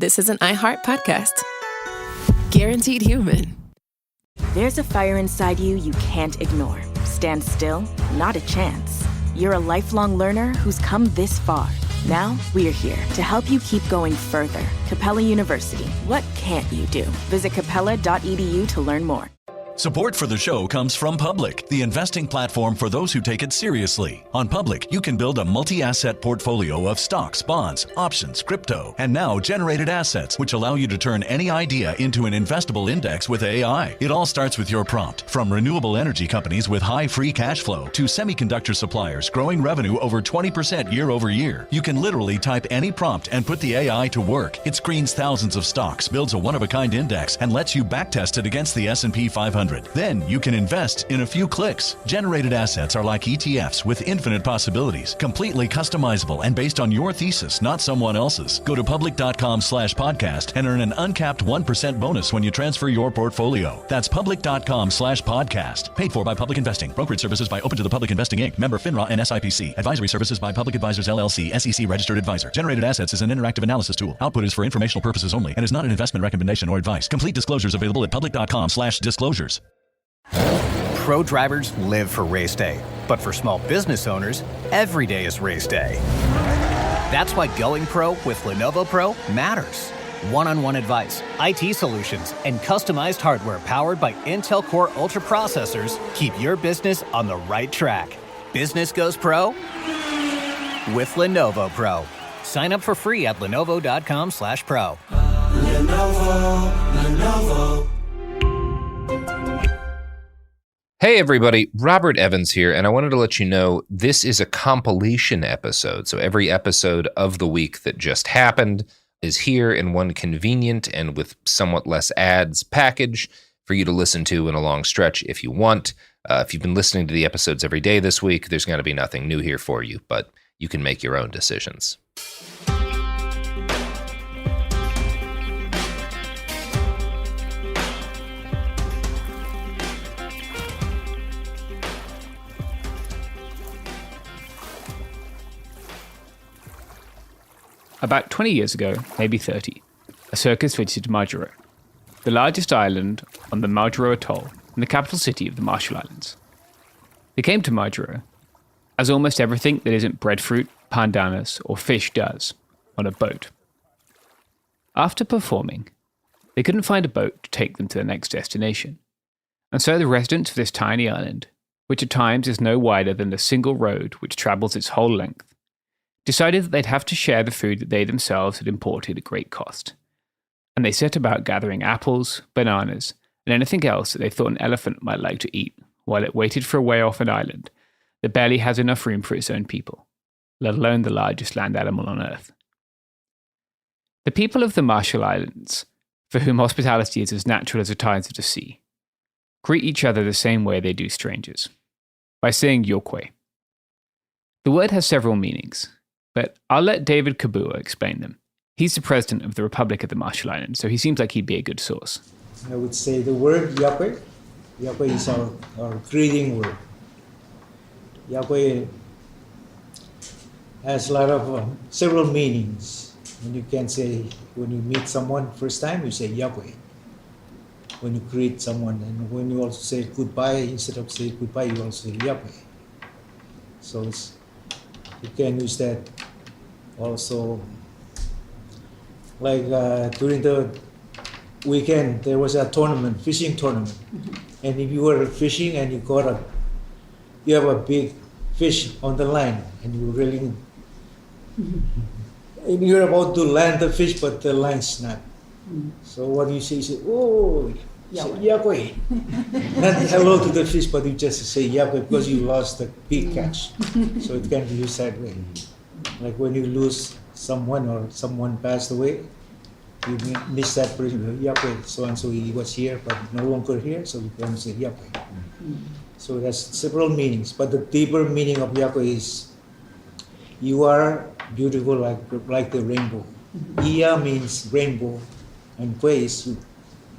this is an iHeart podcast. Guaranteed human. There's a fire inside you you can't ignore. Stand still? Not a chance. You're a lifelong learner who's come this far. Now, we're here to help you keep going further. Capella University. What can't you do? Visit capella.edu to learn more. Support for the show comes from Public, the investing platform for those who take it seriously. On Public, you can build a multi-asset portfolio of stocks, bonds, options, crypto, and now generated assets, which allow you to turn any idea into an investable index with AI. It all starts with your prompt. From renewable energy companies with high free cash flow to semiconductor suppliers growing revenue over 20% year over year, you can literally type any prompt and put the AI to work. It screens thousands of stocks, builds a one-of-a-kind index, and lets you backtest it against the S&P 500. Then you can invest in a few clicks. Generated assets are like ETFs with infinite possibilities, completely customizable and based on your thesis, not someone else's. Go to public.com/podcast and earn an uncapped 1% bonus when you transfer your portfolio. That's public.com/podcast. Paid for by Public Investing. Brokerage services by Open to the Public Investing Inc. Member FINRA and SIPC. Advisory services by Public Advisors LLC, SEC registered advisor. Generated assets is an interactive analysis tool. Output is for informational purposes only and is not an investment recommendation or advice. Complete disclosures available at public.com/disclosures. Pro drivers live for race day, but for small business owners, every day is race day. That's why going pro with Lenovo Pro matters. One-on-one advice, IT solutions, and customized hardware powered by Intel Core Ultra processors keep your business on the right track. Business goes pro with Lenovo Pro. Sign up for free at lenovo.com/pro. Lenovo. Hey everybody, Robert Evans here, and I wanted to let you know this is a compilation episode. So every episode of the week that just happened is here in one convenient and with somewhat less ads package for you to listen to in a long stretch if you want. If you've been listening to the episodes every day this week, there's going to be nothing new here for you, but you can make your own decisions. About 20 years ago, maybe 30, a circus visited Majuro, the largest island on the Majuro Atoll and the capital city of the Marshall Islands. They came to Majuro, as almost everything that isn't breadfruit, pandanus, or fish does, on a boat. After performing, they couldn't find a boat to take them to their next destination, and so the residents of this tiny island, which at times is no wider than the single road which travels its whole length, decided that they'd have to share the food that they themselves had imported at great cost. And they set about gathering apples, bananas, and anything else that they thought an elephant might like to eat while it waited for a way off an island that barely has enough room for its own people, let alone the largest land animal on Earth. The people of the Marshall Islands, for whom hospitality is as natural as the tides of the sea, greet each other the same way they do strangers, by saying Yokwe. The word has several meanings, but I'll let David Kabua explain them. He's the president of the Republic of the Marshall Islands, so he seems like he'd be a good source. I would say the word Yakwe. Yakwe is our greeting word. Yakwe has a lot of several meanings. And you can say, when you meet someone first time, you say Yakwe. When you greet someone, and when you also say goodbye, instead of saying goodbye, you also say Yakwe. So you can use that also. Like during the weekend, there was a tournament, fishing tournament. And if you were fishing and you have a big fish on the line, and you're reeling, and you're about to land the fish, but the line's not. So what do you say? You say, oh, Yakwe. Not hello to the fish, but you just say Yakwe because you lost the big catch. So it can be used that way. Like when you lose someone or someone passed away, you miss that person, Yakwe. So and so he was here, but no longer here, so you can say Yakwe. So there's several meanings, but the deeper meaning of Yakwe is you are beautiful like the rainbow. Iya means rainbow, and Kwe is you.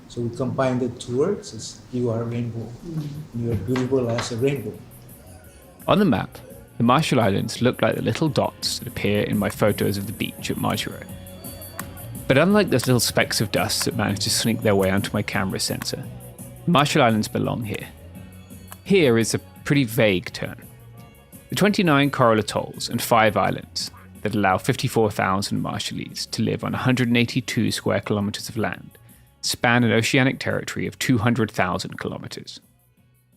So we combine the two words. It's, you are a rainbow. You are beautiful as a rainbow. On the map, the Marshall Islands look like the little dots that appear in my photos of the beach at Majuro. But unlike those little specks of dust that managed to sneak their way onto my camera sensor, the Marshall Islands belong here. Here is a pretty vague term. The 29 coral atolls and 5 islands that allow 54,000 Marshallese to live on 182 square kilometers of land span an oceanic territory of 200,000 kilometers.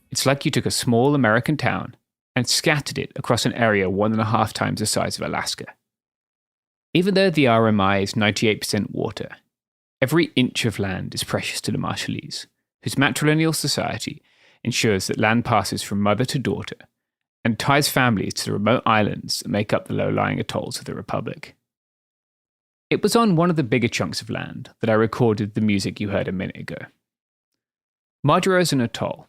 It's like you took a small American town and scattered it across an area 1.5 times the size of Alaska. Even though the RMI is 98% water, every inch of land is precious to the Marshallese, whose matrilineal society ensures that land passes from mother to daughter and ties families to the remote islands that make up the low-lying atolls of the Republic. It was on one of the bigger chunks of land that I recorded the music you heard a minute ago. Majuro is an atoll.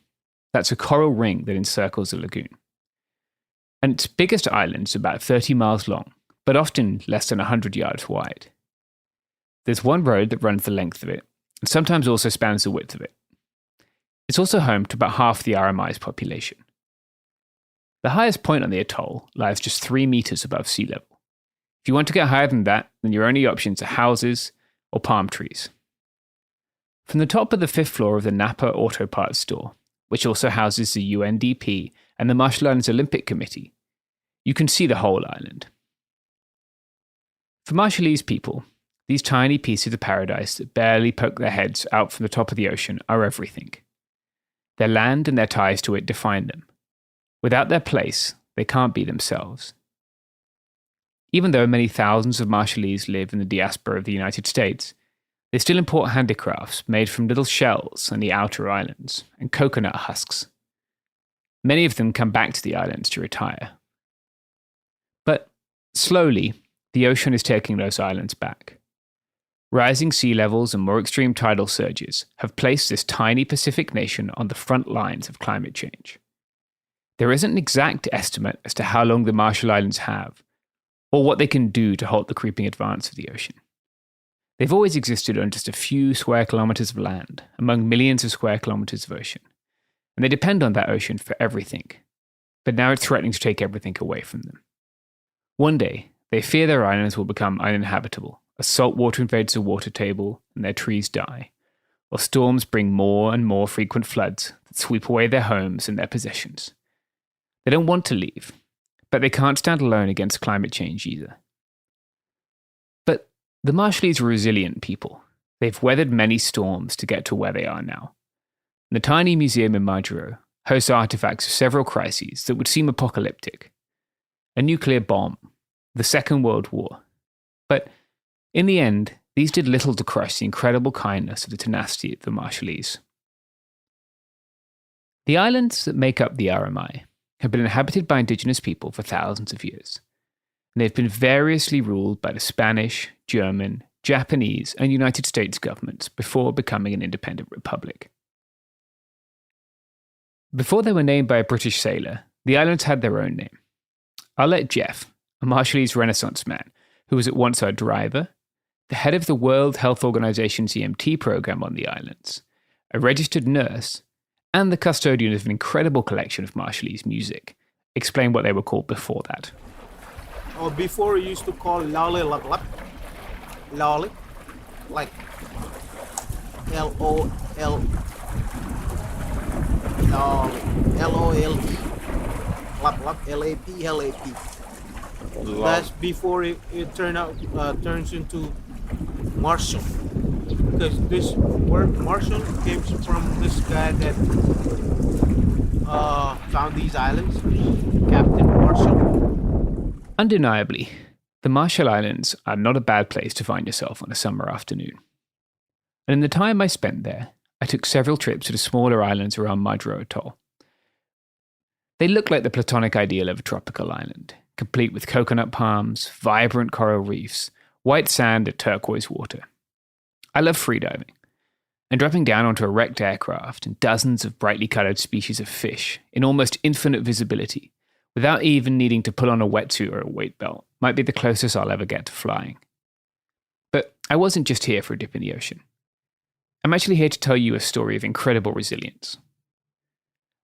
That's a coral ring that encircles a lagoon. And its biggest island is about 30 miles long, but often less than 100 yards wide. There's one road that runs the length of it, and sometimes also spans the width of it. It's also home to about half the RMI's population. The highest point on the atoll lies just 3 meters above sea level. If you want to get higher than that, then your only options are houses or palm trees. From the top of the 5th floor of the Napa Auto Parts store, which also houses the UNDP and the Marshall Islands Olympic Committee, you can see the whole island. For Marshallese people, these tiny pieces of paradise that barely poke their heads out from the top of the ocean are everything. Their land and their ties to it define them. Without their place, they can't be themselves. Even though many thousands of Marshallese live in the diaspora of the United States, they still import handicrafts made from little shells on the outer islands and coconut husks. Many of them come back to the islands to retire. But slowly, the ocean is taking those islands back. Rising sea levels and more extreme tidal surges have placed this tiny Pacific nation on the front lines of climate change. There isn't an exact estimate as to how long the Marshall Islands have, or what they can do to halt the creeping advance of the ocean. They've always existed on just a few square kilometers of land, among millions of square kilometers of ocean, and they depend on that ocean for everything. But now it's threatening to take everything away from them. One day, they fear their islands will become uninhabitable, as salt water invades the water table and their trees die, or storms bring more and more frequent floods that sweep away their homes and their possessions. They don't want to leave, but they can't stand alone against climate change either. But the Marshallese are resilient people. They've weathered many storms to get to where they are now. And the tiny museum in Majuro hosts artifacts of several crises that would seem apocalyptic. A nuclear bomb, the Second World War. But in the end, these did little to crush the incredible kindness of the tenacity of the Marshallese. The islands that make up the RMI have been inhabited by indigenous people for thousands of years, and they've been variously ruled by the Spanish, German, Japanese, and United States governments before becoming an independent republic. Before they were named by a British sailor, the islands had their own name. I'll let Jeff, a Marshallese Renaissance man who was at once our driver, the head of the World Health Organization's EMT program on the islands, a registered nurse, and the custodian of an incredible collection of Marshallese music, explain what they were called before that. Oh, before we used to call Lale Lap, Lale, like Lole, LOLE, Lap, LAP. That's before it turns into Marshall. Because this word Marshall came from this guy that found these islands, Captain Marshall. Undeniably, the Marshall Islands are not a bad place to find yourself on a summer afternoon. And in the time I spent there, I took several trips to the smaller islands around Majuro Atoll. They look like the platonic ideal of a tropical island, complete with coconut palms, vibrant coral reefs, white sand and turquoise water. I love freediving, and dropping down onto a wrecked aircraft and dozens of brightly coloured species of fish in almost infinite visibility, without even needing to pull on a wetsuit or a weight belt, might be the closest I'll ever get to flying. But I wasn't just here for a dip in the ocean. I'm actually here to tell you a story of incredible resilience.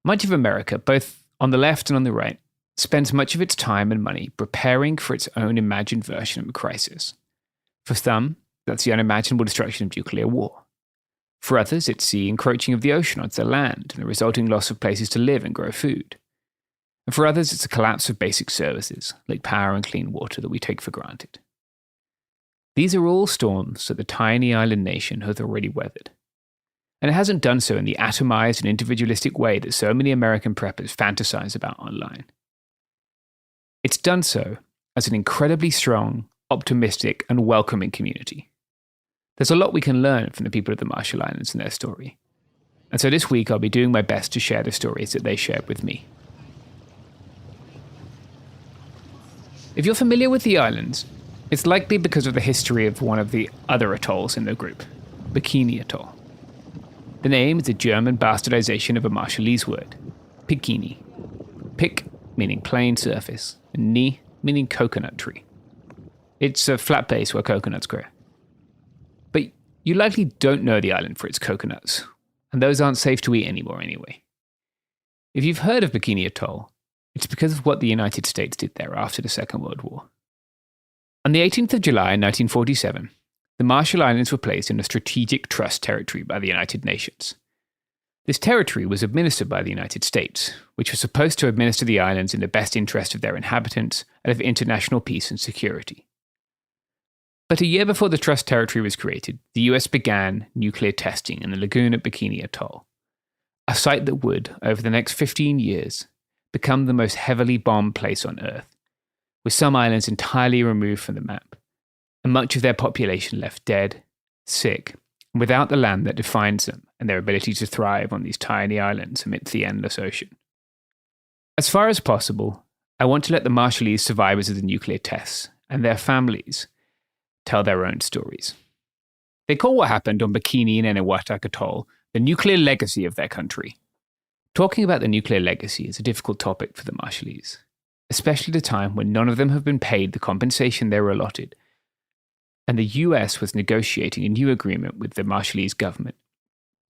Much of America, both on the left and on the right, spends much of its time and money preparing for its own imagined version of a crisis. For some, That's the unimaginable destruction of nuclear war. For others, it's the encroaching of the ocean onto their land and the resulting loss of places to live and grow food. And for others, it's the collapse of basic services, like power and clean water, that we take for granted. These are all storms that the tiny island nation has already weathered. And it hasn't done so in the atomized and individualistic way that so many American preppers fantasize about online. It's done so as an incredibly strong, optimistic, and welcoming community. There's a lot we can learn from the people of the Marshall Islands and their story. And so this week I'll be doing my best to share the stories that they shared with me. If you're familiar with the islands, it's likely because of the history of one of the other atolls in the group, Bikini Atoll. The name is a German bastardization of a Marshallese word, Pikini. Pik meaning plain surface, and ni meaning coconut tree. It's a flat base where coconuts grow. But you likely don't know the island for its coconuts, and those aren't safe to eat anymore anyway. If you've heard of Bikini Atoll, it's because of what the United States did there after the Second World War. On the 18th of July 1947, the Marshall Islands were placed in a strategic trust territory by the United Nations. This territory was administered by the United States, which was supposed to administer the islands in the best interest of their inhabitants and of international peace and security. But a year before the trust territory was created, the US began nuclear testing in the lagoon at Bikini Atoll, a site that would, over the next 15 years, become the most heavily bombed place on Earth, with some islands entirely removed from the map, and much of their population left dead, sick, and without the land that defines them and their ability to thrive on these tiny islands amidst the endless ocean. As far as possible, I want to let the Marshallese survivors of the nuclear tests and their families tell their own stories. They call what happened on Bikini and Enewetak Atoll the nuclear legacy of their country. Talking about the nuclear legacy is a difficult topic for the Marshallese, especially at a time when none of them have been paid the compensation they were allotted, and the US was negotiating a new agreement with the Marshallese government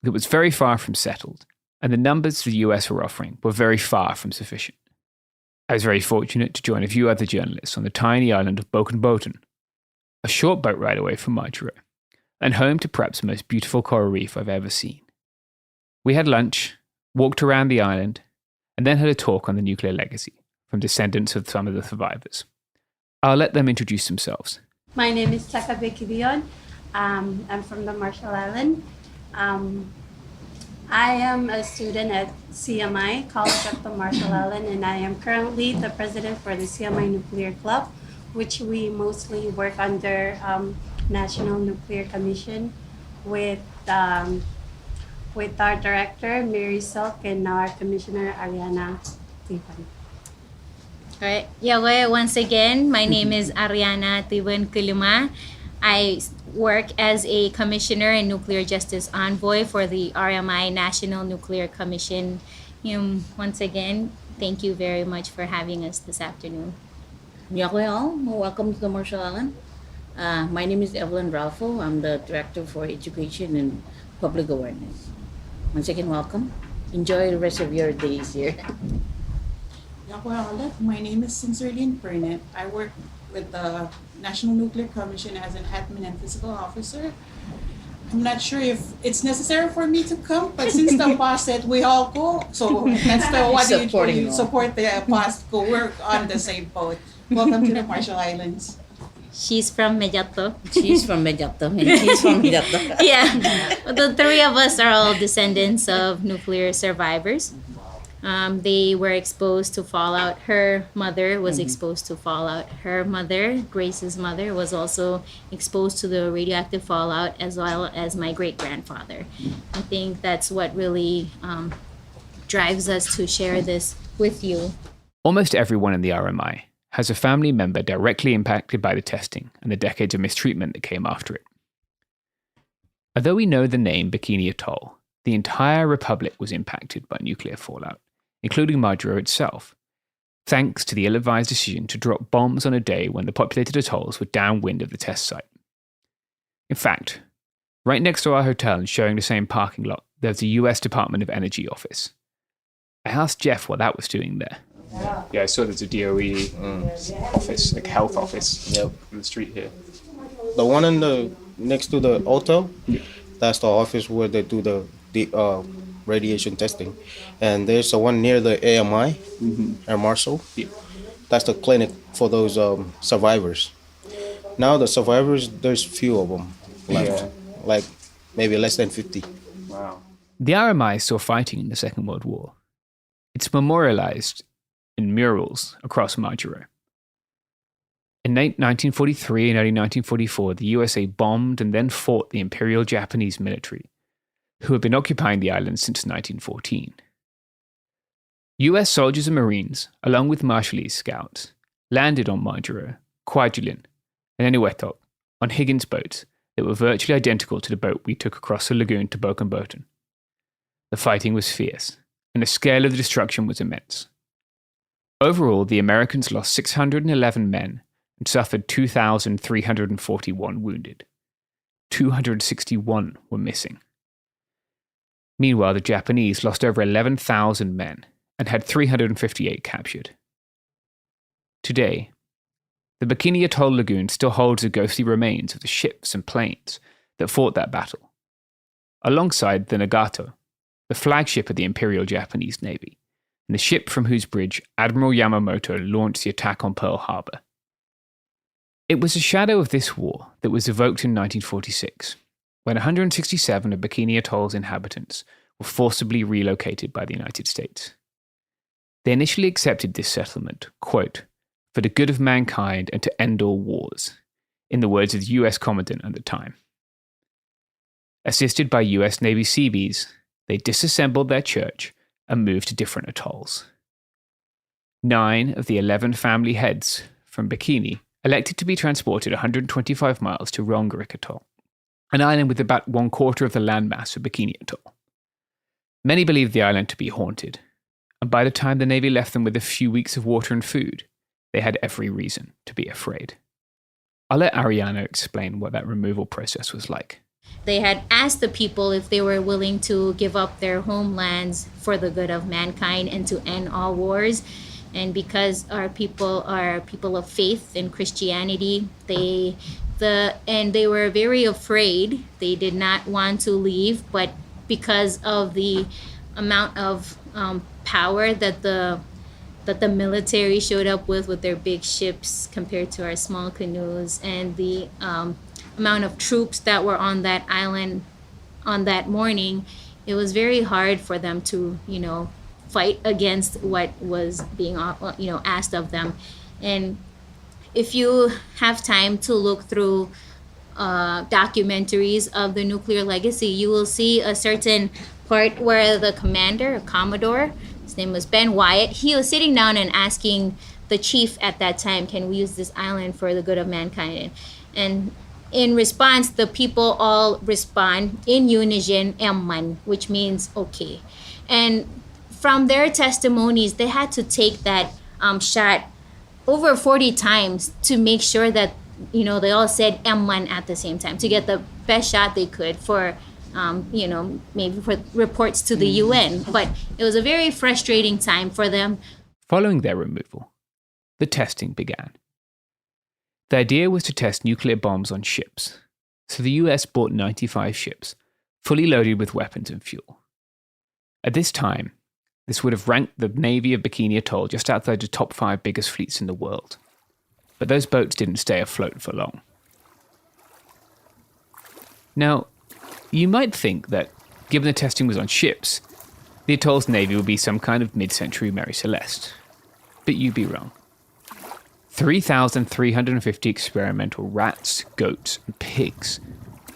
that was very far from settled, and the numbers the US were offering were very far from sufficient. I was very fortunate to join a few other journalists on the tiny island of Bokenboten, a short boat ride away from Majuro, and home to perhaps the most beautiful coral reef I've ever seen. We had lunch, walked around the island, and then had a talk on the nuclear legacy from descendants of some of the survivors. I'll let them introduce themselves. My name is Chakabe Kibion. I'm from the Marshall Island. I am a student at CMI, College of the Marshall Island, and I am currently the president for the CMI Nuclear Club, which we mostly work under National Nuclear Commission with our director, Mary Silk, and our commissioner, Ariana Tiban. All right. Yeah, well, once again, my name is Ariana Tiban Kuluma. I work as a commissioner and nuclear justice envoy for the RMI National Nuclear Commission. Once again, thank you very much for having us this afternoon. Welcome to the Marshall Island. My name is Evelyn Ralpho. I'm the Director for Education and Public Awareness. Once again, welcome. Enjoy the rest of your days here. My name is Sincerline Burnett. I work with the National Nuclear Commission as an admin and physical officer. I'm not sure if it's necessary for me to come, but since the boss said we all go, so that's the what you support the boss, go work on the same boat. Welcome to the Marshall Islands. She's from Mejato. She's from Mejato, and he's from Mejato. Yeah, the three of us are all descendants of nuclear survivors. They were exposed to fallout. Her mother was exposed to fallout. Her mother, Grace's mother, was also exposed to the radioactive fallout, as well as my great-grandfather. I think that's what really drives us to share this with you. Almost everyone in the RMI has a family member directly impacted by the testing and the decades of mistreatment that came after it. Although we know the name Bikini Atoll, the entire republic was impacted by nuclear fallout, including Majuro itself, thanks to the ill-advised decision to drop bombs on a day when the populated atolls were downwind of the test site. In fact, right next to our hotel and sharing the same parking lot, there's the US Department of Energy office. I asked Jeff what that was doing there. Yeah, I saw there's a DOE office, like health office, on the street here. The one in the next to the hotel, that's the office where they do the radiation testing. And there's the one near the AMI, Air Marshal. Yeah. That's the clinic for those survivors. Now the survivors, there's few of them left, like maybe less than 50. Wow. The RMI is still fighting in the Second World War. It's memorialized in murals across Majuro. In late 1943 and early 1944, the USA bombed and then fought the Imperial Japanese military, who had been occupying the island since 1914. US soldiers and Marines, along with Marshallese scouts, landed on Majuro, Kwajalein, and Eniwetok on Higgins boats that were virtually identical to the boat we took across the lagoon to Bokenboten. The fighting was fierce, and the scale of the destruction was immense. Overall, the Americans lost 611 men and suffered 2,341 wounded. 261 were missing. Meanwhile, the Japanese lost over 11,000 men and had 358 captured. Today, the Bikini Atoll Lagoon still holds the ghostly remains of the ships and planes that fought that battle, alongside the Nagato, the flagship of the Imperial Japanese Navy, and the ship from whose bridge Admiral Yamamoto launched the attack on Pearl Harbor. It was a shadow of this war that was evoked in 1946, when 167 of Bikini Atoll's inhabitants were forcibly relocated by the United States. They initially accepted this settlement, quote, for the good of mankind and to end all wars, in the words of the US Commandant at the time. Assisted by US Navy Seabees, they disassembled their church and moved to different atolls. 9 of the 11 family heads from Bikini elected to be transported 125 miles to Rongerik Atoll, an island with about 1/4 of the landmass of Bikini Atoll. Many believed the island to be haunted, and by the time the Navy left them with a few weeks of water and food, they had every reason to be afraid. I'll let Ariana explain what that removal process was like. They had asked the people if they were willing to give up their homelands for the good of mankind and to end all wars. And because our people are people of faith in Christianity, they were very afraid. They did not want to leave, but because of the amount of power that the military showed up with their big ships compared to our small canoes, and the amount of troops that were on that island on that morning, it was very hard for them to, fight against what was being, asked of them. And if you have time to look through documentaries of the nuclear legacy, you will see a certain part where the commander, Commodore, his name was Ben Wyatt, he was sitting down and asking the chief at that time, can we use this island for the good of mankind? And in response, the people all respond in unison, Emman, which means okay. And from their testimonies, they had to take that shot over 40 times to make sure that, they all said Emman at the same time to get the best shot they could for, maybe for reports to the UN. But it was a very frustrating time for them. Following their removal, the testing began. The idea was to test nuclear bombs on ships, so the US bought 95 ships, fully loaded with weapons and fuel. At this time, this would have ranked the Navy of Bikini Atoll just outside the top 5 biggest fleets in the world. But those boats didn't stay afloat for long. Now, you might think that, given the testing was on ships, the atoll's navy would be some kind of mid-century Mary Celeste. But you'd be wrong. 3,350 experimental rats, goats, and pigs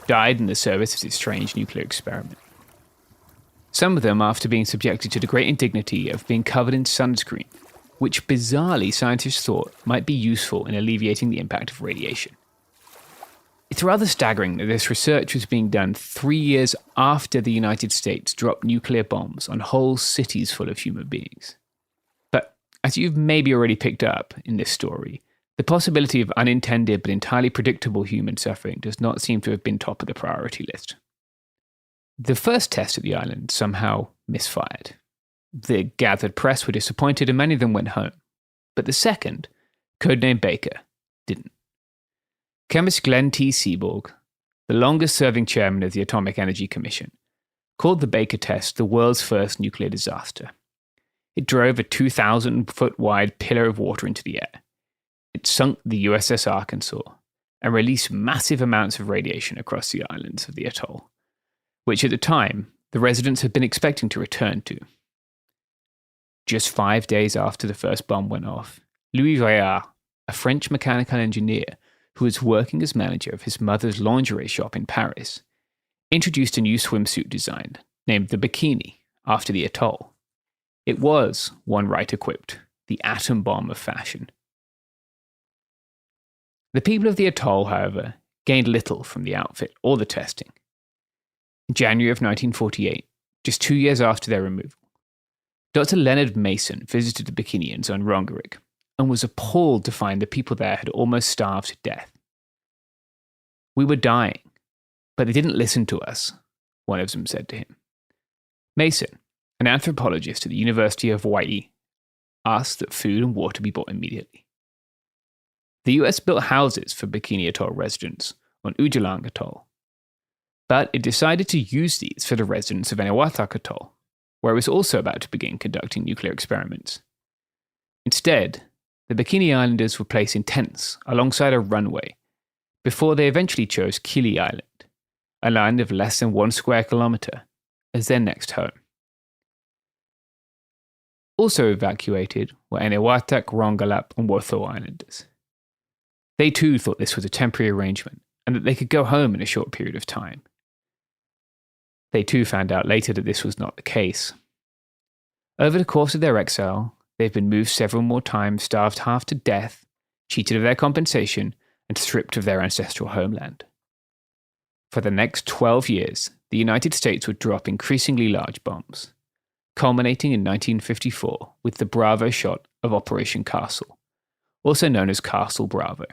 died in the service of this strange nuclear experiment. Some of them after being subjected to the great indignity of being covered in sunscreen, which bizarrely scientists thought might be useful in alleviating the impact of radiation. It's rather staggering that this research was being done 3 years after the United States dropped nuclear bombs on whole cities full of human beings. But as you've maybe already picked up in this story, the possibility of unintended but entirely predictable human suffering does not seem to have been top of the priority list. The first test at the island somehow misfired. The gathered press were disappointed and many of them went home. But the second, codenamed Baker, didn't. Chemist Glenn T. Seaborg, the longest-serving chairman of the Atomic Energy Commission, called the Baker test the world's first nuclear disaster. It drove a 2,000-foot-wide pillar of water into the air. It sunk the USS Arkansas and released massive amounts of radiation across the islands of the atoll, which at the time the residents had been expecting to return to. Just 5 days after the first bomb went off, Louis Réard, a French mechanical engineer who was working as manager of his mother's lingerie shop in Paris, introduced a new swimsuit design named the Bikini after the atoll. It was, one writer quipped, the atom bomb of fashion. The people of the atoll, however, gained little from the outfit or the testing. In January of 1948, just 2 years after their removal, Dr. Leonard Mason visited the Bikinians on Rongerik and was appalled to find the people there had almost starved to death. "We were dying, but they didn't listen to us," one of them said to him. Mason, an anthropologist at the University of Hawaii, asked that food and water be brought immediately. The US built houses for Bikini Atoll residents on Ujalang Atoll, but it decided to use these for the residents of Enewetak Atoll, where it was also about to begin conducting nuclear experiments. Instead, the Bikini Islanders were placed in tents alongside a runway before they eventually chose Kili Island, a land of less than 1 square kilometre, as their next home. Also evacuated were Enewetak, Rongelap, and Wotho Islanders. They too thought this was a temporary arrangement and that they could go home in a short period of time. They too found out later that this was not the case. Over the course of their exile, they've been moved several more times, starved half to death, cheated of their compensation, and stripped of their ancestral homeland. For the next 12 years, the United States would drop increasingly large bombs, culminating in 1954 with the Bravo shot of Operation Castle, also known as Castle Bravo,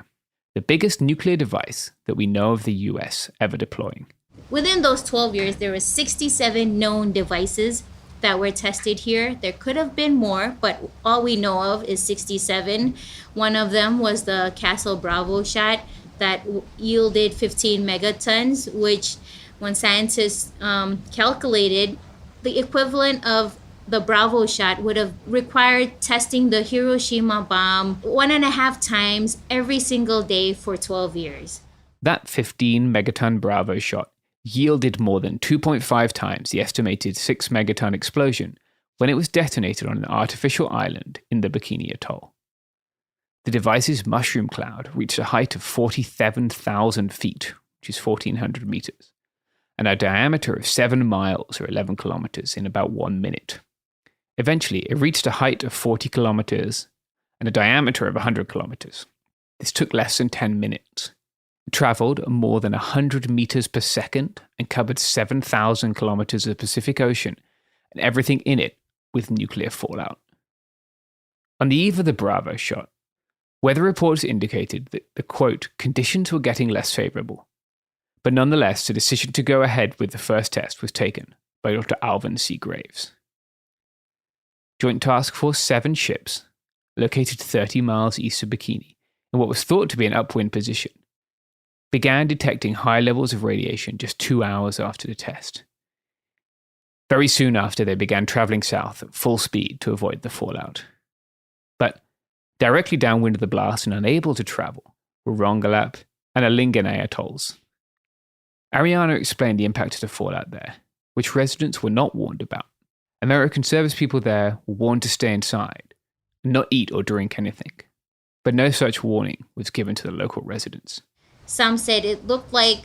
the biggest nuclear device that we know of the US ever deploying. Within those 12 years, there were 67 known devices that were tested here. There could have been more, but all we know of is 67. One of them was the Castle Bravo shot that yielded 15 megatons, which when scientists calculated, the equivalent of the Bravo shot would have required testing the Hiroshima bomb 1.5 times every single day for 12 years. That 15 megaton Bravo shot yielded more than 2.5 times the estimated 6 megaton explosion when it was detonated on an artificial island in the Bikini Atoll. The device's mushroom cloud reached a height of 47,000 feet, which is 1,400 meters, and a diameter of 7 miles or 11 kilometers in about 1 minute. Eventually, it reached a height of 40 kilometers and a diameter of 100 kilometers. This took less than 10 minutes. It traveled more than 100 meters per second and covered 7,000 kilometers of the Pacific Ocean and everything in it with nuclear fallout. On the eve of the Bravo shot, weather reports indicated that the, quote, conditions were getting less favorable. But nonetheless, the decision to go ahead with the first test was taken by Dr. Alvin C. Graves. Joint Task Force 7 ships, located 30 miles east of Bikini, in what was thought to be an upwind position, began detecting high levels of radiation just 2 hours after the test. Very soon after, they began traveling south at full speed to avoid the fallout. But directly downwind of the blast and unable to travel were Rongelap and Alingane atolls. Ariana explained the impact of the fallout there, which residents were not warned about. American service people there were warned to stay inside and not eat or drink anything, but no such warning was given to the local residents. Some said it looked like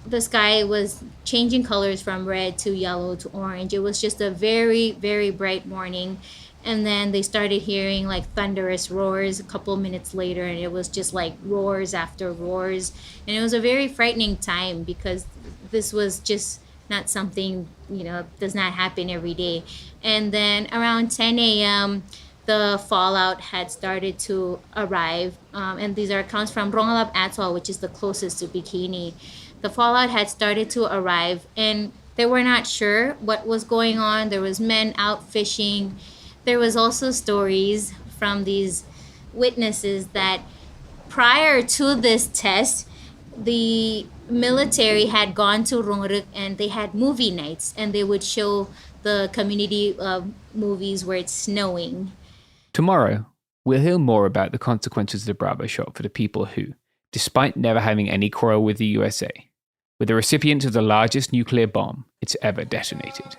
the sky was changing colors from red to yellow to orange. It was just a very, very bright morning. And then they started hearing like thunderous roars a couple minutes later, and it was just like roars after roars. And it was a very frightening time because this was just not something, does not happen every day. And then around 10 a.m., the fallout had started to arrive. And these are accounts from Rongelap Atoll, which is the closest to Bikini. The fallout had started to arrive, and they were not sure what was going on. There was men out fishing. There was also stories from these witnesses that prior to this test, the military had gone to Rongruk and they had movie nights and they would show the community movies where it's snowing. Tomorrow, we'll hear more about the consequences of the Bravo shot for the people who, despite never having any quarrel with the USA, were the recipients of the largest nuclear bomb it's ever detonated.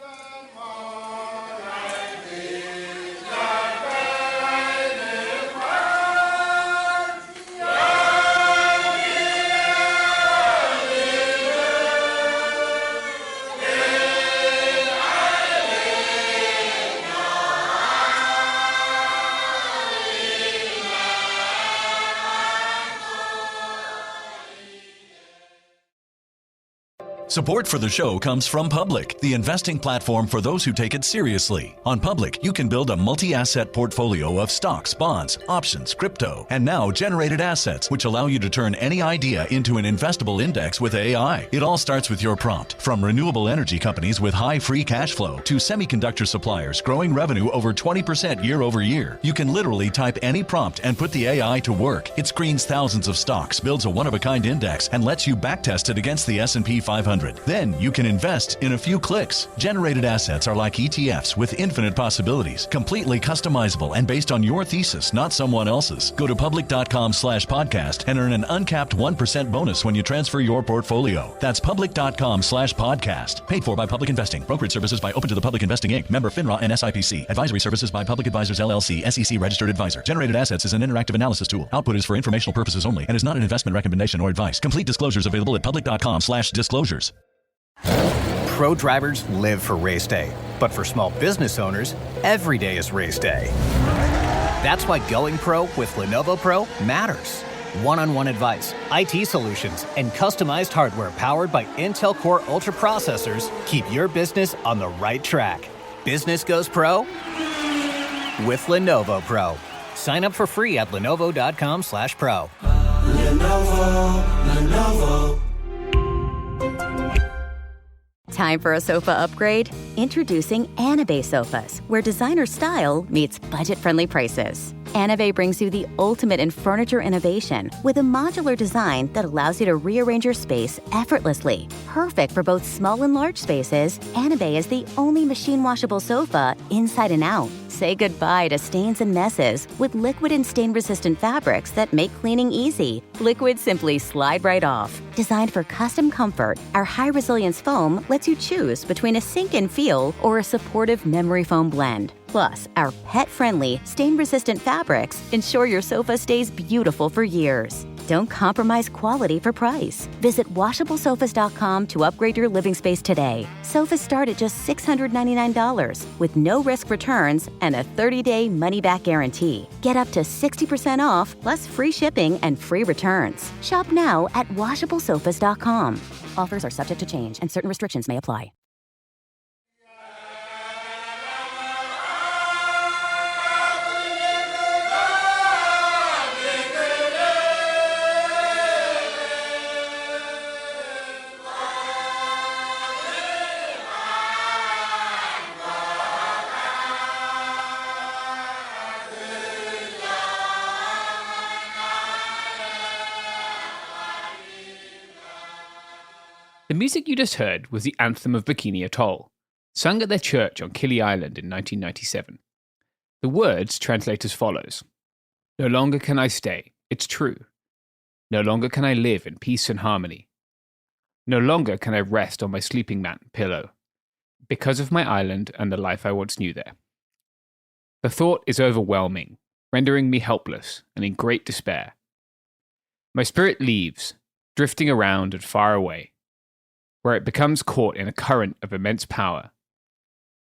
Support for the show comes from Public, the investing platform for those who take it seriously. On Public, you can build a multi-asset portfolio of stocks, bonds, options, crypto, and now generated assets, which allow you to turn any idea into an investable index with AI. It all starts with your prompt. From renewable energy companies with high free cash flow to semiconductor suppliers growing revenue over 20% year over year, you can literally type any prompt and put the AI to work. It screens thousands of stocks, builds a one-of-a-kind index, and lets you backtest it against the S&P 500. Then you can invest in a few clicks. Generated assets are like ETFs with infinite possibilities, completely customizable and based on your thesis, not someone else's. Go to public.com/podcast and earn an uncapped 1% bonus when you transfer your portfolio. That's public.com/podcast. Paid for by Public Investing. Brokerage services by Open to the Public Investing Inc. Member FINRA and SIPC. Advisory services by Public Advisors LLC, SEC registered advisor. Generated assets is an interactive analysis tool. Output is for informational purposes only and is not an investment recommendation or advice. Complete disclosures available at public.com/disclosures. Pro drivers live for race day, but for small business owners, every day is race day. That's why going pro with Lenovo Pro matters. One-on-one advice, IT solutions, and customized hardware powered by Intel Core Ultra processors keep your business on the right track. Business goes pro with Lenovo Pro. Sign up for free at lenovo.com/pro. Lenovo. Time for a sofa upgrade? Introducing Anabay Sofas, where designer style meets budget-friendly prices. Anabay brings you the ultimate in furniture innovation with a modular design that allows you to rearrange your space effortlessly. Perfect for both small and large spaces, Anabay is the only machine-washable sofa inside and out. Say goodbye to stains and messes with liquid and stain-resistant fabrics that make cleaning easy. Liquids simply slide right off. Designed for custom comfort, our high-resilience foam lets you choose between a sink-in feel or a supportive memory foam blend. Plus, our pet-friendly, stain-resistant fabrics ensure your sofa stays beautiful for years. Don't compromise quality for price. Visit WashableSofas.com to upgrade your living space today. Sofas start at just $699 with no risk returns and a 30-day money-back guarantee. Get up to 60% off plus free shipping and free returns. Shop now at WashableSofas.com. Offers are subject to change and certain restrictions may apply. The music you just heard was the anthem of Bikini Atoll, sung at their church on Kili Island in 1997. The words translate as follows: "No longer can I stay, it's true. No longer can I live in peace and harmony. No longer can I rest on my sleeping mat and pillow, because of my island and the life I once knew there. The thought is overwhelming, rendering me helpless and in great despair. My spirit leaves, drifting around and far away, where it becomes caught in a current of immense power,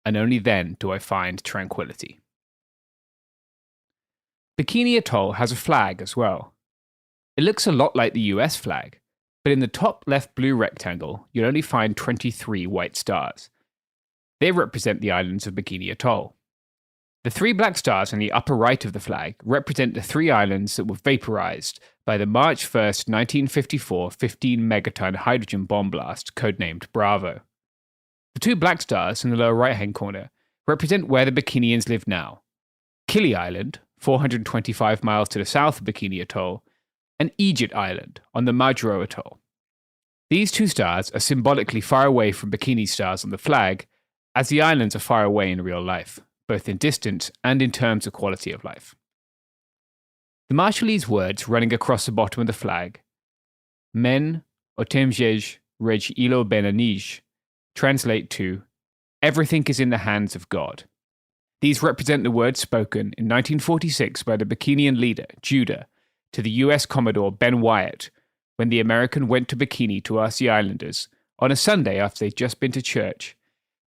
and only then do I find tranquility." Bikini Atoll has a flag as well. It looks a lot like the US flag, but in the top left blue rectangle, you'll only find 23 white stars. They represent the islands of Bikini Atoll. The 3 black stars on the upper right of the flag represent the 3 islands that were vaporized by the March 1st, 1954 15-megaton hydrogen bomb blast, codenamed Bravo. The 2 black stars in the lower right-hand corner represent where the Bikinians live now: Kili Island, 425 miles to the south of Bikini Atoll, and Egypt Island on the Majuro Atoll. These two stars are symbolically far away from bikini stars on the flag, as the islands are far away in real life, both in distance and in terms of quality of life. The Marshallese words running across the bottom of the flag, Men Otemjej Rej Ilo Benanij, translate to, everything is in the hands of God. These represent the words spoken in 1946 by the Bikinian leader, Judah, to the US Commodore Ben Wyatt, when the American went to Bikini to ask the islanders, on a Sunday after they'd just been to church,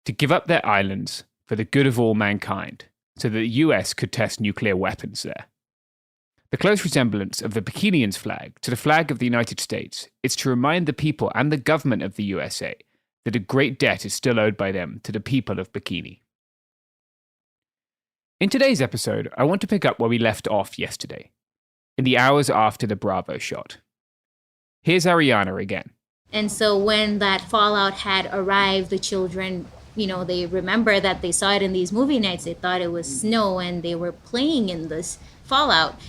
to give up their islands for the good of all mankind, so that the US could test nuclear weapons there. The close resemblance of the Bikinians' flag to the flag of the United States is to remind the people and the government of the USA that a great debt is still owed by them to the people of Bikini. In today's episode, I want to pick up where we left off yesterday, in the hours after the Bravo shot. Here's Ariana again. And so when that fallout had arrived, the children, they remember that they saw it in these movie nights. They thought it was snow and they were playing in this fallout.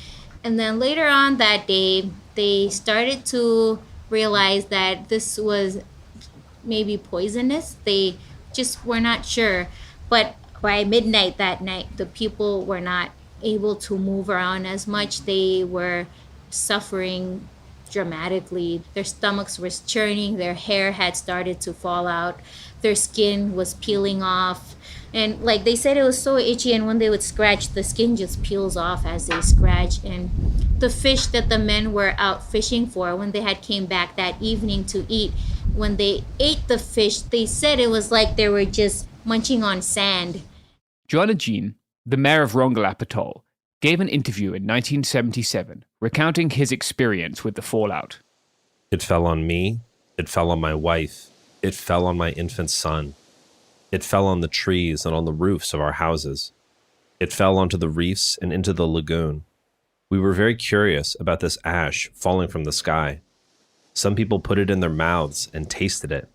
And then later on that day, they started to realize that this was maybe poisonous. They just were not sure. But by midnight that night, the people were not able to move around as much. They were suffering dramatically. Their stomachs were churning, their hair had started to fall out, their skin was peeling off. And like they said, it was so itchy, and when they would scratch, the skin just peels off as they scratch. And the fish that the men were out fishing for, when they had came back that evening to eat, when they ate the fish, they said it was like they were just munching on sand. Joanna Jean, the mayor of Rongelap Atoll, gave an interview in 1977 recounting his experience with the fallout. It fell on me, it fell on my wife, it fell on my infant son. It fell on the trees and on the roofs of our houses. It fell onto the reefs and into the lagoon. We were very curious about this ash falling from the sky. Some people put it in their mouths and tasted it.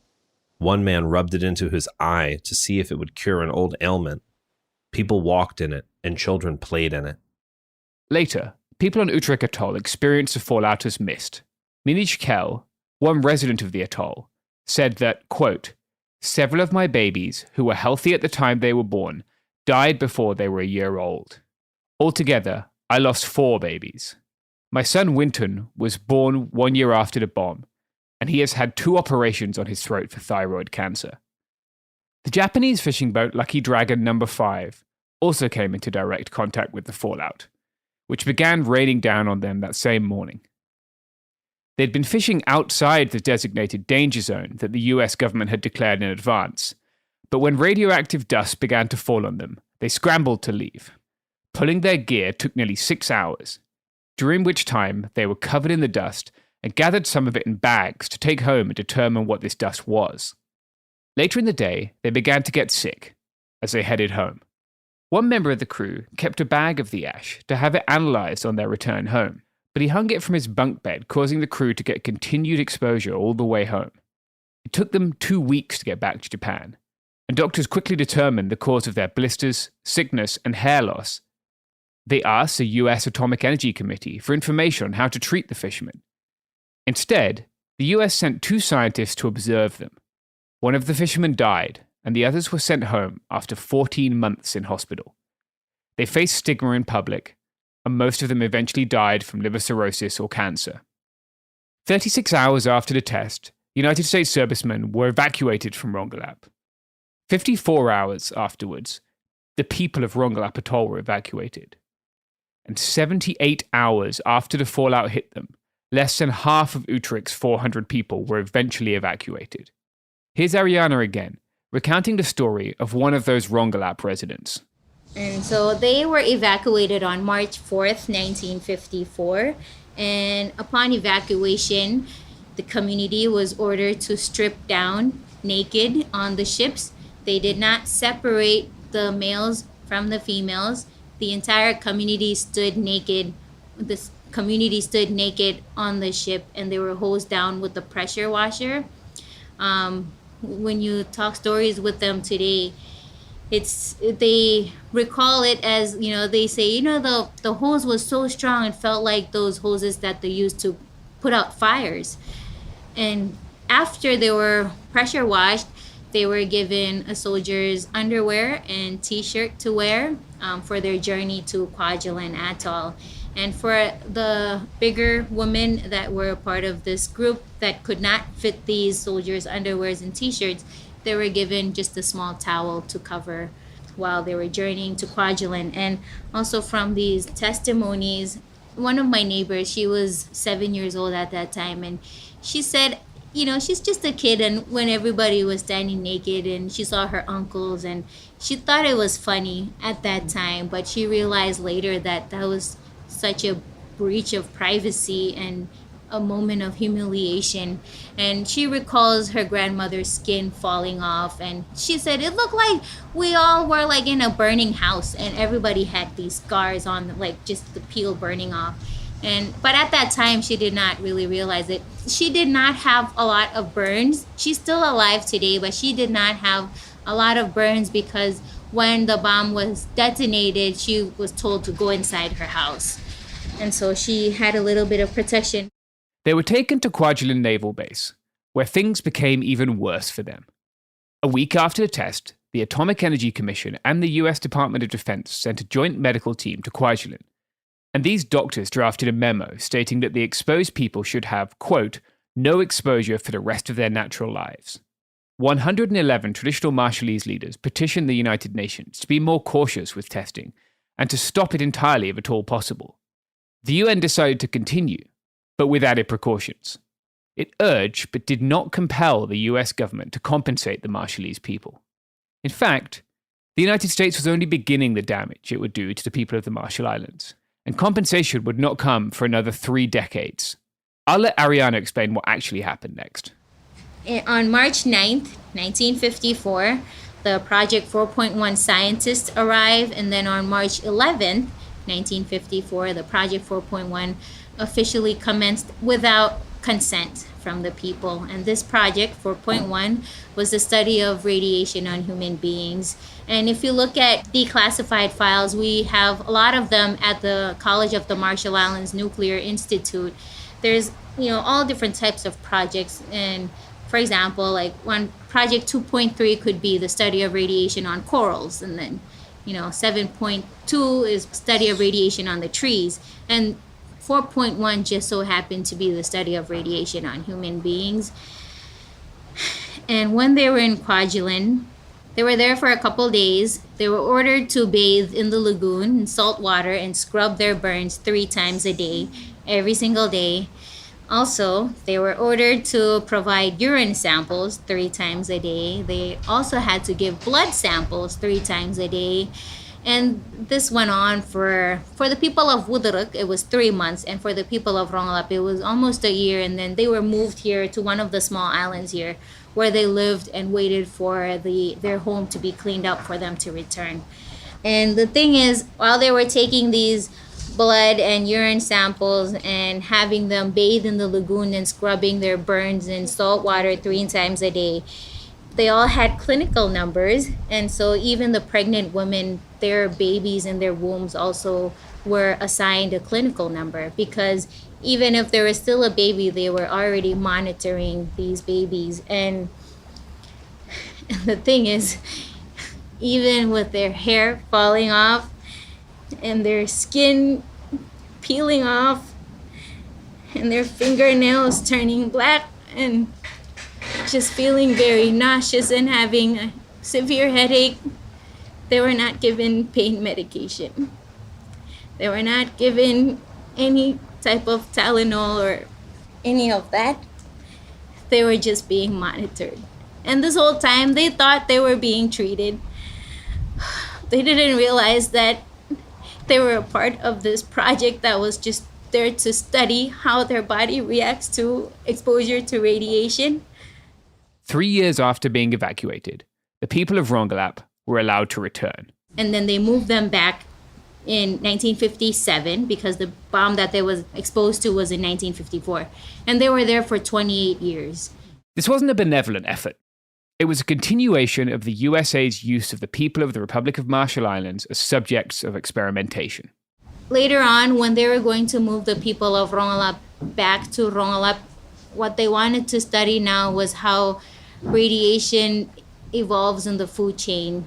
One man rubbed it into his eye to see if it would cure an old ailment. People walked in it, and children played in it. Later, people on Utrik Atoll experienced the fallout as mist. Minij Kel, one resident of the atoll, said that, quote, several of my babies, who were healthy at the time they were born, died before they were a year old. Altogether, I lost 4 babies. My son Winton was born 1 year after the bomb, and he has had 2 operations on his throat for thyroid cancer. The Japanese fishing boat Lucky Dragon No. 5 also came into direct contact with the fallout, which began raining down on them that same morning. They'd been fishing outside the designated danger zone that the US government had declared in advance, but when radioactive dust began to fall on them, they scrambled to leave. Pulling their gear took nearly 6 hours, during which time they were covered in the dust and gathered some of it in bags to take home and determine what this dust was. Later in the day, they began to get sick as they headed home. One member of the crew kept a bag of the ash to have it analyzed on their return home, but he hung it from his bunk bed, causing the crew to get continued exposure all the way home. It took them 2 weeks to get back to Japan, and doctors quickly determined the cause of their blisters, sickness, and hair loss. They asked the US Atomic Energy Committee for information on how to treat the fishermen. Instead, the US sent 2 scientists to observe them. One of the fishermen died, and the others were sent home after 14 months in hospital. They faced stigma in public, and most of them eventually died from liver cirrhosis or cancer. 36 hours after the test, United States servicemen were evacuated from Rongelap. 54 hours afterwards, the people of Rongelap Atoll were evacuated. And 78 hours after the fallout hit them, less than half of Utrik's 400 people were eventually evacuated. Here's Ariana again, recounting the story of one of those Rongelap residents. And so they were evacuated on March 4th, 1954. And upon evacuation, the community was ordered to strip down naked on the ships. They did not separate the males from the females. The entire community stood naked. The community stood naked on the ship, and they were hosed down with the pressure washer. When you talk stories with them today, they recall it as, they say, the hose was so strong, it felt like those hoses that they used to put out fires. And after they were pressure washed, they were given a soldier's underwear and t-shirt to wear for their journey to Kwajalein Atoll. And for the bigger women that were a part of this group that could not fit these soldiers' underwears and t-shirts, they were given just a small towel to cover while they were journeying to Kwajalein. And also from these testimonies, one of my neighbors, she was 7 years old at that time, and she said, she's just a kid, and when everybody was standing naked and she saw her uncles, and she thought it was funny at that time, but she realized later that that was such a breach of privacy and a moment of humiliation. And she recalls her grandmother's skin falling off, and she said it looked like we all were like in a burning house and everybody had these scars on, like just the peel burning off. But at that time she did not really realize it. She did not have a lot of burns. She's still alive today, but she did not have a lot of burns because when the bomb was detonated, she was told to go inside her house. And so she had a little bit of protection. They were taken to Kwajalein Naval Base, where things became even worse for them. A week after the test, the Atomic Energy Commission and the US Department of Defense sent a joint medical team to Kwajalein. And these doctors drafted a memo stating that the exposed people should have, quote, no exposure for the rest of their natural lives. 111 traditional Marshallese leaders petitioned the United Nations to be more cautious with testing and to stop it entirely if at all possible. The UN decided to continue, but with added precautions. It urged but did not compel the US government to compensate the Marshallese people. In fact, the United States was only beginning the damage it would do to the people of the Marshall Islands, and compensation would not come for another 3 decades. I'll let Ariana explain what actually happened next. On March 9th, 1954, the Project 4.1 scientists arrived, and then on March 11th, 1954, the Project 4.1 officially commenced without consent from the people. And this Project 4.1 was the study of radiation on human beings. And if you look at declassified files, we have a lot of them at the College of the Marshall Islands Nuclear Institute. There's, all different types of projects. And for example, like one Project 2.3 could be the study of radiation on corals, and then 7.2 is study of radiation on the trees, and 4.1 just so happened to be the study of radiation on human beings. And when they were in Kwajalein, they were there for a couple days. They were ordered to bathe in the lagoon in salt water and scrub their burns 3 times a day, every single day. Also, they were ordered to provide urine samples 3 times a day. They also had to give blood samples 3 times a day. And this went on for the people of Wuduruk, it was 3 months. And for the people of Rongelap, it was almost a year. And then they were moved here to one of the small islands here where they lived and waited for their home to be cleaned up for them to return. And the thing is, while they were taking these blood and urine samples and having them bathe in the lagoon and scrubbing their burns in salt water 3 times a day, they all had clinical numbers. And so even the pregnant women, their babies in their wombs also were assigned a clinical number, because even if there was still a baby, they were already monitoring these babies. And the thing is, even with their hair falling off and their skin peeling off and their fingernails turning black and just feeling very nauseous and having a severe headache, they were not given pain medication. They were not given any type of Tylenol or any of that. They were just being monitored. And this whole time, they thought they were being treated. They didn't realize that they were a part of this project that was just there to study how their body reacts to exposure to radiation. 3 years after being evacuated, the people of Rongelap were allowed to return. And then they moved them back in 1957 because the bomb that they was exposed to was in 1954. And they were there for 28 years. This wasn't a benevolent effort. It was a continuation of the USA's use of the people of the Republic of Marshall Islands as subjects of experimentation. Later on, when they were going to move the people of Rongelap back to Rongelap, what they wanted to study now was how radiation evolves in the food chain.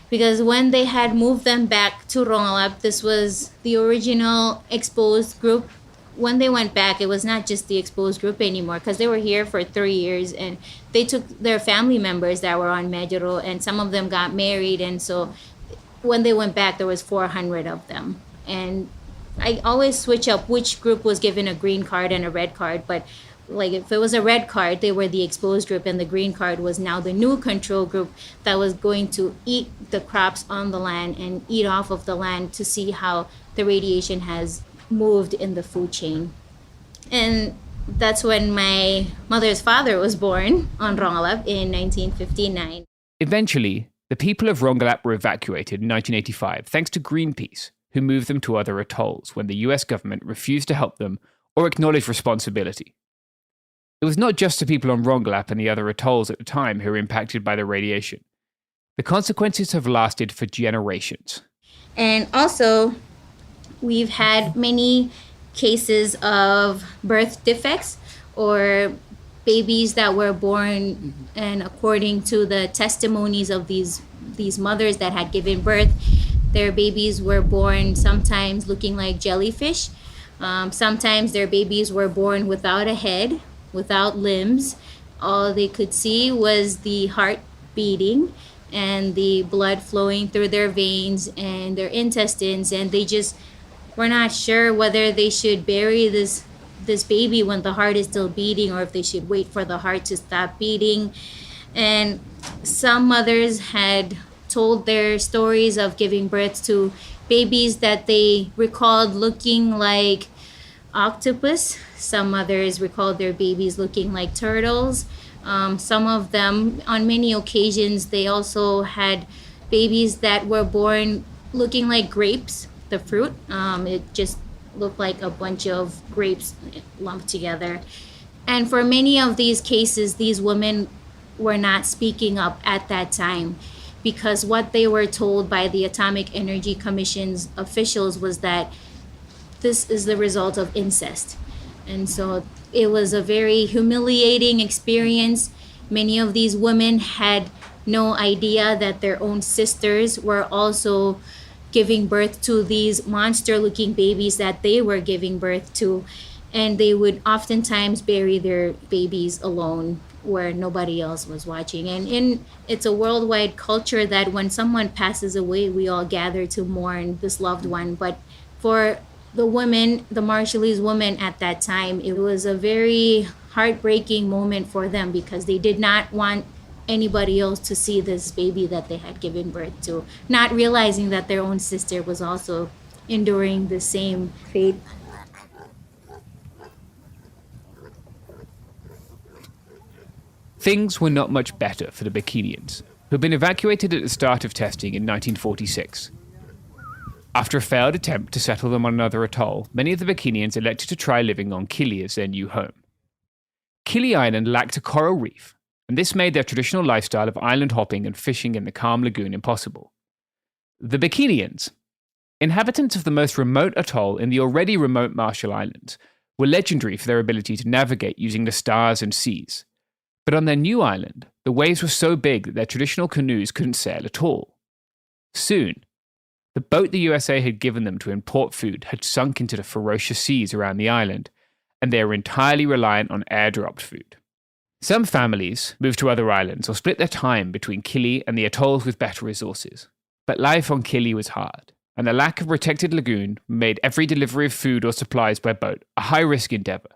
Because when they had moved them back to Rongelap, this was the original exposed group. When they went back, it was not just the exposed group anymore, because they were here for 3 years, and they took their family members that were on Majuro, and some of them got married, and so when they went back, there was 400 of them. And I always switch up which group was given a green card and a red card, but like if it was a red card, they were the exposed group, and the green card was now the new control group that was going to eat the crops on the land and eat off of the land to see how the radiation has moved in the food chain. And that's when my mother's father was born on Rongelap in 1959. Eventually, the people of Rongelap were evacuated in 1985 thanks to Greenpeace, who moved them to other atolls when the US government refused to help them or acknowledge responsibility. It was not just the people on Rongelap and the other atolls at the time who were impacted by the radiation. The consequences have lasted for generations. And also, we've had many cases of birth defects or babies that were born, and according to the testimonies of these mothers that had given birth, their babies were born sometimes looking like jellyfish. Sometimes their babies were born without a head, without limbs. All they could see was the heart beating and the blood flowing through their veins and their intestines, and they just were not sure whether they should bury this baby when the heart is still beating, or if they should wait for the heart to stop beating. And some mothers had told their stories of giving birth to babies that they recalled looking like octopus. Some mothers recalled their babies looking like turtles. Some of them, on many occasions, they also had babies that were born looking like grapes, the fruit. It just looked like a bunch of grapes lumped together. And for many of these cases, these women were not speaking up at that time, because what they were told by the Atomic Energy Commission's officials was that this is the result of incest. And so it was a very humiliating experience. Many of these women had no idea that their own sisters were also giving birth to these monster-looking babies that they were giving birth to. And they would oftentimes bury their babies alone where nobody else was watching. And it's a worldwide culture that when someone passes away, we all gather to mourn this loved one. But for the women, the Marshallese women at that time, it was a very heartbreaking moment for them, because they did not want anybody else to see this baby that they had given birth to, not realizing that their own sister was also enduring the same fate. Things were not much better for the Bikinians, who had been evacuated at the start of testing in 1946. After a failed attempt to settle them on another atoll, many of the Bikinians elected to try living on Kili as their new home. Kili Island lacked a coral reef, and this made their traditional lifestyle of island hopping and fishing in the calm lagoon impossible. The Bikinians, inhabitants of the most remote atoll in the already remote Marshall Islands, were legendary for their ability to navigate using the stars and seas. But on their new island, the waves were so big that their traditional canoes couldn't sail at all. Soon, the boat the USA had given them to import food had sunk into the ferocious seas around the island, and they were entirely reliant on airdropped food. Some families moved to other islands or split their time between Kili and the atolls with better resources. But life on Kili was hard, and the lack of protected lagoon made every delivery of food or supplies by boat a high-risk endeavor.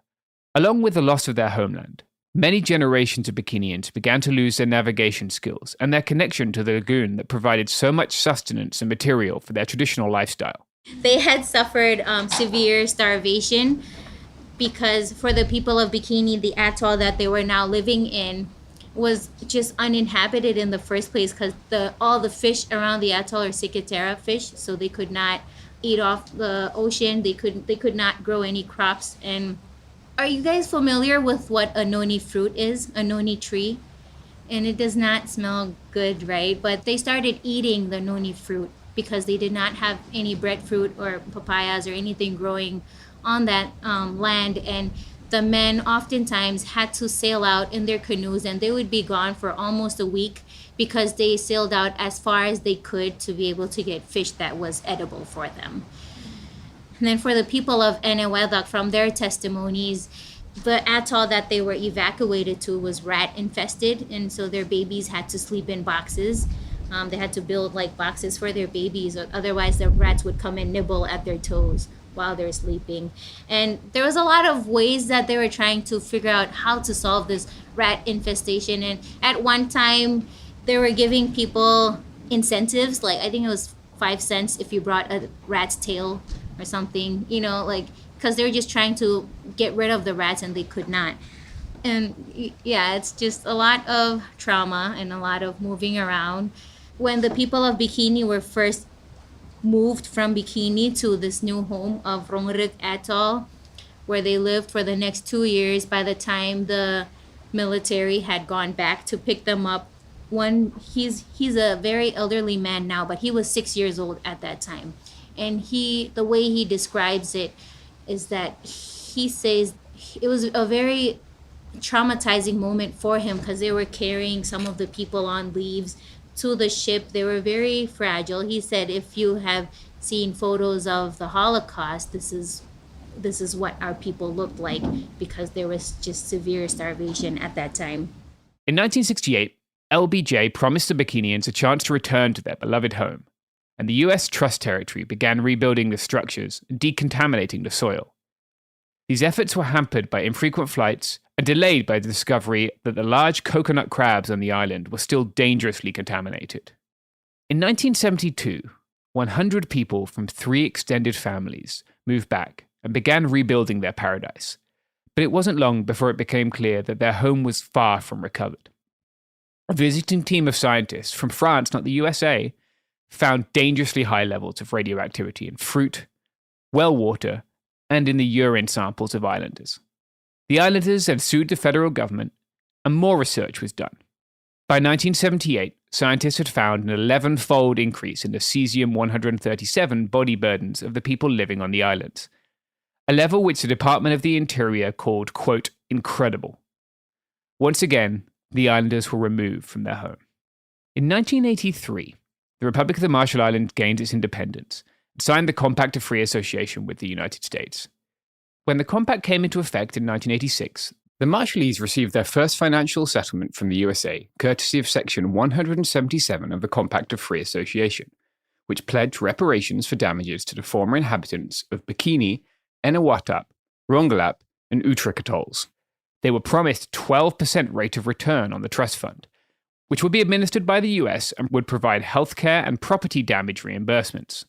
Along with the loss of their homeland, many generations of Bikinians began to lose their navigation skills and their connection to the lagoon that provided so much sustenance and material for their traditional lifestyle. They had suffered severe starvation, because for the people of Bikini, the atoll that they were now living in was just uninhabited in the first place, because all the fish around the atoll are cicatera fish, so they could not eat off the ocean. They could not grow any crops. And are you guys familiar with what a noni fruit is? A noni tree? And it does not smell good, right? But they started eating the noni fruit because they did not have any breadfruit or papayas or anything growing on that land. And the men oftentimes had to sail out in their canoes, and they would be gone for almost a week because they sailed out as far as they could to be able to get fish that was edible for them. And then for the people of Enewetak, from their testimonies, the atoll that they were evacuated to was rat infested, and so their babies had to sleep in boxes. They had to build like boxes for their babies, or otherwise the rats would come and nibble at their toes while they're sleeping. And there was a lot of ways that they were trying to figure out how to solve this rat infestation. And at one time, they were giving people incentives, like I think it was 5 cents if you brought a rat's tail or something, you know, like, because they were just trying to get rid of the rats and they could not. And yeah, it's just a lot of trauma and a lot of moving around. When the people of Bikini were first moved from Bikini to this new home of Rongerik Atoll, where they lived for the next 2 years, by the time the military had gone back to pick them up, he's a very elderly man now, but he was 6 years old at that time. And the way he describes it is that he says it was a very traumatizing moment for him because they were carrying some of the people on leaves to the ship. They were very fragile. He said, if you have seen photos of the Holocaust, this is what our people looked like, because there was just severe starvation at that time. In 1968, LBJ promised the Bikinians a chance to return to their beloved home, and the US Trust Territory began rebuilding the structures and decontaminating the soil. These efforts were hampered by infrequent flights and delayed by the discovery that the large coconut crabs on the island were still dangerously contaminated. In 1972, 100 people from 3 extended families moved back and began rebuilding their paradise. But it wasn't long before it became clear that their home was far from recovered. A visiting team of scientists from France, not the USA, found dangerously high levels of radioactivity in fruit, well water, and in the urine samples of islanders. The islanders had sued the federal government, and more research was done. By 1978, scientists had found an 11-fold increase in the cesium-137 body burdens of the people living on the islands, a level which the Department of the Interior called, quote, incredible. Once again, the islanders were removed from their home. In 1983, the Republic of the Marshall Islands gained its independence and signed the Compact of Free Association with the United States. When the compact came into effect in 1986, the Marshallese received their first financial settlement from the USA, courtesy of Section 177 of the Compact of Free Association, which pledged reparations for damages to the former inhabitants of Bikini, Enewetak, Rongelap, and Utrik atolls. They were promised 12% rate of return on the trust fund, which would be administered by the US and would provide healthcare and property damage reimbursements.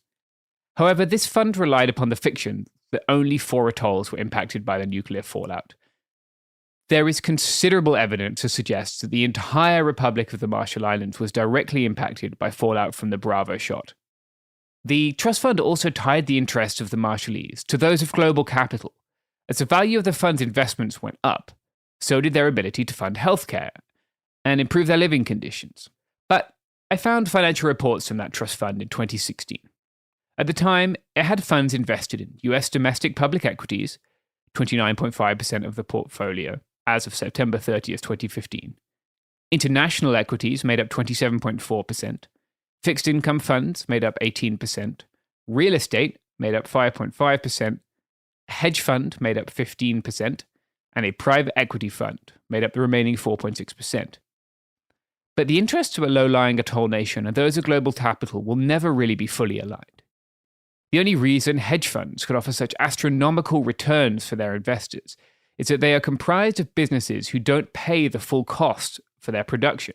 However, this fund relied upon the fiction that only 4 atolls were impacted by the nuclear fallout. There is considerable evidence to suggest that the entire Republic of the Marshall Islands was directly impacted by fallout from the Bravo shot. The trust fund also tied the interests of the Marshallese to those of global capital. As the value of the fund's investments went up, so did their ability to fund healthcare and improve their living conditions. But I found financial reports from that trust fund in 2016. At the time, it had funds invested in US domestic public equities, 29.5% of the portfolio as of September 30th, 2015. International equities made up 27.4%. Fixed income funds made up 18%. Real estate made up 5.5%. A hedge fund made up 15%. And a private equity fund made up the remaining 4.6%. But the interests of a low-lying atoll nation and those of global capital will never really be fully aligned. The only reason hedge funds could offer such astronomical returns for their investors is that they are comprised of businesses who don't pay the full cost for their production.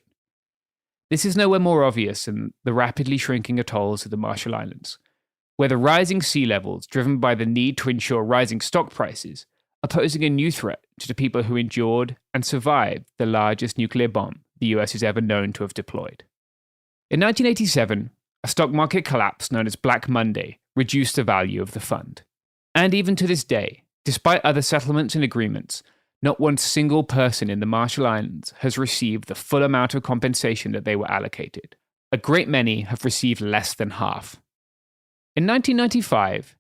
This is nowhere more obvious than the rapidly shrinking atolls of the Marshall Islands, where the rising sea levels, driven by the need to ensure rising stock prices, are posing a new threat to the people who endured and survived the largest nuclear bomb the US is ever known to have deployed. In 1987, a stock market collapse known as Black Monday reduced the value of the fund. And even to this day, despite other settlements and agreements, not one single person in the Marshall Islands has received the full amount of compensation that they were allocated. A great many have received less than half. In 1995,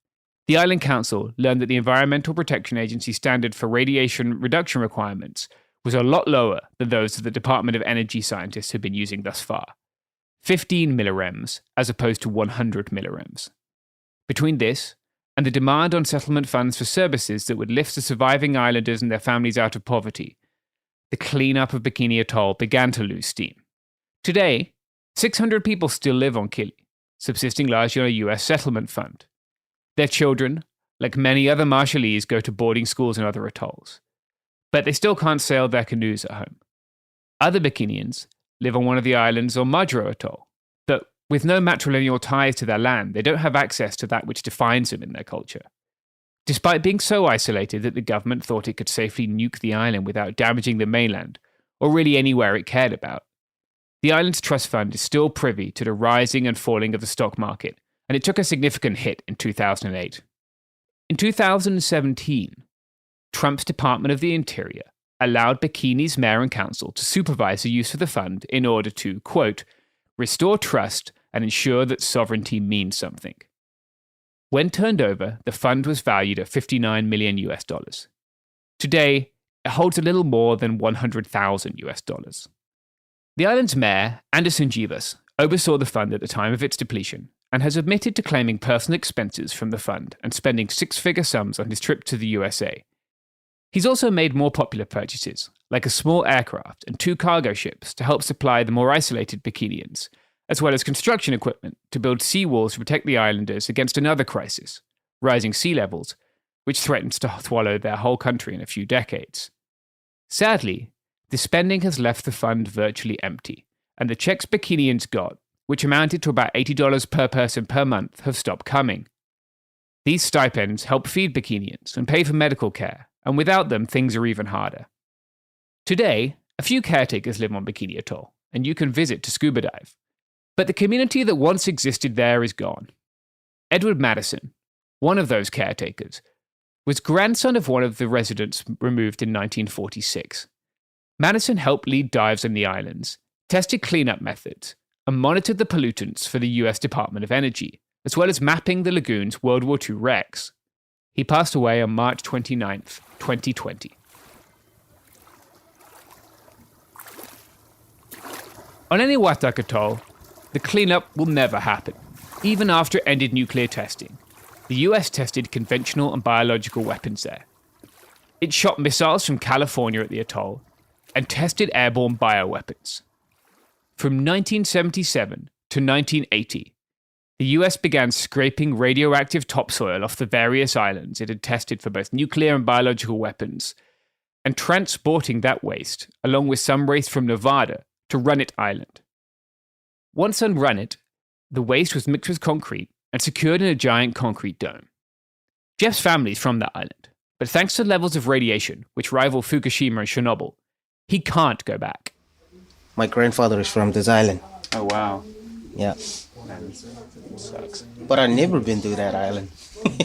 The Island Council learned that the Environmental Protection Agency standard for radiation reduction requirements was a lot lower than those that the Department of Energy scientists had been using thus far. 15 millirems as opposed to 100 millirems. Between this and the demand on settlement funds for services that would lift the surviving islanders and their families out of poverty, the cleanup of Bikini Atoll began to lose steam. Today, 600 people still live on Kili, subsisting largely on a US settlement fund. Their children, like many other Marshallese, go to boarding schools in other atolls. But they still can't sail their canoes at home. Other Bikinians live on one of the islands on Majuro Atoll, but with no matrilineal ties to their land, they don't have access to that which defines them in their culture. Despite being so isolated that the government thought it could safely nuke the island without damaging the mainland, or really anywhere it cared about, the island's trust fund is still privy to the rising and falling of the stock market, and it took a significant hit in 2008. In 2017, Trump's Department of the Interior allowed Bikini's mayor and council to supervise the use of the fund in order to, quote, restore trust and ensure that sovereignty means something. When turned over, the fund was valued at $59 million US. Today, it holds a little more than 100,000 US dollars. The island's mayor, Anderson Jivas, oversaw the fund at the time of its depletion and has admitted to claiming personal expenses from the fund and spending six-figure sums on his trip to the USA. He's also made more popular purchases, like a small aircraft and 2 cargo ships to help supply the more isolated Bikinians, as well as construction equipment to build seawalls to protect the islanders against another crisis, rising sea levels, which threatens to swallow their whole country in a few decades. Sadly, the spending has left the fund virtually empty, and the checks Bikinians got, which amounted to about $80 per person per month, have stopped coming. These stipends help feed Bikinians and pay for medical care, and without them, things are even harder. Today, a few caretakers live on Bikini Atoll, and you can visit to scuba dive. But the community that once existed there is gone. Edward Madison, one of those caretakers, was grandson of one of the residents removed in 1946. Madison helped lead dives on the islands, tested cleanup methods, and monitored the pollutants for the US Department of Energy, as well as mapping the lagoon's World War II wrecks. He passed away on March 29th, 2020. On Eniwetok Atoll, the cleanup will never happen. Even after it ended nuclear testing, the US tested conventional and biological weapons there. It shot missiles from California at the atoll and tested airborne bioweapons. From 1977 to 1980, the US began scraping radioactive topsoil off the various islands it had tested for both nuclear and biological weapons, and transporting that waste, along with some waste from Nevada, to Runit Island. Once on Runit, the waste was mixed with concrete and secured in a giant concrete dome. Jeff's family is from that island, but thanks to levels of radiation, which rival Fukushima and Chernobyl, he can't go back. My grandfather is from this island. Oh, wow. Yeah. That sucks. But I've never been to that island.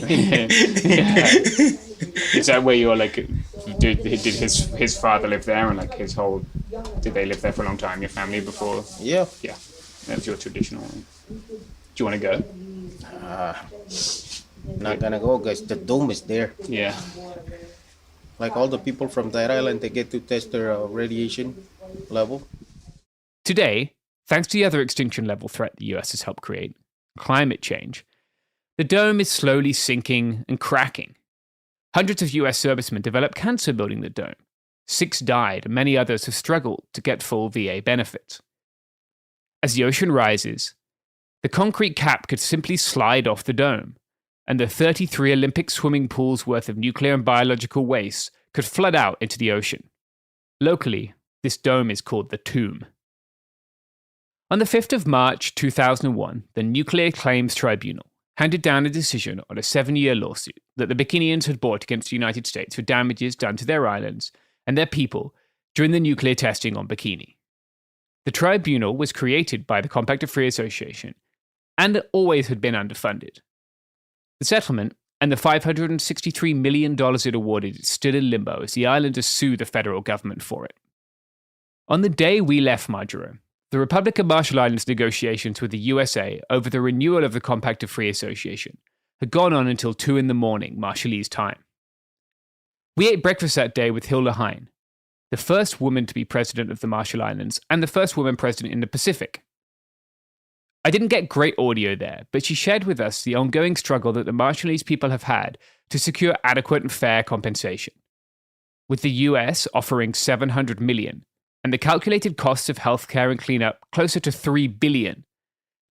Yeah. Is that where you're like, did his father live there and like his whole, did they live there for a long time, your family before? Yeah. Yeah. That was your traditional. Do you want to go? Not gonna go because the dome is there. Yeah. Like all the people from that island, they get to test their radiation level. Today, thanks to the other extinction level threat the US has helped create, climate change, the dome is slowly sinking and cracking. Hundreds of US servicemen developed cancer building the dome. 6 died, and many others have struggled to get full VA benefits. As the ocean rises, the concrete cap could simply slide off the dome, and the 33 Olympic swimming pools worth of nuclear and biological waste could flood out into the ocean. Locally, this dome is called the Tomb. On the 5th of March 2001, the Nuclear Claims Tribunal handed down a decision on a 7-year lawsuit that the Bikinians had brought against the United States for damages done to their islands and their people during the nuclear testing on Bikini. The tribunal was created by the Compact of Free Association and always had been underfunded. The settlement and the $563 million it awarded is still in limbo as the islanders sue the federal government for it. On the day we left Majuro, the Republic of Marshall Islands negotiations with the USA over the renewal of the Compact of Free Association had gone on until 2 in the morning, Marshallese time. We ate breakfast that day with Hilda Heine, the first woman to be president of the Marshall Islands and the first woman president in the Pacific. I didn't get great audio there, but she shared with us the ongoing struggle that the Marshallese people have had to secure adequate and fair compensation. With the US offering $700 million and the calculated costs of healthcare and cleanup closer to $3 billion,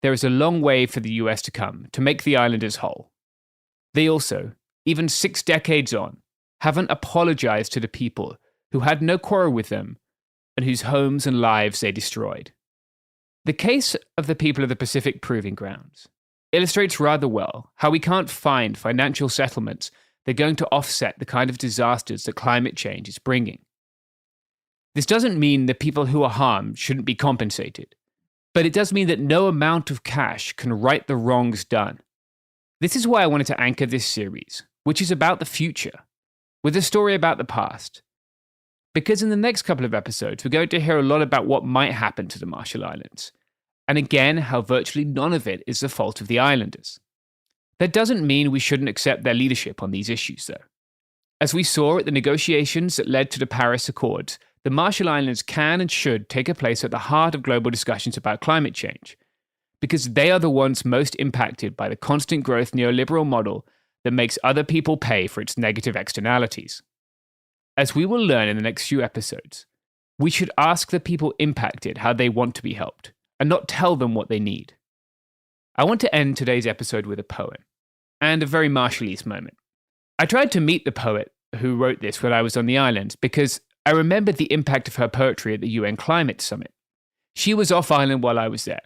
there is a long way for the US to come to make the islanders whole. They also, even 6 decades on, haven't apologized to the people who had no quarrel with them and whose homes and lives they destroyed. The case of the people of the Pacific Proving Grounds illustrates rather well how we can't find financial settlements that are going to offset the kind of disasters that climate change is bringing. This doesn't mean that people who are harmed shouldn't be compensated, but it does mean that no amount of cash can right the wrongs done. This is why I wanted to anchor this series, which is about the future, with a story about the past. Because in the next couple of episodes, we're going to hear a lot about what might happen to the Marshall Islands, and again, how virtually none of it is the fault of the islanders. That doesn't mean we shouldn't accept their leadership on these issues, though. As we saw at the negotiations that led to the Paris Accords, the Marshall Islands can and should take a place at the heart of global discussions about climate change, because they are the ones most impacted by the constant growth neoliberal model that makes other people pay for its negative externalities. As we will learn in the next few episodes, we should ask the people impacted how they want to be helped, and not tell them what they need. I want to end today's episode with a poem, and a very Marshallese moment. I tried to meet the poet who wrote this when I was on the island, because I remembered the impact of her poetry at the UN Climate Summit. She was off island while I was there,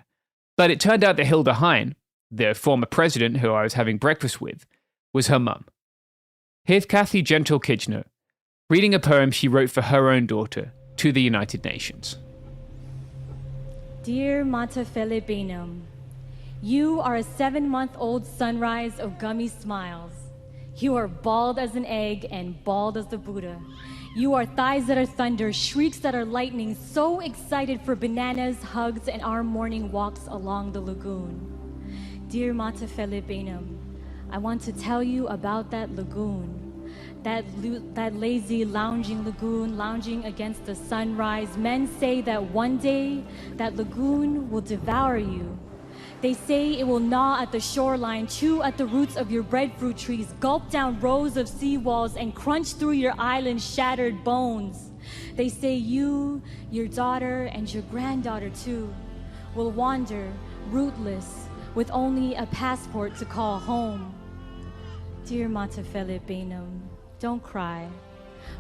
but it turned out that Hilda Heine, the former president who I was having breakfast with, was her mum. Here's Kathy Gentle-Kitchener reading a poem she wrote for her own daughter to the United Nations. Dear Matafele Benum, you are a 7-month-old sunrise of gummy smiles. You are bald as an egg and bald as the Buddha. You are thighs that are thunder, shrieks that are lightning, so excited for bananas, hugs, and our morning walks along the lagoon. Dear Matafele Benum, I want to tell you about that lagoon. That lazy, lounging lagoon, lounging against the sunrise. Men say that one day, that lagoon will devour you. They say it will gnaw at the shoreline, chew at the roots of your breadfruit trees, gulp down rows of seawalls, and crunch through your island's shattered bones. They say you, your daughter, and your granddaughter too, will wander, rootless, with only a passport to call home. Dear Matafele Benum, don't cry.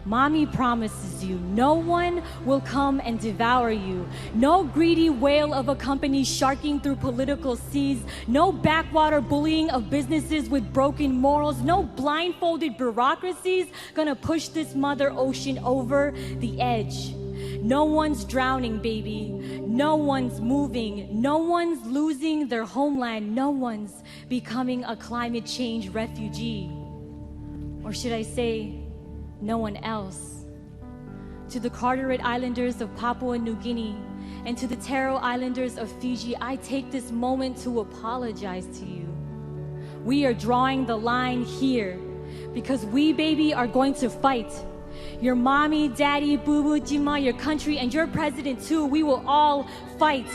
Mommy promises you, no one will come and devour you. No greedy whale of a company sharking through political seas. No backwater bullying of businesses with broken morals. No blindfolded bureaucracies gonna push this mother ocean over the edge. No one's drowning, baby. No one's moving. No one's losing their homeland. No one's becoming a climate change refugee. Or should I say, no one else. To the Carteret Islanders of Papua New Guinea and to the Taro Islanders of Fiji, I take this moment to apologize to you. We are drawing the line here because we, baby, are going to fight. Your mommy, daddy, boo-boo, Jima, your country, and your president too, we will all fight.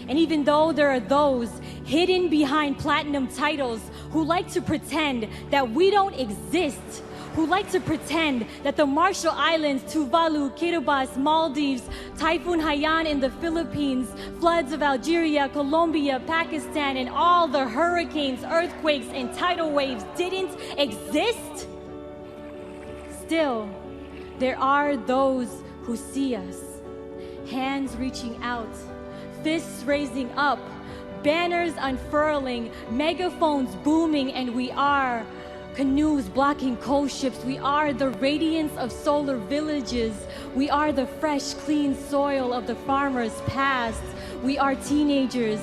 And even though there are those hidden behind platinum titles who like to pretend that we don't exist, who like to pretend that the Marshall Islands, Tuvalu, Kiribati, Maldives, Typhoon Haiyan in the Philippines, floods of Algeria, Colombia, Pakistan, and all the hurricanes, earthquakes, and tidal waves didn't exist, still, there are those who see us, hands reaching out, fists raising up, banners unfurling, megaphones booming, and we are canoes blocking coast ships. We are the radiance of solar villages. We are the fresh, clean soil of the farmers past. We are teenagers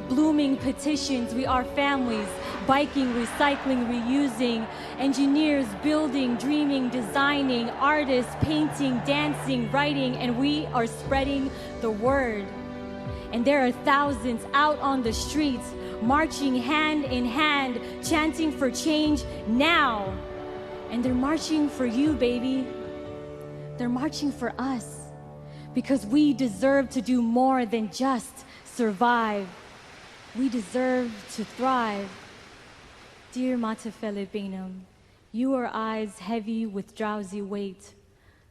blooming petitions. We are families biking, recycling, reusing, engineers building, dreaming, designing, artists painting, dancing, writing, and we are spreading the word. And there are thousands out on the streets, marching hand in hand, chanting for change now. And they're marching for you, baby. They're marching for us. Because we deserve to do more than just survive. We deserve to thrive. Dear Mata Filipinum, you are eyes heavy with drowsy weight.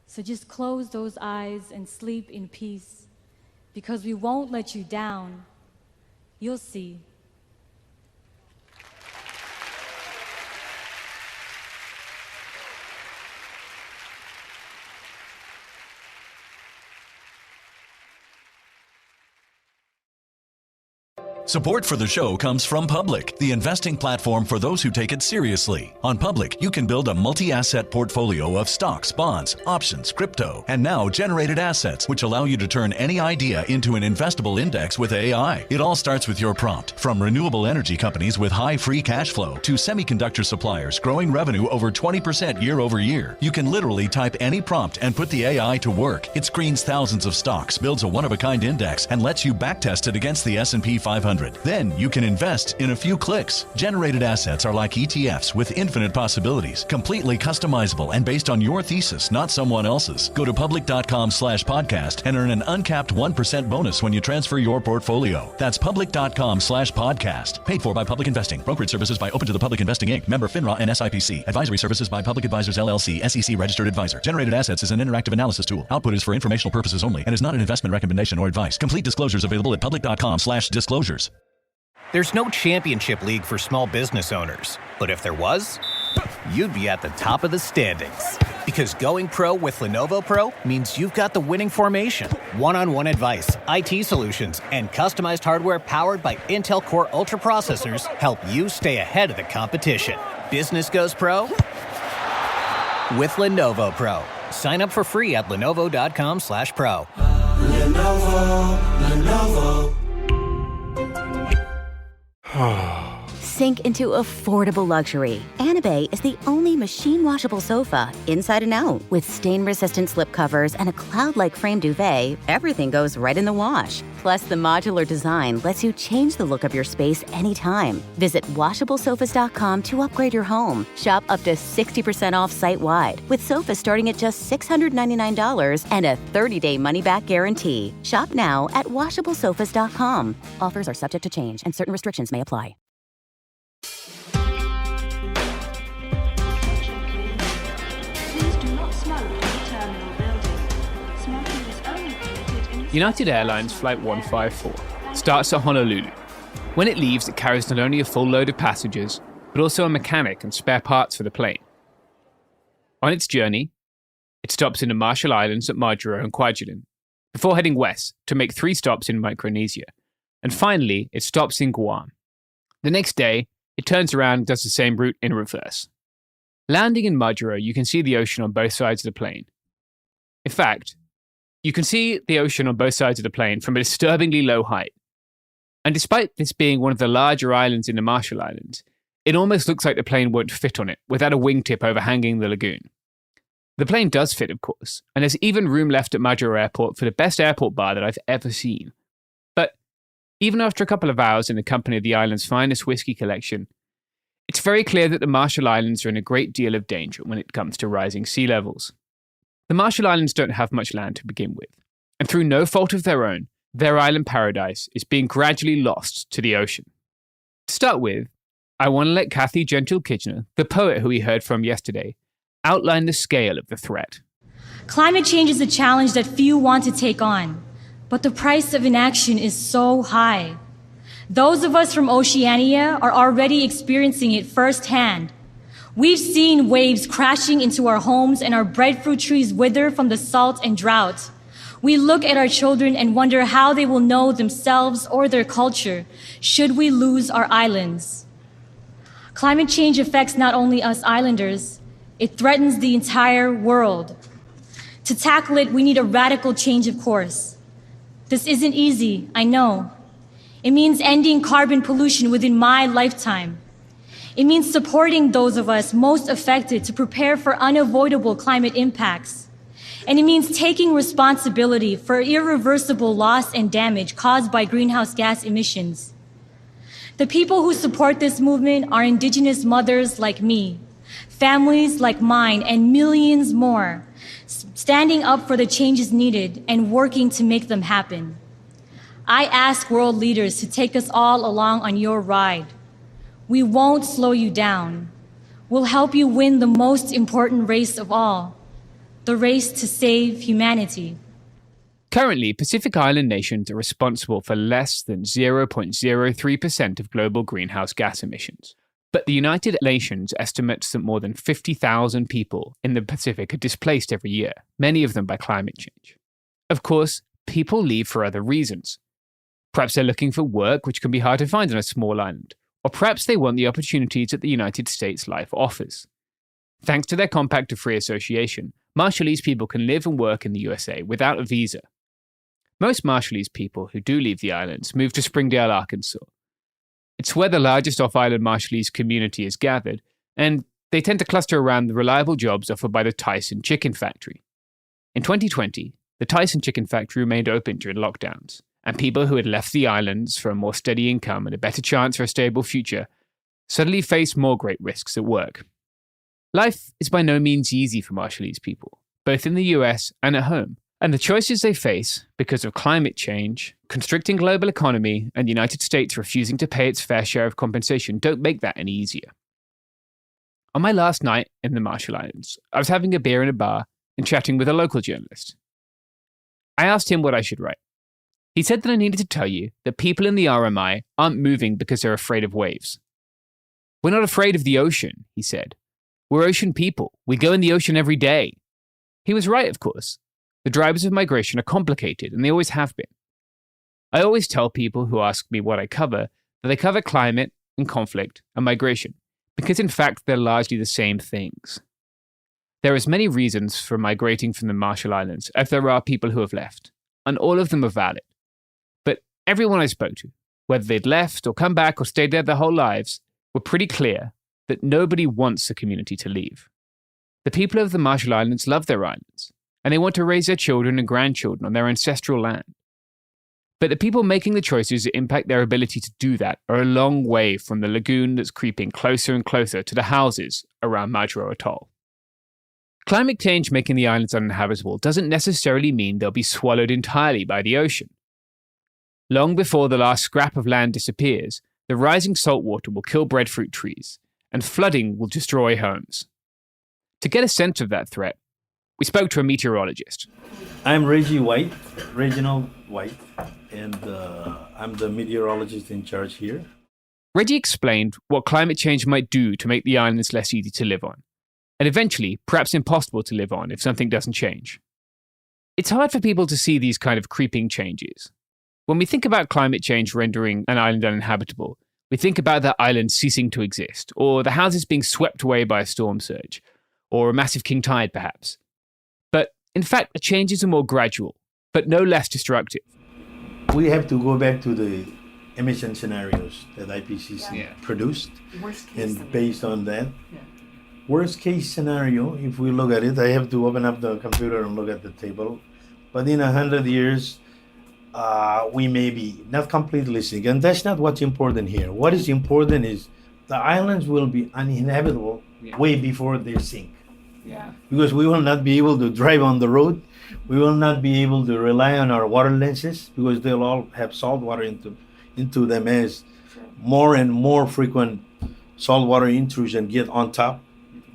So just close those eyes and sleep in peace. Because we won't let you down. You'll see. Support for the show comes from Public, the investing platform for those who take it seriously. On Public, you can build a multi-asset portfolio of stocks, bonds, options, crypto, and now generated assets, which allow you to turn any idea into an investable index with AI. It all starts with your prompt. From renewable energy companies with high free cash flow to semiconductor suppliers growing revenue over 20% year over year, you can literally type any prompt and put the AI to work. It screens thousands of stocks, builds a one-of-a-kind index, and lets you backtest it against the S&P 500. Then you can invest in a few clicks. Generated assets are like ETFs with infinite possibilities, completely customizable and based on your thesis, not someone else's. Go to public.com/podcast and earn an uncapped 1% bonus when you transfer your portfolio. That's public.com/podcast. Paid for by Public Investing. Brokerage services by Open to the Public Investing Inc. Member FINRA and SIPC. Advisory services by Public Advisors LLC, SEC registered advisor. Generated assets is an interactive analysis tool. Output is for informational purposes only and is not an investment recommendation or advice. Complete disclosures available at public.com/disclosures. There's no championship league for small business owners, but if there was, you'd be at the top of the standings. Because going pro with Lenovo Pro means you've got the winning formation. One-on-one advice, IT solutions, and customized hardware powered by Intel Core Ultra processors help you stay ahead of the competition. Business goes pro with Lenovo Pro. Sign up for free at lenovo.com/pro. Lenovo. Sink into affordable luxury. Anabay is the only machine-washable sofa, inside and out. With stain-resistant slip covers and a cloud-like frame duvet, everything goes right in the wash. Plus, the modular design lets you change the look of your space anytime. Visit WashableSofas.com to upgrade your home. Shop up to 60% off site-wide, with sofas starting at just $699 and a 30-day money-back guarantee. Shop now at WashableSofas.com. Offers are subject to change, and certain restrictions may apply. United Airlines Flight 154 starts at Honolulu. When it leaves, it carries not only a full load of passengers, but also a mechanic and spare parts for the plane. On its journey, it stops in the Marshall Islands at Majuro and Kwajalein, before heading west to make 3 stops in Micronesia. And finally, it stops in Guam. The next day, it turns around and does the same route in reverse. Landing in Majuro, you can see the ocean on both sides of the plane. In fact, you can see the ocean on both sides of the plane from a disturbingly low height. And despite this being one of the larger islands in the Marshall Islands, it almost looks like the plane won't fit on it without a wingtip overhanging the lagoon. The plane does fit, of course, and there's even room left at Majuro Airport for the best airport bar that I've ever seen. But even after a couple of hours in the company of the island's finest whiskey collection, it's very clear that the Marshall Islands are in a great deal of danger when it comes to rising sea levels. The Marshall Islands don't have much land to begin with, and through no fault of their own, their island paradise is being gradually lost to the ocean. To start with, I want to let Kathy Gentile-Kitchener, the poet who we heard from yesterday, outline the scale of the threat. Climate change is a challenge that few want to take on, but the price of inaction is so high. Those of us from Oceania are already experiencing it firsthand. We've seen waves crashing into our homes and our breadfruit trees wither from the salt and drought. We look at our children and wonder how they will know themselves or their culture should we lose our islands. Climate change affects not only us islanders, it threatens the entire world. To tackle it, we need a radical change of course. This isn't easy, I know. It means ending carbon pollution within my lifetime. It means supporting those of us most affected to prepare for unavoidable climate impacts. And it means taking responsibility for irreversible loss and damage caused by greenhouse gas emissions. The people who support this movement are Indigenous mothers like me, families like mine, and millions more, standing up for the changes needed and working to make them happen. I ask world leaders to take us all along on your ride. We won't slow you down. We'll help you win the most important race of all, the race to save humanity. Currently, Pacific Island nations are responsible for less than 0.03% of global greenhouse gas emissions. But the United Nations estimates that more than 50,000 people in the Pacific are displaced every year, many of them by climate change. Of course, people leave for other reasons. Perhaps they're looking for work, which can be hard to find on a small island. Or perhaps they want the opportunities that the United States life offers. Thanks to their Compact of Free Association, Marshallese people can live and work in the USA without a visa. Most Marshallese people who do leave the islands move to Springdale, Arkansas. It's where the largest off-island Marshallese community is gathered, and they tend to cluster around the reliable jobs offered by the Tyson Chicken Factory. In 2020, the Tyson Chicken Factory remained open during lockdowns, and people who had left the islands for a more steady income and a better chance for a stable future suddenly faced more great risks at work. Life is by no means easy for Marshallese people, both in the US and at home, and the choices they face because of climate change, constricting global economy, and the United States refusing to pay its fair share of compensation don't make that any easier. On my last night in the Marshall Islands, I was having a beer in a bar and chatting with a local journalist. I asked him what I should write. He said that I needed to tell you that people in the RMI aren't moving because they're afraid of waves. We're not afraid of the ocean, he said. We're ocean people. We go in the ocean every day. He was right, of course. The drivers of migration are complicated, and they always have been. I always tell people who ask me what I cover that I cover climate and conflict and migration, because in fact they're largely the same things. There are as many reasons for migrating from the Marshall Islands as there are people who have left, and all of them are valid. But everyone I spoke to, whether they'd left or come back or stayed there their whole lives, were pretty clear that nobody wants the community to leave. The people of the Marshall Islands love their islands, and they want to raise their children and grandchildren on their ancestral land. But the people making the choices that impact their ability to do that are a long way from the lagoon that's creeping closer and closer to the houses around Majuro Atoll. Climate change making the islands uninhabitable doesn't necessarily mean they'll be swallowed entirely by the ocean. Long before the last scrap of land disappears, the rising saltwater will kill breadfruit trees, and flooding will destroy homes. To get a sense of that threat, we spoke to a meteorologist. I'm Reggie White, Reginald White, and I'm the meteorologist in charge here. Reggie explained what climate change might do to make the islands less easy to live on, and eventually perhaps impossible to live on if something doesn't change. It's hard for people to see these kind of creeping changes. When we think about climate change rendering an island uninhabitable, we think about that island ceasing to exist, or the houses being swept away by a storm surge, or a massive king tide perhaps. But in fact, the changes are more gradual, but no less destructive. We have to go back to the emission scenarios that IPCC produced, and based on that, worst case scenario, if we look at it, I have to open up the computer and look at the table, but in 100 years, we may be not completely sink, and that's not what's important here. What is important is the islands will be uninhabitable way before they sink. Because we will not be able to drive on the road. We will not be able to rely on our water lenses because they'll all have salt water into them as more and more frequent saltwater intrusion get on top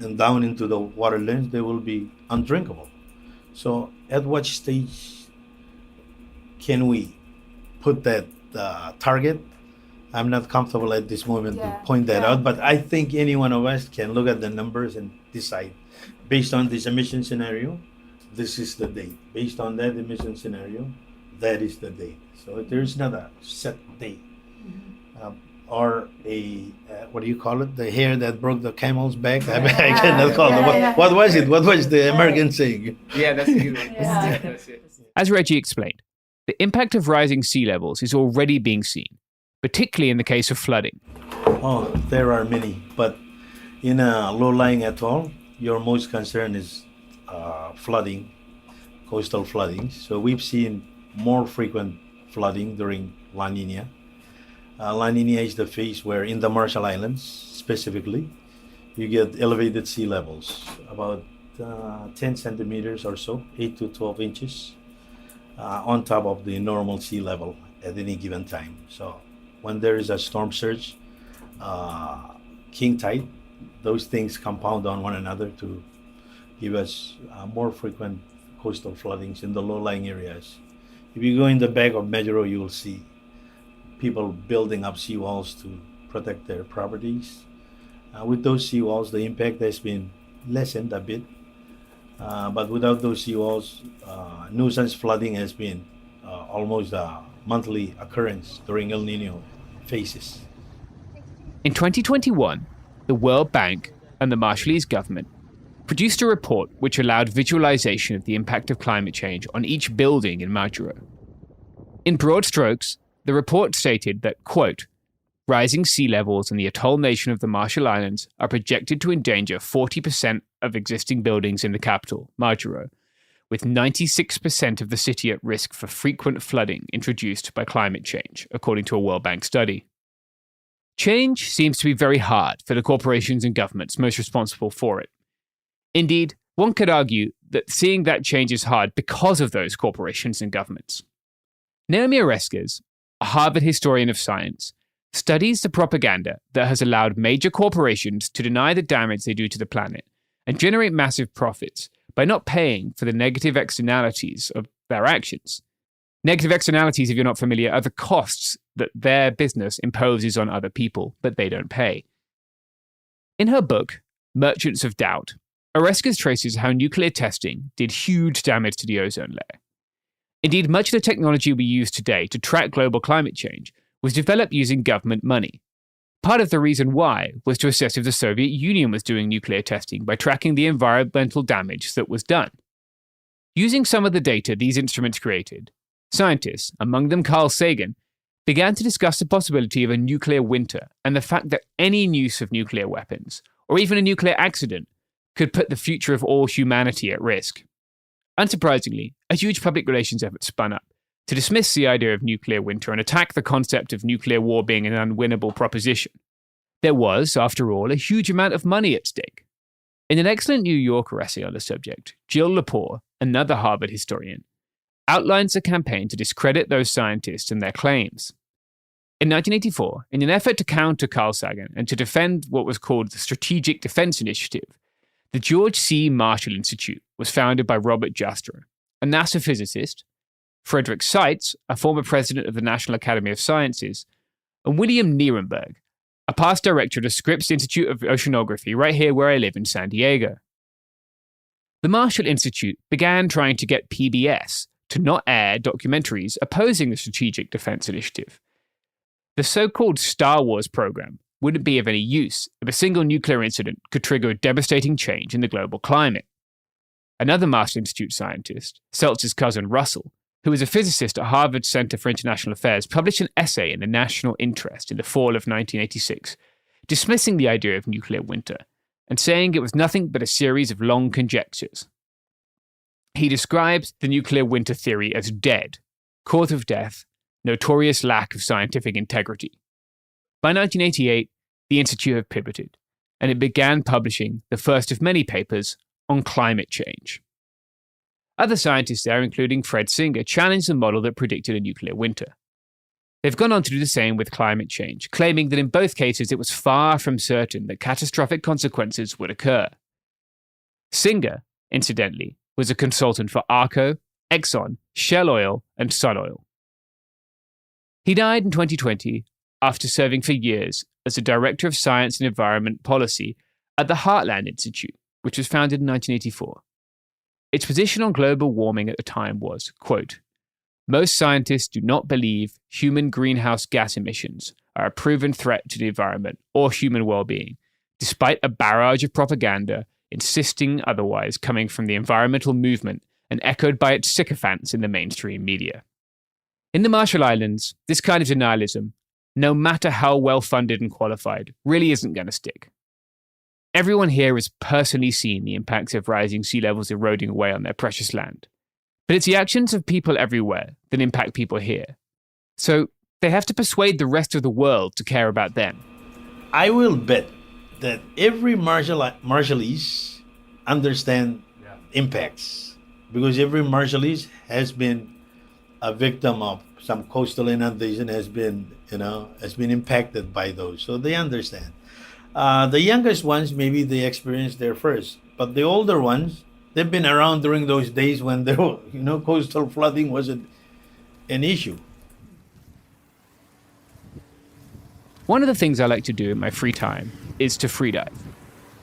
and down into the water lens. They will be undrinkable. So at what stage can we put that target? I'm not comfortable at this moment to point that out, but I think any one of us can look at the numbers and decide. Based on this emission scenario, this is the date. Based on that emission scenario, that is the date. So there's not a set date. Or a, what do you call it? The hair that broke the camel's back? I cannot call it. What was it? What was the American saying? Yeah, that's a good one. As Reggie explained, the impact of rising sea levels is already being seen, particularly in the case of flooding. Oh, there are many, but in a low-lying atoll, your most concern is flooding. coastal flooding. So we've seen more frequent flooding during La Nina. La Nina is the phase where in the Marshall Islands specifically, you get elevated sea levels, about 10 centimeters or so, 8 to 12 inches, on top of the normal sea level at any given time. So when there is a storm surge, king tide, those things compound on one another to give us more frequent coastal floodings in the low-lying areas. If you go in the back of Majuro, you will see people building up seawalls to protect their properties. With those seawalls, the impact has been lessened a bit. But without those seawalls, nuisance flooding has been almost a monthly occurrence during El Nino phases. In 2021, the World Bank and the Marshallese government produced a report which allowed visualization of the impact of climate change on each building in Majuro. In broad strokes, the report stated that, quote, rising sea levels in the atoll nation of the Marshall Islands are projected to endanger 40% of existing buildings in the capital, Majuro, with 96% of the city at risk for frequent flooding introduced by climate change, according to a World Bank study. Change seems to be very hard for the corporations and governments most responsible for it. Indeed, one could argue that seeing that change is hard because of those corporations and governments. Naomi Oreskes, a Harvard historian of science, studies the propaganda that has allowed major corporations to deny the damage they do to the planet and generate massive profits by not paying for the negative externalities of their actions. Negative externalities, if you're not familiar, are the costs that their business imposes on other people that they don't pay. In her book, Merchants of Doubt, Oreskes traces how nuclear testing did huge damage to the ozone layer. Indeed, much of the technology we use today to track global climate change was developed using government money. Part of the reason why was to assess if the Soviet Union was doing nuclear testing by tracking the environmental damage that was done. Using some of the data these instruments created, scientists, among them Carl Sagan, began to discuss the possibility of a nuclear winter and the fact that any use of nuclear weapons, or even a nuclear accident, could put the future of all humanity at risk. Unsurprisingly, a huge public relations effort spun up to dismiss the idea of nuclear winter and attack the concept of nuclear war being an unwinnable proposition. There was, after all, a huge amount of money at stake. In an excellent New Yorker essay on the subject, Jill Lepore, another Harvard historian, outlines a campaign to discredit those scientists and their claims. In 1984, in an effort to counter Carl Sagan and to defend what was called the Strategic Defense Initiative, the George C. Marshall Institute was founded by Robert Jastrow, a NASA physicist, Frederick Seitz, a former president of the National Academy of Sciences, and William Nierenberg, a past director of the Scripps Institute of Oceanography right here where I live in San Diego. The Marshall Institute began trying to get PBS to not air documentaries opposing the Strategic Defense Initiative. The so-called Star Wars program wouldn't be of any use if a single nuclear incident could trigger a devastating change in the global climate. Another Marshall Institute scientist, Seltz's cousin Russell, who was a physicist at Harvard Center for International Affairs, published an essay in the National Interest in the fall of 1986, dismissing the idea of nuclear winter and saying it was nothing but a series of long conjectures. He describes the nuclear winter theory as dead, cause of death, notorious lack of scientific integrity. By 1988, the Institute had pivoted, and it began publishing the first of many papers on climate change. Other scientists there, including Fred Singer, challenged the model that predicted a nuclear winter. They've gone on to do the same with climate change, claiming that in both cases it was far from certain that catastrophic consequences would occur. Singer, incidentally, was a consultant for Arco, Exxon, Shell Oil, and Sun Oil. He died in 2020 after serving for years as the Director of Science and Environment Policy at the Heartland Institute, which was founded in 1984. Its position on global warming at the time was, quote, most scientists do not believe human greenhouse gas emissions are a proven threat to the environment or human well-being, despite a barrage of propaganda insisting otherwise coming from the environmental movement and echoed by its sycophants in the mainstream media. In the Marshall Islands, this kind of denialism, no matter how well-funded and qualified, really isn't going to stick. Everyone here has personally seen the impacts of rising sea levels eroding away on their precious land. But it's the actions of people everywhere that impact people here. So they have to persuade the rest of the world to care about them. I will bet that every Marshallese understand impacts, because every Marshallese has been a victim of some coastal inundation, has been impacted by those, so they understand. The youngest ones, maybe they experienced there first, but the older ones, they've been around during those days when there were, coastal flooding wasn't an issue. One of the things I like to do in my free time is to freedive.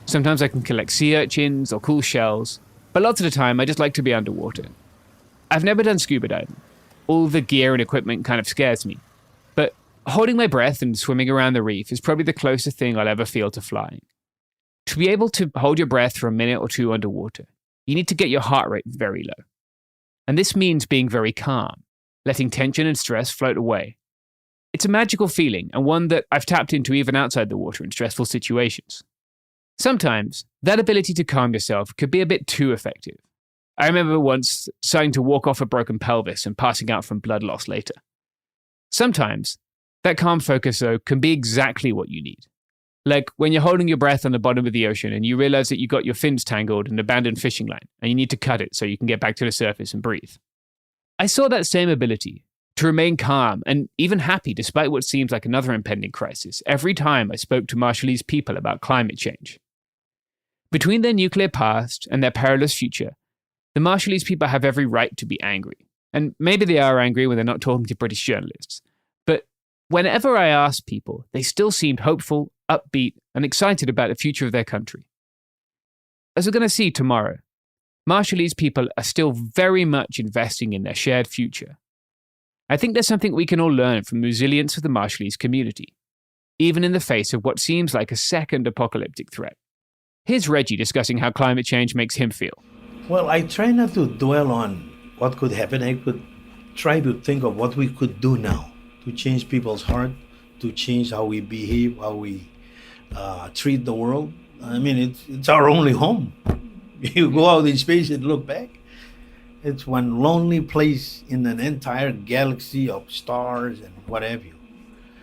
Sometimes I can collect sea urchins or cool shells, but lots of the time I just like to be underwater. I've never done scuba diving. All the gear and equipment kind of scares me. But holding my breath and swimming around the reef is probably the closest thing I'll ever feel to flying. To be able to hold your breath for a minute or two underwater, you need to get your heart rate very low. And this means being very calm, letting tension and stress float away. It's a magical feeling, and one that I've tapped into even outside the water in stressful situations. Sometimes, that ability to calm yourself could be a bit too effective. I remember once starting to walk off a broken pelvis and passing out from blood loss later. Sometimes, that calm focus, though, can be exactly what you need. Like when you're holding your breath on the bottom of the ocean and you realize that you got your fins tangled in an abandoned fishing line and you need to cut it so you can get back to the surface and breathe. I saw that same ability to remain calm and even happy despite what seems like another impending crisis every time I spoke to Marshallese people about climate change. Between their nuclear past and their perilous future, the Marshallese people have every right to be angry. And maybe they are angry when they're not talking to British journalists. But whenever I asked people, they still seemed hopeful, upbeat, and excited about the future of their country. As we're going to see tomorrow, Marshallese people are still very much investing in their shared future. I think there's something we can all learn from the resilience of the Marshallese community, even in the face of what seems like a second apocalyptic threat. Here's Reggie discussing how climate change makes him feel. Well, I try not to dwell on what could happen. I could try to think of what we could do now to change people's heart, to change how we behave, how we treat the world. I mean, it's our only home. You go out in space and look back, it's one lonely place in an entire galaxy of stars and what have you.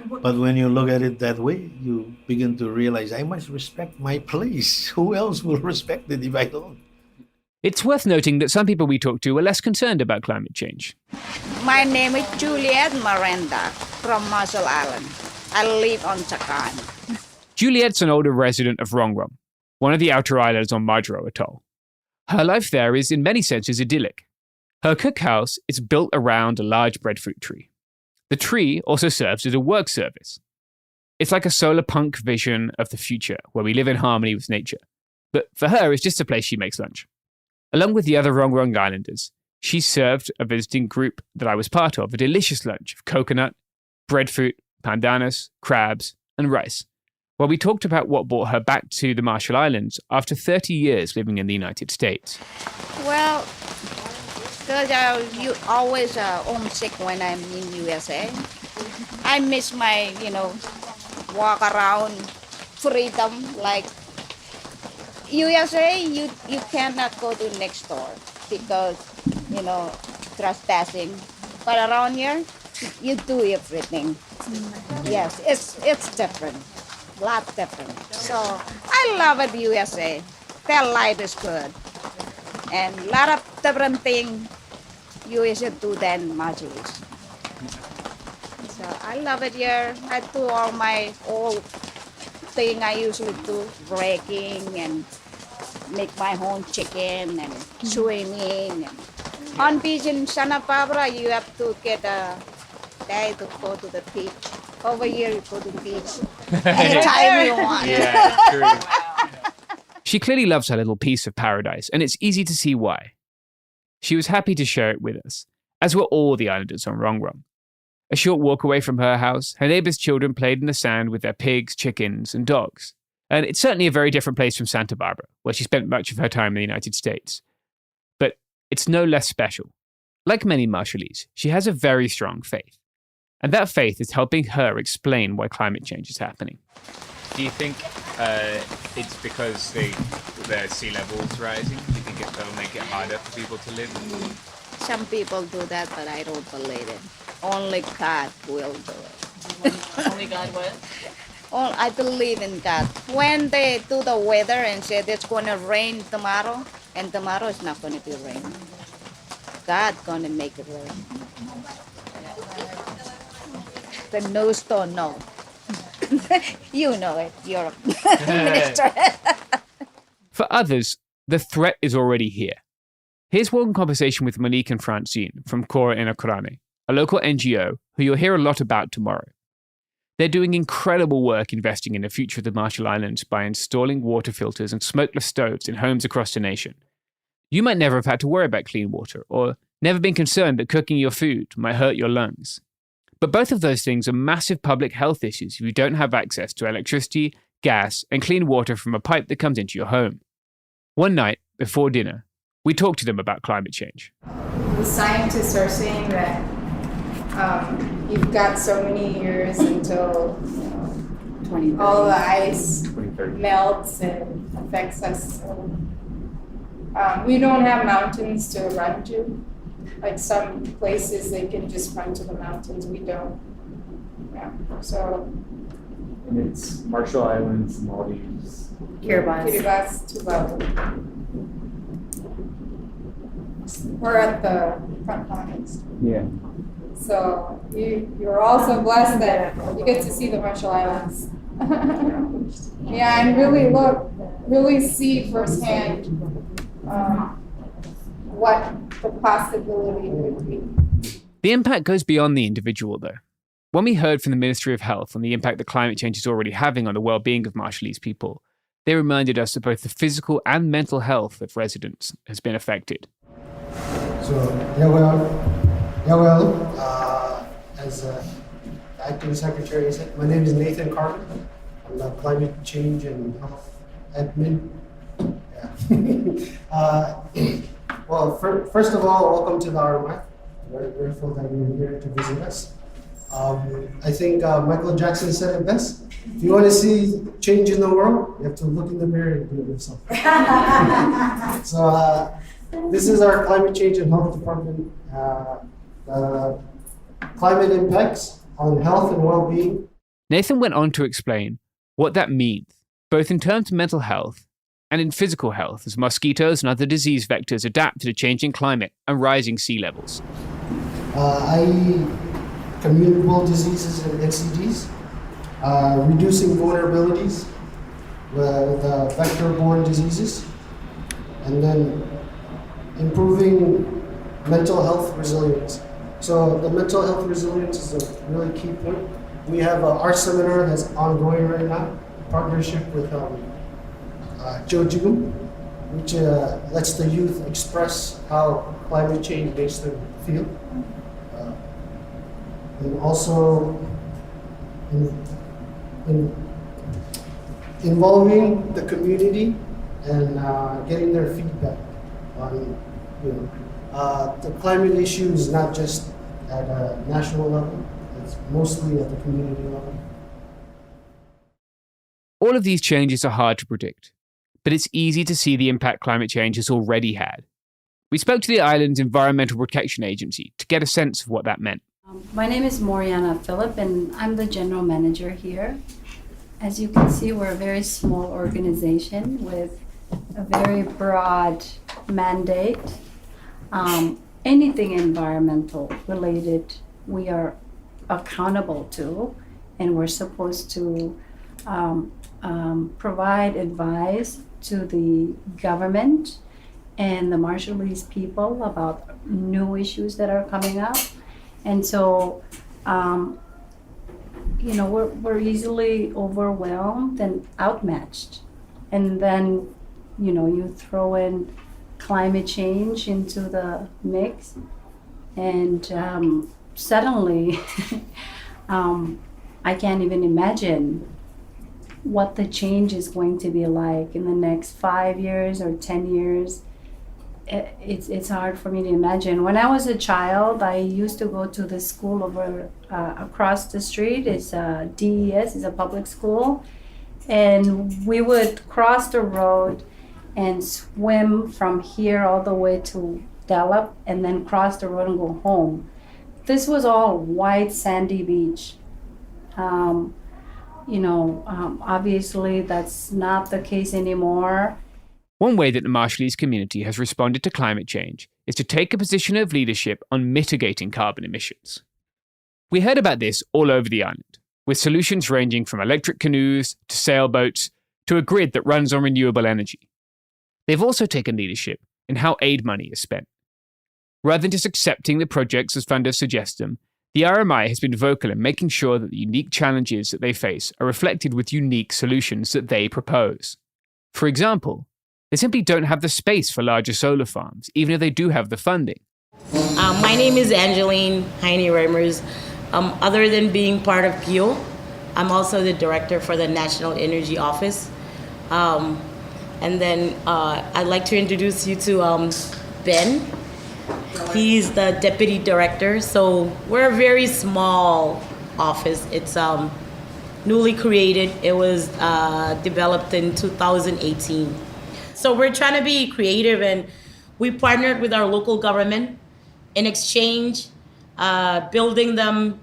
But when you look at it that way, you begin to realize, I must respect my place. Who else will respect it if I don't? It's worth noting that some people we talk to are less concerned about climate change. My name is Juliet Miranda from Marshall Island. I live on Chakan. Juliet's an older resident of Rongrong, one of the outer islands on Majuro Atoll. Her life there is in many senses idyllic. Her cookhouse is built around a large breadfruit tree. The tree also serves as a work service. It's like a solar punk vision of the future where we live in harmony with nature. But for her, it's just a place she makes lunch. Along with the other Rongrong Islanders, she served a visiting group that I was part of a delicious lunch of coconut, breadfruit, pandanus, crabs, and rice, where we talked about what brought her back to the Marshall Islands after 30 years living in the United States. Well, because you always homesick when I'm in USA. I miss my, walk around freedom. Like USA, you cannot go to next door because, trespassing. But around here, you do everything. Yes, it's different. A lot different. So I love it, USA. Their life is good. And a lot of different things USA do than Marshallese. So I love it here. I do all my old thing I usually do, breaking and make my own chicken and swimming. And on beach in Santa Barbara, you have to get a day to go to the beach. Over here, you go to the beach anytime you want. Yeah, true. She clearly loves her little piece of paradise, and it's easy to see why. She was happy to share it with us, as were all the islanders on Rongrong. A short walk away from her house, her neighbors' children played in the sand with their pigs, chickens, and dogs. And it's certainly a very different place from Santa Barbara, where she spent much of her time in the United States. But it's no less special. Like many Marshallese, she has a very strong faith. And that faith is helping her explain why climate change is happening. Do you think it's because the sea level is rising? Do you think it'll make it harder for people to live? some people do that, but I don't believe it. Only God will do it. Only God will? Oh, I believe in God. When they do the weather and say it's going to rain tomorrow, and tomorrow is not going to be rain. God going to make it rain. The news don't know. You know it. You're a minister. For others, the threat is already here. Here's one conversation with Monique and Francine from Cora Inakurane, a local NGO who you'll hear a lot about tomorrow. They're doing incredible work investing in the future of the Marshall Islands by installing water filters and smokeless stoves in homes across the nation. You might never have had to worry about clean water, or never been concerned that cooking your food might hurt your lungs. But both of those things are massive public health issues if you don't have access to electricity, gas, and clean water from a pipe that comes into your home. One night, before dinner, we talked to them about climate change. The scientists are saying that you've got so many years until all the ice melts and affects us. So, we don't have mountains to run to. Like some places, they can just run to the mountains. We don't. Yeah. So. And it's Marshall Islands, Maldives, Kiribati, Tuvalu. We're at the front lines. Yeah. So you're also blessed that you get to see the Marshall Islands. Yeah, and really see firsthand what the possibility could be. The impact goes beyond the individual, though. When we heard from the Ministry of Health on the impact that climate change is already having on the well-being of Marshallese people, they reminded us that both the physical and mental health of residents has been affected. So, as the acting secretary said, my name is Nathan Carmen. I'm the climate change and health admin. Yeah. Well, first of all, welcome to the RMI. Very grateful that you're here to visit us. I think Michael Jackson said it best. If you want to see change in the world, you have to look in the mirror and do it yourself. So this is our climate change and health department. Climate impacts on health and well-being. Nathan went on to explain what that means, both in terms of mental health and in physical health, as mosquitoes and other disease vectors adapt to the changing climate and rising sea levels. i.e. communicable diseases and NCDs, reducing vulnerabilities with vector-borne diseases, and then improving mental health resilience. So the mental health resilience is a really key point. We have our seminar that's ongoing right now, in partnership with Joe Jigum, which lets the youth express how climate change makes them feel. And also involving the community and getting their feedback on, the climate issue is not just at a national level, it's mostly at the community level. All of these changes are hard to predict, but it's easy to see the impact climate change has already had. We spoke to the island's Environmental Protection Agency to get a sense of what that meant. My name is Moriana Phillip, and I'm the general manager here. As you can see, we're a very small organization with a very broad mandate. Anything environmental related, we are accountable to, and we're supposed to provide advice to the government and the Marshallese people about new issues that are coming up. And so, we're easily overwhelmed and outmatched. And then, you throw in climate change into the mix, and suddenly, I can't even imagine what the change is going to be like in the next 5 years or 10 years. It's hard for me to imagine. When I was a child, I used to go to the school over across the street. It's DES, it's a public school, and we would cross the road and swim from here all the way to Dalap and then cross the road and go home. This was all white sandy beach. Obviously that's not the case anymore. One way that the Marshallese community has responded to climate change is to take a position of leadership on mitigating carbon emissions. We heard about this all over the island, with solutions ranging from electric canoes to sailboats to a grid that runs on renewable energy. They've also taken leadership in how aid money is spent. Rather than just accepting the projects as funders suggest them, the RMI has been vocal in making sure that the unique challenges that they face are reflected with unique solutions that they propose. For example, they simply don't have the space for larger solar farms, even if they do have the funding. My name is Angeline Heine-Reimers. Other than being part of PIO, I'm also the director for the National Energy Office. And then I'd like to introduce you to Ben. He's the deputy director. So we're a very small office. It's newly created. It was developed in 2018. So we're trying to be creative, and we partnered with our local government in exchange, building them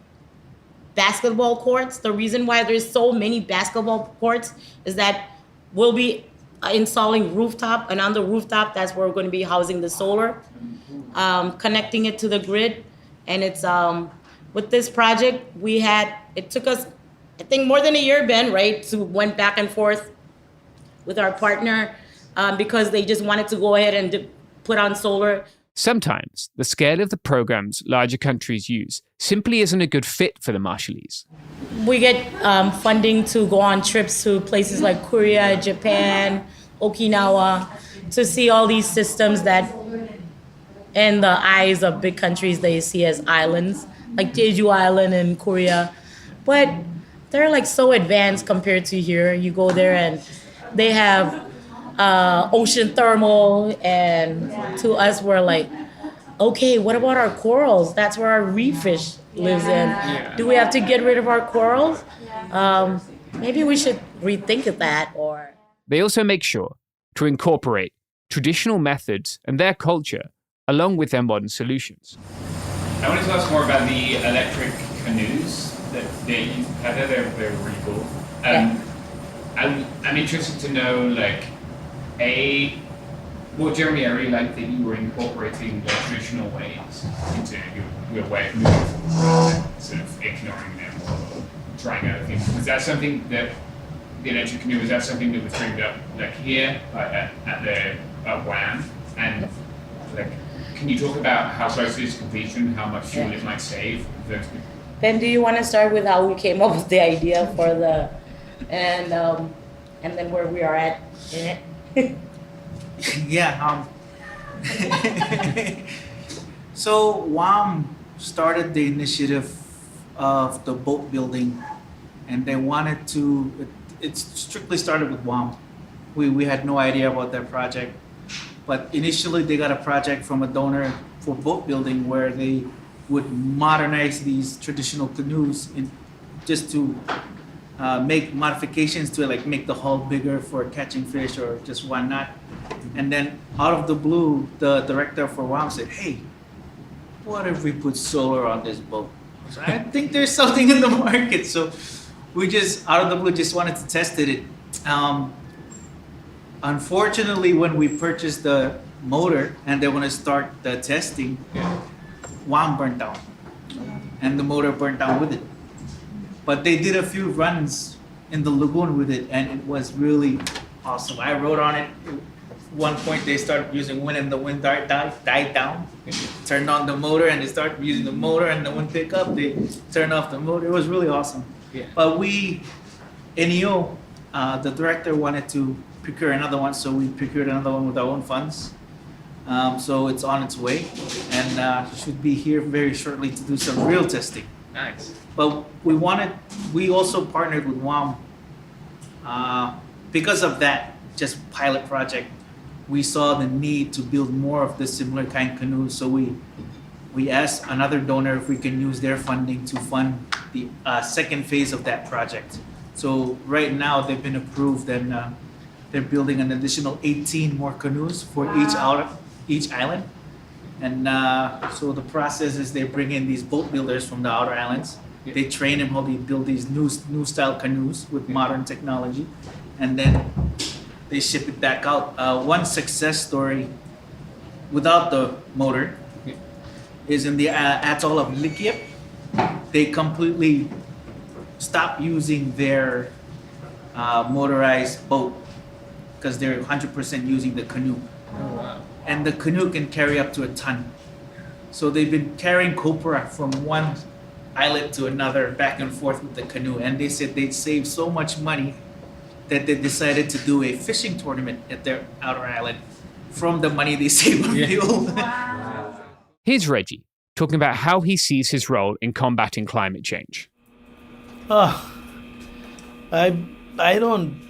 basketball courts. The reason why there's so many basketball courts is that we'll be installing rooftop, and on the rooftop, that's where we're going to be housing the solar, connecting it to the grid. And it's with this project, it took us, I think, more than a year, Ben, right, to went back and forth with our partner because they just wanted to go ahead and put on solar. Sometimes the scale of the programs larger countries use simply isn't a good fit for the Marshallese. We get funding to go on trips to places like Korea, Japan, Okinawa, to see all these systems that, in the eyes of big countries, they see as islands, like Jeju Island in Korea. But they're like so advanced compared to here. You go there and they have ocean thermal, and to us we're like, okay, what about our corals? That's where our reef fish lives in. Do we have to get rid of our corals? Maybe we should rethink of that. Or they also make sure to incorporate traditional methods and their culture along with their modern solutions. I wanted to ask more about the electric canoes that you had there. They're really cool. I'm interested to know, well, Jeremy, I really like that you were incorporating the traditional ways into your way of moving forward, sort of ignoring them or trying other things. Was that something that the electric canoe, was that something that was dreamed up here at WAM? And can you talk about how close it is to completion, how much fuel it might save? Ben, do you want to start with how we came up with the idea for the, and then where we are at in it? Yeah. So WAM started the initiative of the boat building, and they wanted to. It strictly started with WAM. We had no idea about that project, but initially they got a project from a donor for boat building where they would modernize these traditional canoes just to make modifications to it, make the hull bigger for catching fish or just whatnot. And then out of the blue, the director for WAM said, hey, what if we put solar on this boat? So I think there's something in the market. So we just, out of the blue, just wanted to test it. Unfortunately, when we purchased the motor and they want to start the testing, WAM burnt down. And the motor burnt down with it. But they did a few runs in the lagoon with it, and it was really awesome. I wrote on it. At one point, they started using wind, and the wind died down. Turned on the motor, and they started using the motor, and the wind picked up. They turned off the motor. It was really awesome. Yeah. But we, NEO, the director wanted to procure another one, so we procured another one with our own funds. So it's on its way, and should be here very shortly to do some real testing. Nice. But we also partnered with WAM. Because of that, just pilot project, we saw the need to build more of the similar kind canoes. So we asked another donor if we can use their funding to fund the second phase of that project. So right now they've been approved, and they're building an additional 18 more canoes for each island. And so the process is they bring in these boat builders from the outer islands. They train them how they build these new style canoes with modern technology, and then they ship it back out. One success story without the motor is in the atoll of Likiep. They completely stopped using their motorized boat because they're 100% using the canoe. Oh, wow. And the canoe can carry up to a ton. So they've been carrying copra from one islet to another back and forth with the canoe. And they said they'd saved so much money that they decided to do a fishing tournament at their outer island from the money they saved on fuel. Here's Reggie talking about how he sees his role in combating climate change. I don't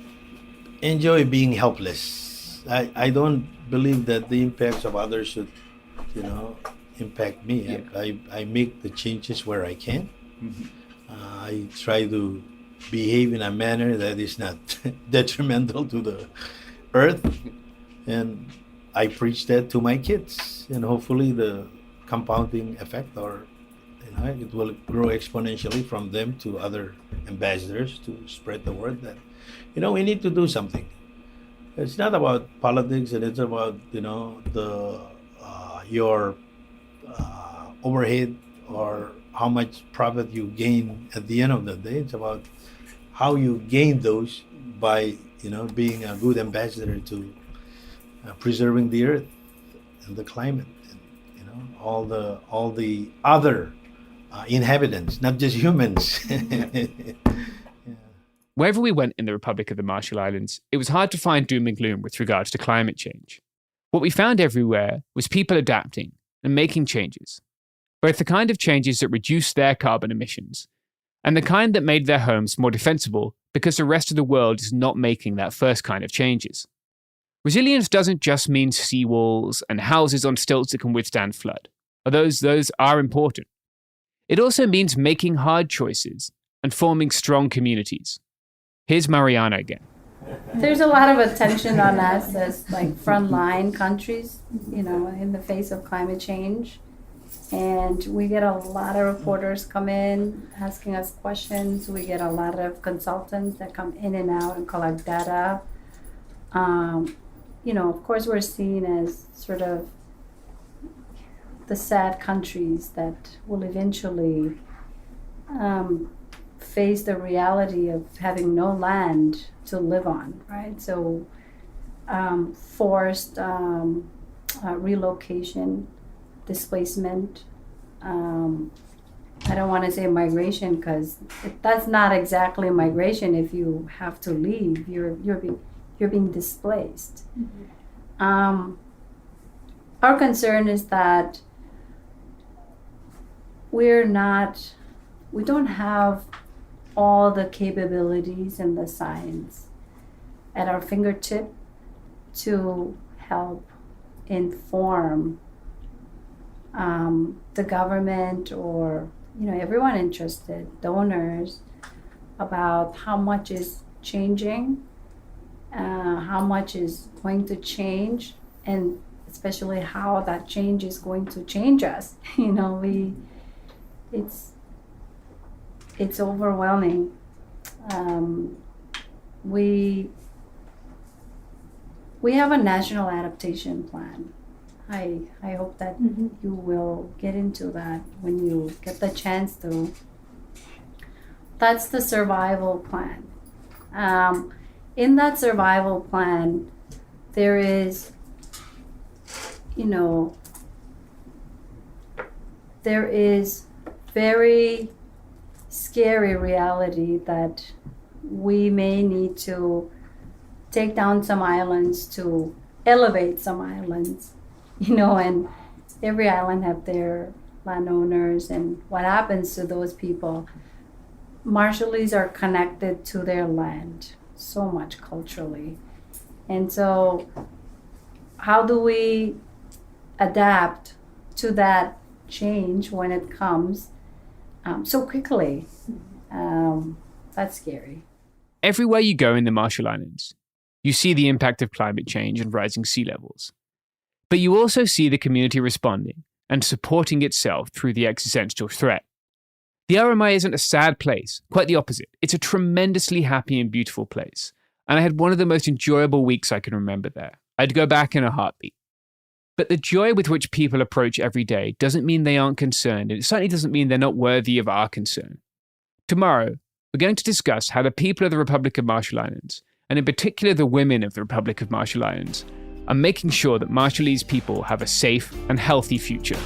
enjoy being helpless. I don't believe that the impacts of others should, impact me. I make the changes where I can. I try to behave in a manner that is not detrimental to the earth, and I preach that to my kids, and hopefully the compounding effect, or it will grow exponentially from them to other ambassadors to spread the word that we need to do something. It's not about politics, and it's about your overhead or how much profit you gain at the end of the day. It's about how you gain those by being a good ambassador to preserving the earth and the climate, and all the other inhabitants, not just humans. Wherever we went in the Republic of the Marshall Islands, it was hard to find doom and gloom with regards to climate change. What we found everywhere was people adapting and making changes, both the kind of changes that reduced their carbon emissions and the kind that made their homes more defensible because the rest of the world is not making that first kind of changes. Resilience doesn't just mean seawalls and houses on stilts that can withstand flood, although those are important. It also means making hard choices and forming strong communities. Here's Mariana again. There's a lot of attention on us as frontline countries, in the face of climate change. And we get a lot of reporters come in asking us questions. We get a lot of consultants that come in and out and collect data. Of course, we're seen as sort of the sad countries that will eventually face the reality of having no land to live on, right? So forced relocation, displacement. I don't want to say migration because that's not exactly migration. If you have to leave, you're being displaced. Our concern is that we don't have all the capabilities and the science at our fingertip to help inform the government or everyone interested, donors, about how much is changing, how much is going to change, and especially how that change is going to change us. It's overwhelming. We have a national adaptation plan. I hope that you will get into that when you get the chance to. That's the survival plan. In that survival plan, there is, there is very scary reality that we may need to take down some islands to elevate some islands, and every island have their landowners, and what happens to those people. Marshallese are connected to their land so much culturally. And so how do we adapt to that change when it comes so quickly? That's scary. Everywhere you go in the Marshall Islands, you see the impact of climate change and rising sea levels. But you also see the community responding and supporting itself through the existential threat. The RMI isn't a sad place, quite the opposite. It's a tremendously happy and beautiful place. And I had one of the most enjoyable weeks I can remember there. I'd go back in a heartbeat. But the joy with which people approach every day doesn't mean they aren't concerned, and it certainly doesn't mean they're not worthy of our concern. Tomorrow, we're going to discuss how the people of the Republic of Marshall Islands, and in particular the women of the Republic of Marshall Islands, are making sure that Marshallese people have a safe and healthy future.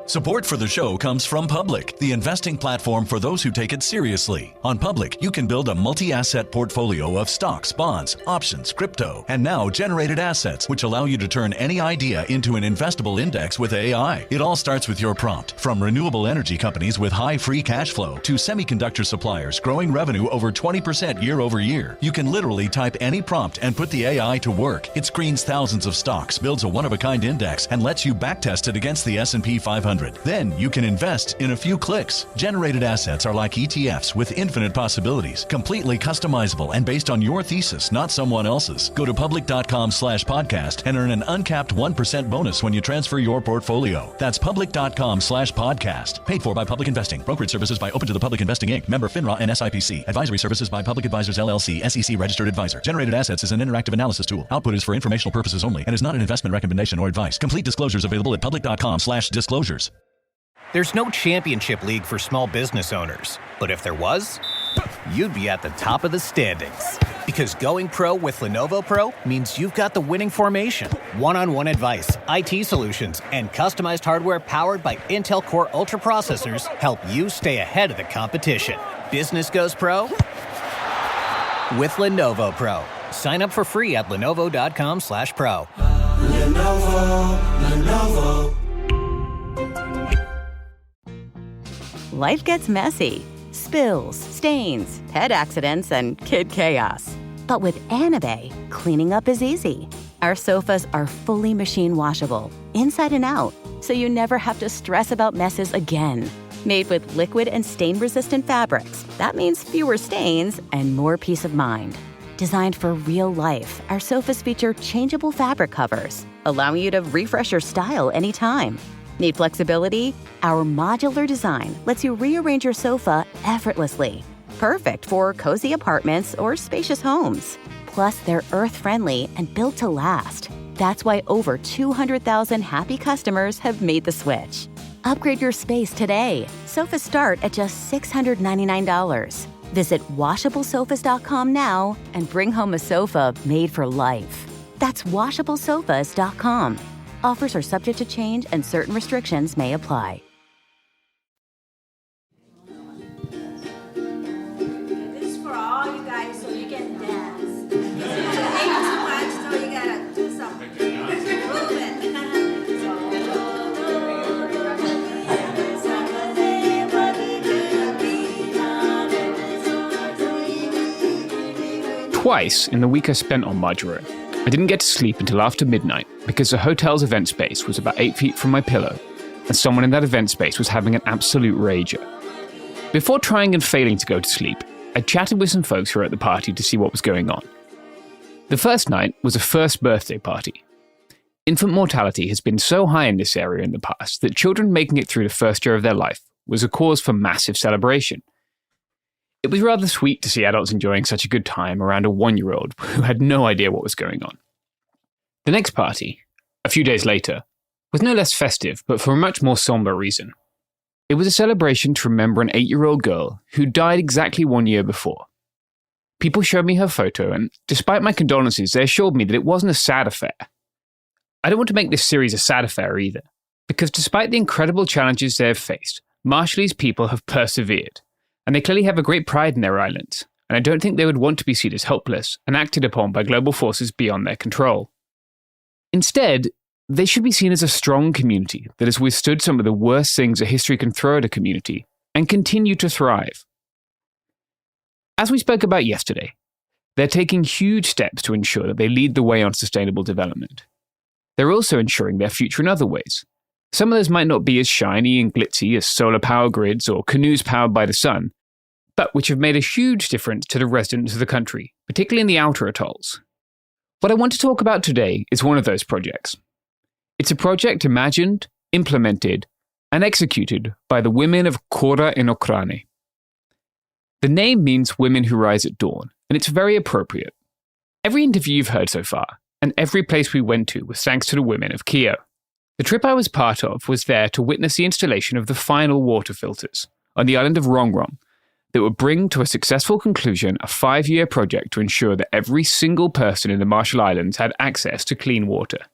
Support for the show comes from Public, the investing platform for those who take it seriously. On Public, you can build a multi-asset portfolio of stocks, bonds, options, crypto, and now generated assets, which allow you to turn any idea into an investable index with AI. It all starts with your prompt. From renewable energy companies with high free cash flow to semiconductor suppliers growing revenue over 20% year over year, you can literally type any prompt and put the AI to work. It screens thousands of stocks, builds a one-of-a-kind index, and lets you backtest it against the S&P 500. Then you can invest in a few clicks. Generated assets are like ETFs with infinite possibilities, completely customizable and based on your thesis, not someone else's. Go to public.com/podcast and earn an uncapped 1% bonus when you transfer your portfolio. That's public.com/podcast. Paid for by Public Investing. Brokerage services by Open to the Public Investing Inc. Member FINRA and SIPC. Advisory services by Public Advisors LLC, SEC registered advisor. Generated assets is an interactive analysis tool. Output is for informational purposes only and is not an investment recommendation or advice. Complete disclosures available at public.com/disclosures. There's no championship league for small business owners, but if there was, you'd be at the top of the standings. Because going pro with Lenovo Pro means you've got the winning formation. One-on-one advice, IT solutions, and customized hardware powered by Intel Core Ultra processors help you stay ahead of the competition. Business goes pro with Lenovo Pro. Sign up for free at lenovo.com/pro. Lenovo. Life gets messy. Spills, stains, pet accidents, and kid chaos. But with Anabe, cleaning up is easy. Our sofas are fully machine washable, inside and out, so you never have to stress about messes again. Made with liquid and stain-resistant fabrics, that means fewer stains and more peace of mind. Designed for real life, our sofas feature changeable fabric covers, allowing you to refresh your style anytime. Need flexibility? Our modular design lets you rearrange your sofa effortlessly. Perfect for cozy apartments or spacious homes. Plus, they're earth-friendly and built to last. That's why over 200,000 happy customers have made the switch. Upgrade your space today. Sofas start at just $699. Visit washablesofas.com now and bring home a sofa made for life. That's washablesofas.com. Offers are subject to change and certain restrictions may apply. This is for all you guys so you can dance. You ate too much, so you gotta do something. Move it. Twice in the week I spent on Majuro, I didn't get to sleep until after midnight because the hotel's event space was about 8 feet from my pillow, and someone in that event space was having an absolute rager. Before trying and failing to go to sleep, I chatted with some folks who were at the party to see what was going on. The first night was a first birthday party. Infant mortality has been so high in this area in the past that children making it through the first year of their life was a cause for massive celebration. It was rather sweet to see adults enjoying such a good time around a 1-year-old who had no idea what was going on. The next party, a few days later, was no less festive, but for a much more somber reason. It was a celebration to remember an 8-year-old girl who died exactly 1 year before. People showed me her photo, and despite my condolences, they assured me that it wasn't a sad affair. I don't want to make this series a sad affair either, because despite the incredible challenges they have faced, Marshallese people have persevered. And they clearly have a great pride in their islands, and I don't think they would want to be seen as helpless and acted upon by global forces beyond their control. Instead, they should be seen as a strong community that has withstood some of the worst things a history can throw at a community and continue to thrive. As we spoke about yesterday, they're taking huge steps to ensure that they lead the way on sustainable development. They're also ensuring their future in other ways, Some of those might not be as shiny and glitzy as solar power grids or canoes powered by the sun, but which have made a huge difference to the residents of the country, particularly in the outer atolls. What I want to talk about today is one of those projects. It's a project imagined, implemented, and executed by the women of Kora Inokrane. The name means women who rise at dawn, and it's very appropriate. Every interview you've heard so far, and every place we went to was thanks to the women of Kio. The trip I was part of was there to witness the installation of the final water filters on the island of Rongrong that would bring to a successful conclusion a 5-year project to ensure that every single person in the Marshall Islands had access to clean water.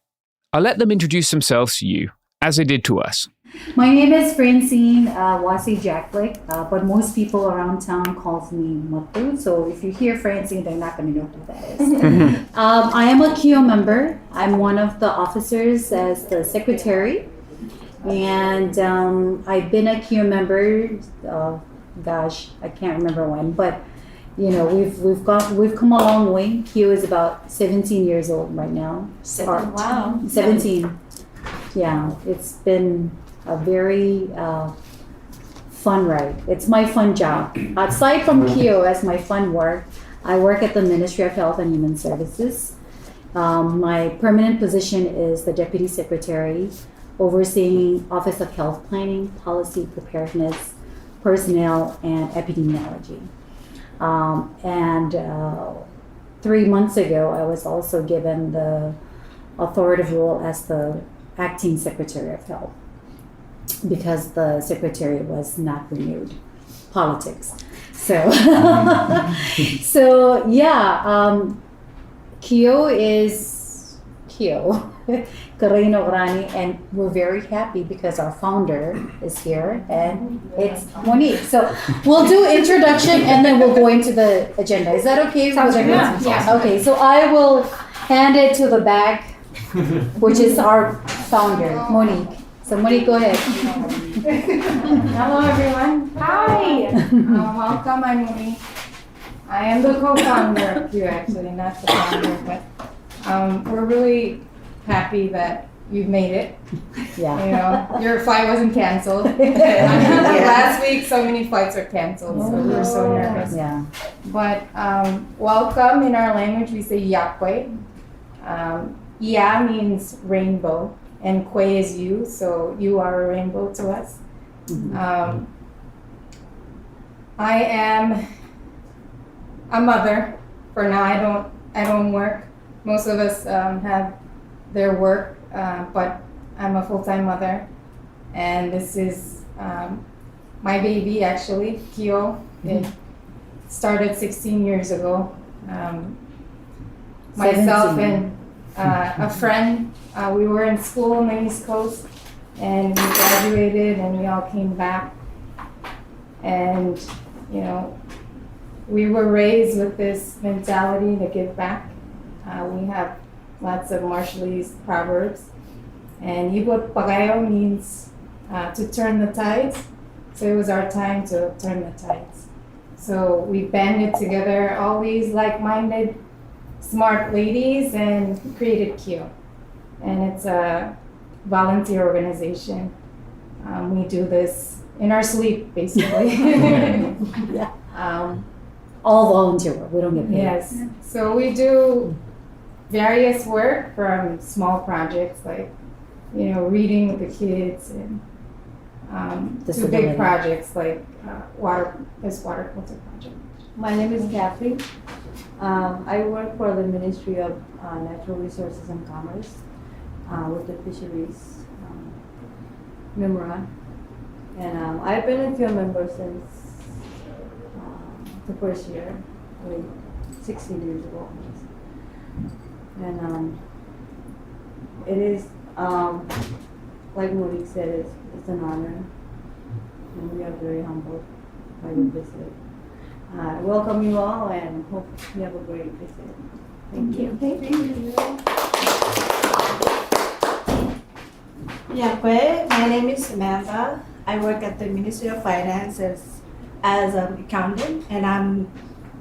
I'll let them introduce themselves to you, as they did to us. My name is Francine Wasi Jacklick, but most people around town calls me Matu. So if you hear Francine, they're not going to know who that is. I am a KIO member. I'm one of the officers as the secretary. And I've been a KIO member, I can't remember when, but you know, we've come a long way. KIO is about 17 years old right now. Wow. 17. Yeah, it's been a very fun ride. It's my fun job. Aside from KIO as my fun work, I work at the Ministry of Health and Human Services. My permanent position is the Deputy Secretary, overseeing Office of Health Planning, Policy Preparedness, Personnel, and Epidemiology. 3 months ago, I was also given the authoritative role as the Acting Secretary of Health, because the secretary was not renewed. Politics. So, KIO is KIO, Kora Inokrane, and we're very happy because our founder is here, and it's Monique. So we'll do introduction and then we'll go into the agenda. Is that okay? Sounds good. Yeah. Okay, so I will hand it to the back, which is our founder, Monique. So Monique, go ahead. Hello everyone. Hi. Welcome, I'm Monique. I am the co-founder of KIO, actually, not the founder, but we're really happy that you've made it. Yeah. You know, your flight wasn't canceled. Last week, so many flights were canceled, so we were so nervous. Yeah. But welcome, in our language, we say Yakwe. Ya means rainbow, and Kwe is you, so you are a rainbow to us. I am a mother. For now, I don't work. Most of us have their work, but I'm a full-time mother, and this is my baby, actually, KIO. It started 16 years ago. Myself 17. and a friend, we were in school on the East Coast, and we graduated, and we all came back. And, you know, we were raised with this mentality to give back. We have lots of Marshallese proverbs. And Ibot Pagayo means to turn the tides. So it was our time to turn the tides. So we banded together, all these like-minded, smart ladies, and created KIO. And it's a volunteer organization. We do this in our sleep, basically. Yeah. All volunteer work. We don't get paid. Yes. So we do various work, from small projects like, you know, reading with the kids, and to Disability. big projects like water filter project. My name is Kathy. I work for the Ministry of Natural Resources and Commerce with the Fisheries Memora. And I've been a KIO member since the first year, like 16 years ago. And it is, like Monique said, it's an honor. And we are very humbled by your visit. Welcome you all, and hope you have a great visit. Thank you. Thank you. Yakwe, my name is Samantha. I work at the Ministry of Finance as an accountant, and I'm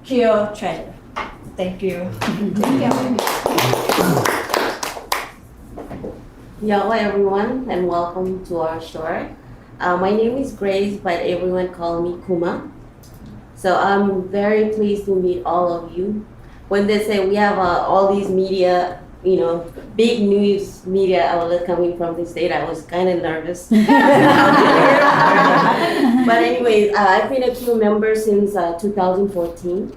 KIO treasurer. Thank you. Thank you. Hello everyone and welcome to our store. My name is Grace, but everyone call me Kuma. So I'm very pleased to meet all of you. When they say we have all these media, big news media outlets coming from the state, I was kind of nervous. But anyways, I've been a Q member since 2014.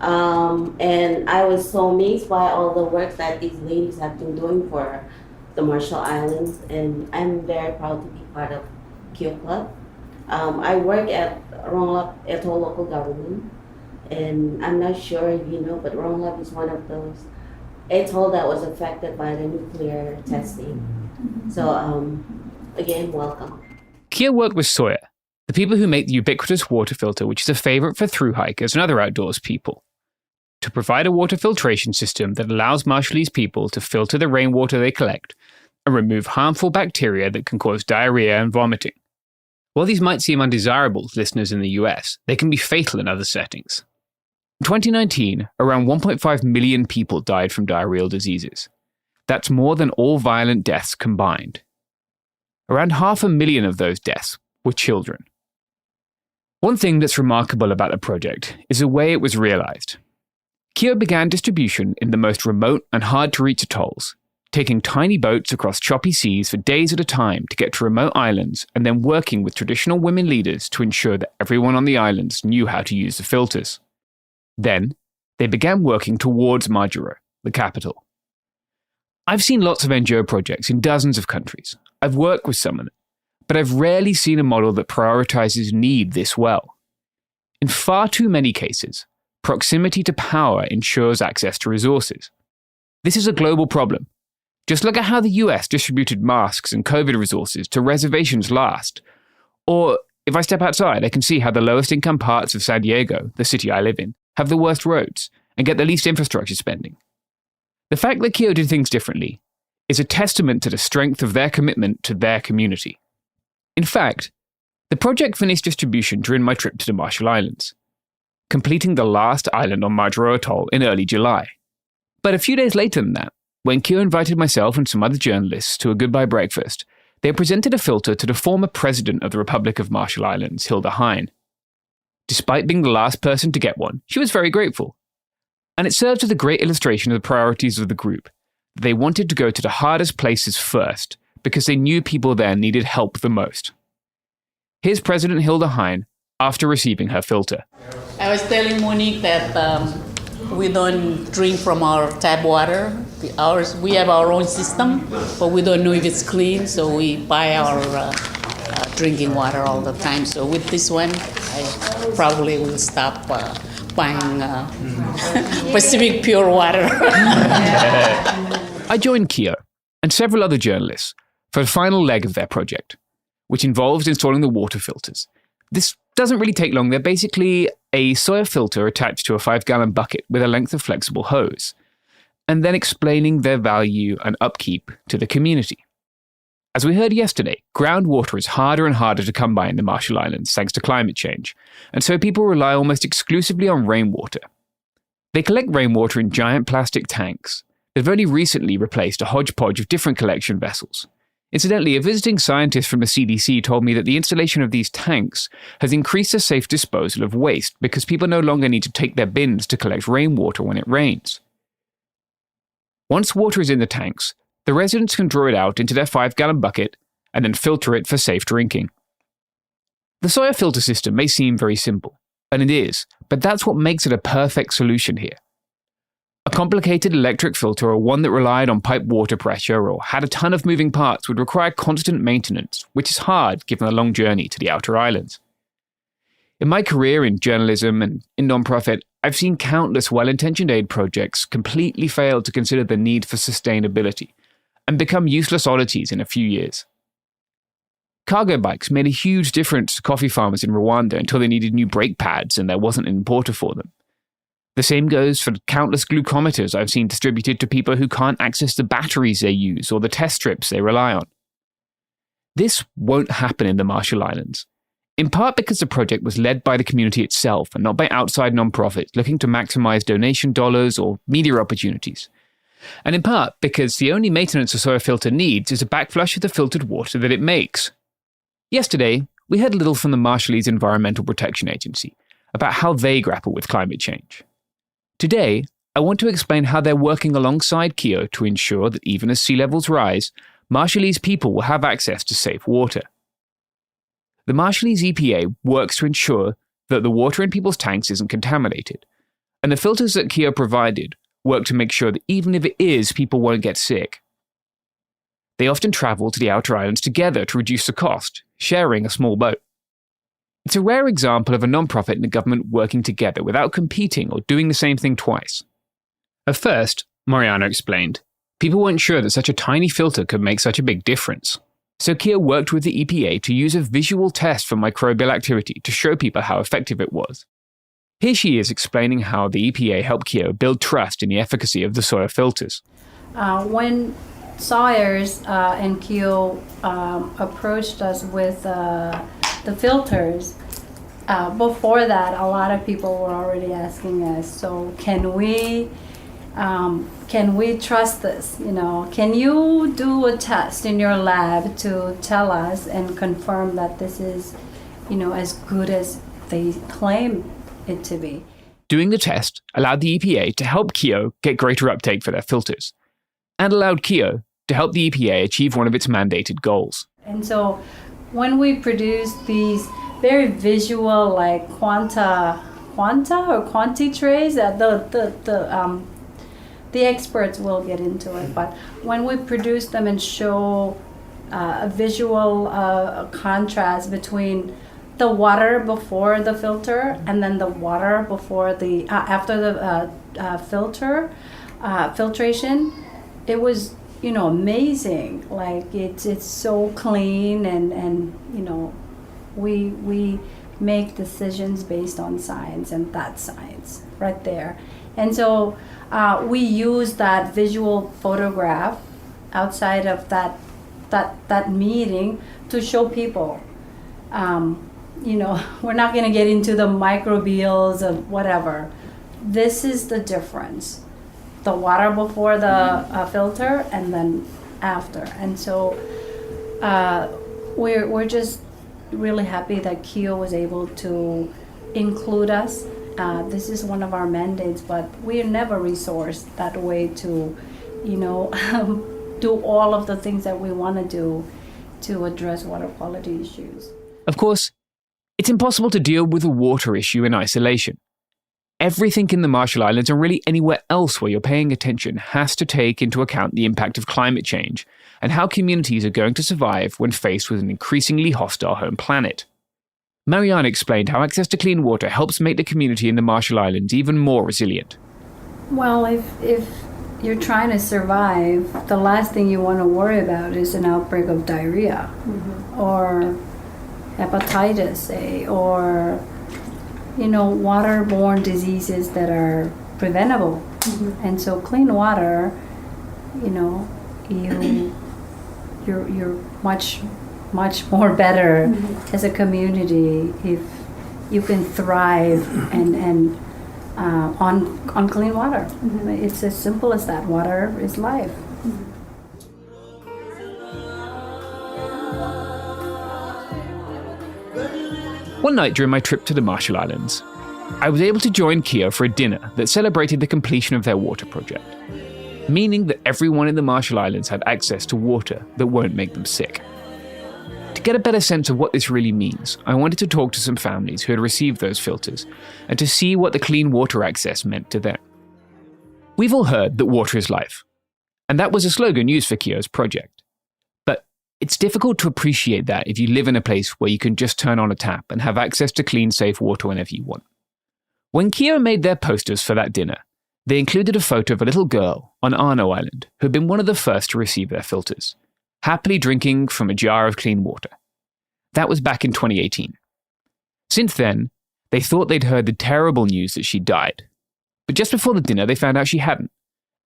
And I was so amazed by all the work that these ladies have been doing for the Marshall Islands, and I'm very proud to be part of Q Club. I work at Rongelap Atoll local government, and I'm not sure if you know, but Rongelap is one of those atoll that was affected by the nuclear testing. So again, welcome. Kia worked with Sawyer, the people who make the ubiquitous water filter, which is a favorite for thru hikers and other outdoors people, to provide a water filtration system that allows Marshallese people to filter the rainwater they collect and remove harmful bacteria that can cause diarrhea and vomiting. While these might seem undesirable to listeners in the US, they can be fatal in other settings. In 2019, around 1.5 million people died from diarrheal diseases. That's more than all violent deaths combined. Around 500,000 of those deaths were children. One thing that's remarkable about the project is the way it was realized. Kia began distribution in the most remote and hard-to-reach atolls, taking tiny boats across choppy seas for days at a time to get to remote islands and then working with traditional women leaders to ensure that everyone on the islands knew how to use the filters. Then, they began working towards Majuro, the capital. I've seen lots of NGO projects in dozens of countries. I've worked with some of them, but I've rarely seen a model that prioritizes need this well. In far too many cases, proximity to power ensures access to resources. This is a global problem. Just look at how the US distributed masks and COVID resources to reservations last. Or, if I step outside, I can see how the lowest income parts of San Diego, the city I live in, have the worst roads and get the least infrastructure spending. The fact that Kio did things differently is a testament to the strength of their commitment to their community. In fact, the project finished distribution during my trip to the Marshall Islands, completing the last island on Majuro Atoll in early July. But a few days later than that, when Kio invited myself and some other journalists to a goodbye breakfast, they presented a filter to the former president of the Republic of Marshall Islands, Hilda Heine. Despite being the last person to get one, she was very grateful. And it served as a great illustration of the priorities of the group. They wanted to go to the hardest places first, because they knew people there needed help the most. Here's President Hilda Heine after receiving her filter. I was telling Monique that we don't drink from our tap water. We have our own system, but we don't know if it's clean, so we buy our drinking water all the time. So with this one, I probably will stop buying Pacific Pure water. I joined Kio and several other journalists for the final leg of their project, which involves installing the water filters. This doesn't really take long. They're basically a Sawyer filter attached to a 5-gallon bucket with a length of flexible hose, and then explaining their value and upkeep to the community. As we heard yesterday, groundwater is harder and harder to come by in the Marshall Islands thanks to climate change, and so people rely almost exclusively on rainwater. They collect rainwater in giant plastic tanks that have only recently replaced a hodgepodge of different collection vessels. Incidentally, a visiting scientist from the CDC told me that the installation of these tanks has increased the safe disposal of waste because people no longer need to take their bins to collect rainwater when it rains. Once water is in the tanks, the residents can draw it out into their 5-gallon bucket and then filter it for safe drinking. The Sawyer filter system may seem very simple, and it is, but that's what makes it a perfect solution here. A complicated electric filter or one that relied on pipe water pressure or had a ton of moving parts would require constant maintenance, which is hard given the long journey to the outer islands. In my career in journalism and in nonprofit, I've seen countless well-intentioned aid projects completely fail to consider the need for sustainability and become useless oddities in a few years. Cargo bikes made a huge difference to coffee farmers in Rwanda until they needed new brake pads and there wasn't an importer for them. The same goes for countless glucometers I've seen distributed to people who can't access the batteries they use or the test strips they rely on. This won't happen in the Marshall Islands, in part because the project was led by the community itself and not by outside nonprofits looking to maximize donation dollars or media opportunities. And in part because the only maintenance a soil filter needs is a backflush of the filtered water that it makes. Yesterday, we heard a little from the Marshallese Environmental Protection Agency about how they grapple with climate change. Today, I want to explain how they're working alongside Keough to ensure that even as sea levels rise, Marshallese people will have access to safe water. The Marshallese EPA works to ensure that the water in people's tanks isn't contaminated, and the filters that Keough provided work to make sure that even if it is, people won't get sick. They often travel to the outer islands together to reduce the cost, sharing a small boat. It's a rare example of a non-profit and a government working together without competing or doing the same thing twice. At first, Mariana explained, people weren't sure that such a tiny filter could make such a big difference. So Keough worked with the EPA to use a visual test for microbial activity to show people how effective it was. Here she is explaining how the EPA helped Keough build trust in the efficacy of the soil filters. When Sawyers and Keough approached us with the filters, before that, a lot of people were already asking us, so can we trust this? Can you do a test in your lab to tell us and confirm that this is, as good as they claim it to be? Doing the test allowed the EPA to help Keough get greater uptake for their filters, and allowed Keough to help the EPA achieve one of its mandated goals. And so when we produce these very visual, like quanta or quanti trays, that the experts will get into it, but when we produce them and show a visual contrast between the water before the filter and then the water before the after the filtration, it was amazing. Like it's so clean, and we make decisions based on science, and that's science right there. And so we use that visual photograph outside of that meeting to show people. We're not going to get into the microbials of whatever. This is the difference. The water before the filter and then after. And so we're just really happy that Keough was able to include us. This is one of our mandates, but we are never resourced that way to, do all of the things that we want to do to address water quality issues. Of course, it's impossible to deal with a water issue in isolation. Everything in the Marshall Islands, and really anywhere else where you're paying attention, has to take into account the impact of climate change and how communities are going to survive when faced with an increasingly hostile home planet. Mariana explained how access to clean water helps make the community in the Marshall Islands even more resilient. Well, if you're trying to survive, the last thing you want to worry about is an outbreak of diarrhea or hepatitis A or waterborne diseases that are preventable. And so clean water, you're much more better as a community if you can thrive and on clean water. It's as simple as that. Water is life. One night during my trip to the Marshall Islands, I was able to join Keough for a dinner that celebrated the completion of their water project, meaning that everyone in the Marshall Islands had access to water that won't make them sick. To get a better sense of what this really means, I wanted to talk to some families who had received those filters and to see what the clean water access meant to them. We've all heard that water is life, and that was a slogan used for Keough's project. It's difficult to appreciate that if you live in a place where you can just turn on a tap and have access to clean, safe water whenever you want. When Keough made their posters for that dinner, they included a photo of a little girl on Arno Island who had been one of the first to receive their filters, happily drinking from a jar of clean water. That was back in 2018. Since then, they thought they'd heard the terrible news that she'd died. But just before the dinner, they found out she hadn't,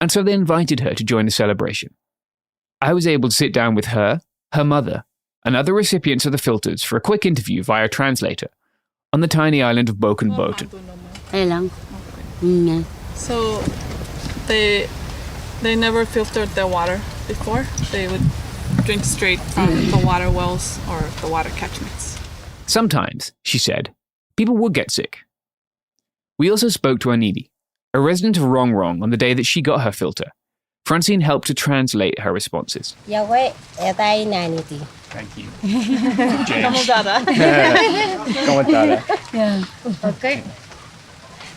and so they invited her to join the celebration. I was able to sit down with her mother, and other recipients of the filters for a quick interview via translator on the tiny island of Boken Boten. So They never filtered their water before. They would drink straight from the water wells or the water catchments. Sometimes, she said, people would get sick. We also spoke to Anidi, a resident of Rong Rong, on the day that she got her filter. Francine helped to translate her responses. Thank you. Yeah. Okay.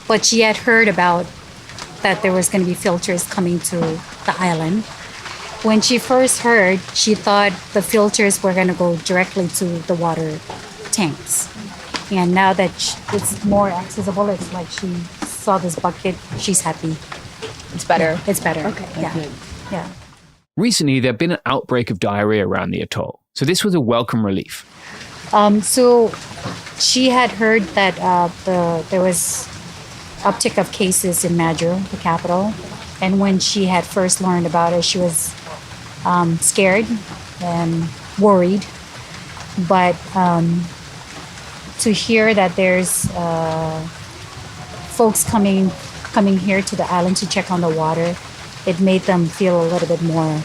But she had heard about that there was going to be filters coming to the island. When she first heard, she thought the filters were going to go directly to the water tanks. And now that it's more accessible, it's like she saw this bucket, she's happy. It's better. It's better. Okay. Yeah. Yeah. Recently, there had been an outbreak of diarrhea around the atoll, so this was a welcome relief. So she had heard that there was uptick of cases in Majuro, the capital. And when she had first learned about it, she was scared and worried. But to hear that there's folks coming here to the island to check on the water, it made them feel a little bit more,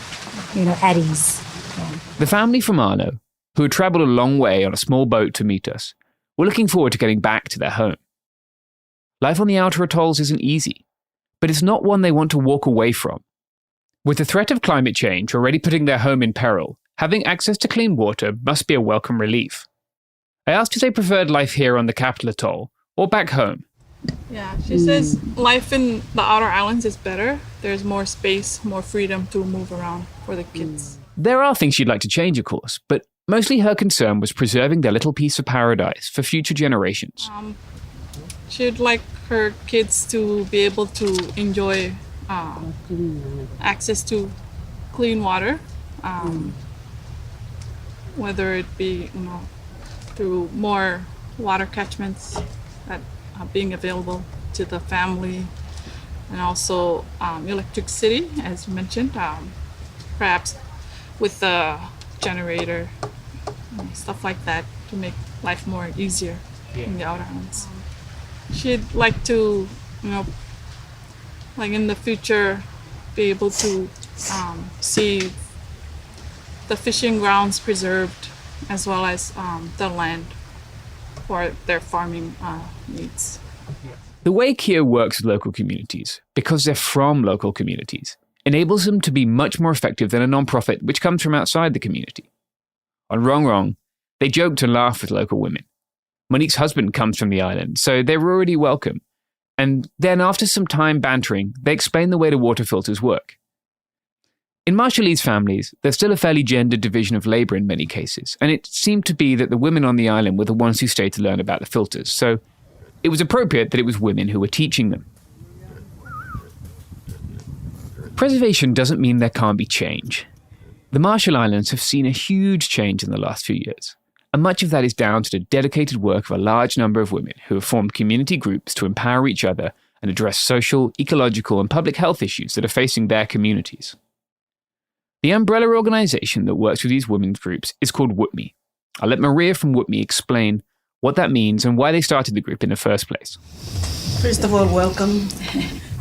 at ease. Yeah. The family from Arno, who had travelled a long way on a small boat to meet us, were looking forward to getting back to their home. Life on the outer atolls isn't easy, but it's not one they want to walk away from. With the threat of climate change already putting their home in peril, having access to clean water must be a welcome relief. I asked if they preferred life here on the capital atoll or back home. Yeah, she says life in the outer islands is better. There's more space, more freedom to move around for the kids. There are things she'd like to change, of course, but mostly her concern was preserving their little piece of paradise for future generations. She'd like her kids to be able to enjoy access to clean water, whether it be through more water catchments that are being available to the family, and also electricity, as you mentioned, perhaps with the generator, stuff like that, to make life more easier in the outer islands. She'd like to, like in the future, be able to see the fishing grounds preserved, as well as the land for their farming needs. The way Kio works with local communities, because they're from local communities, enables them to be much more effective than a non-profit which comes from outside the community. On Rong Rong, they joked and laughed with local women. Monique's husband comes from the island, so they were already welcome. And then after some time bantering, they explained the way the water filters work. In Marshallese families, there's still a fairly gendered division of labour in many cases, and it seemed to be that the women on the island were the ones who stayed to learn about the filters, so it was appropriate that it was women who were teaching them. Preservation doesn't mean there can't be change. The Marshall Islands have seen a huge change in the last few years, and much of that is down to the dedicated work of a large number of women who have formed community groups to empower each other and address social, ecological, and public health issues that are facing their communities. The umbrella organisation that works with these women's groups is called WUTMI. I'll let Maria from WUTMI explain what that means and why they started the group in the first place. First of all, welcome.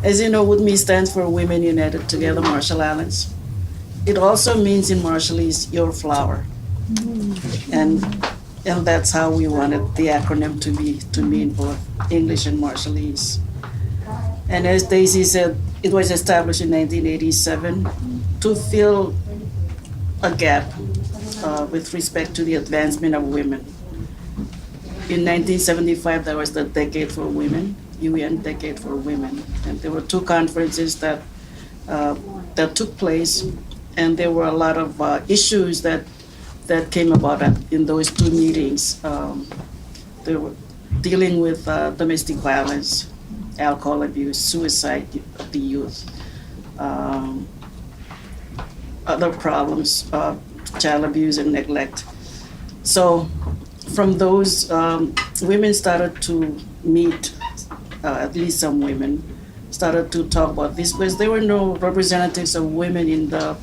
As you know, WUTMI stands for Women United Together Marshall Islands. It also means in Marshallese, your flower. And that's how we wanted the acronym to mean both English and Marshallese. And as Daisy said, it was established in 1987 to fill a gap with respect to the advancement of women. In 1975, there was the Decade for Women, UN Decade for Women, and there were two conferences that took place, and there were a lot of issues that came about in those two meetings. They were dealing with domestic violence, alcohol abuse, suicide of the youth, other problems, child abuse and neglect. So from those, women started to meet, at least some women started to talk about this, because there were no representatives of women in the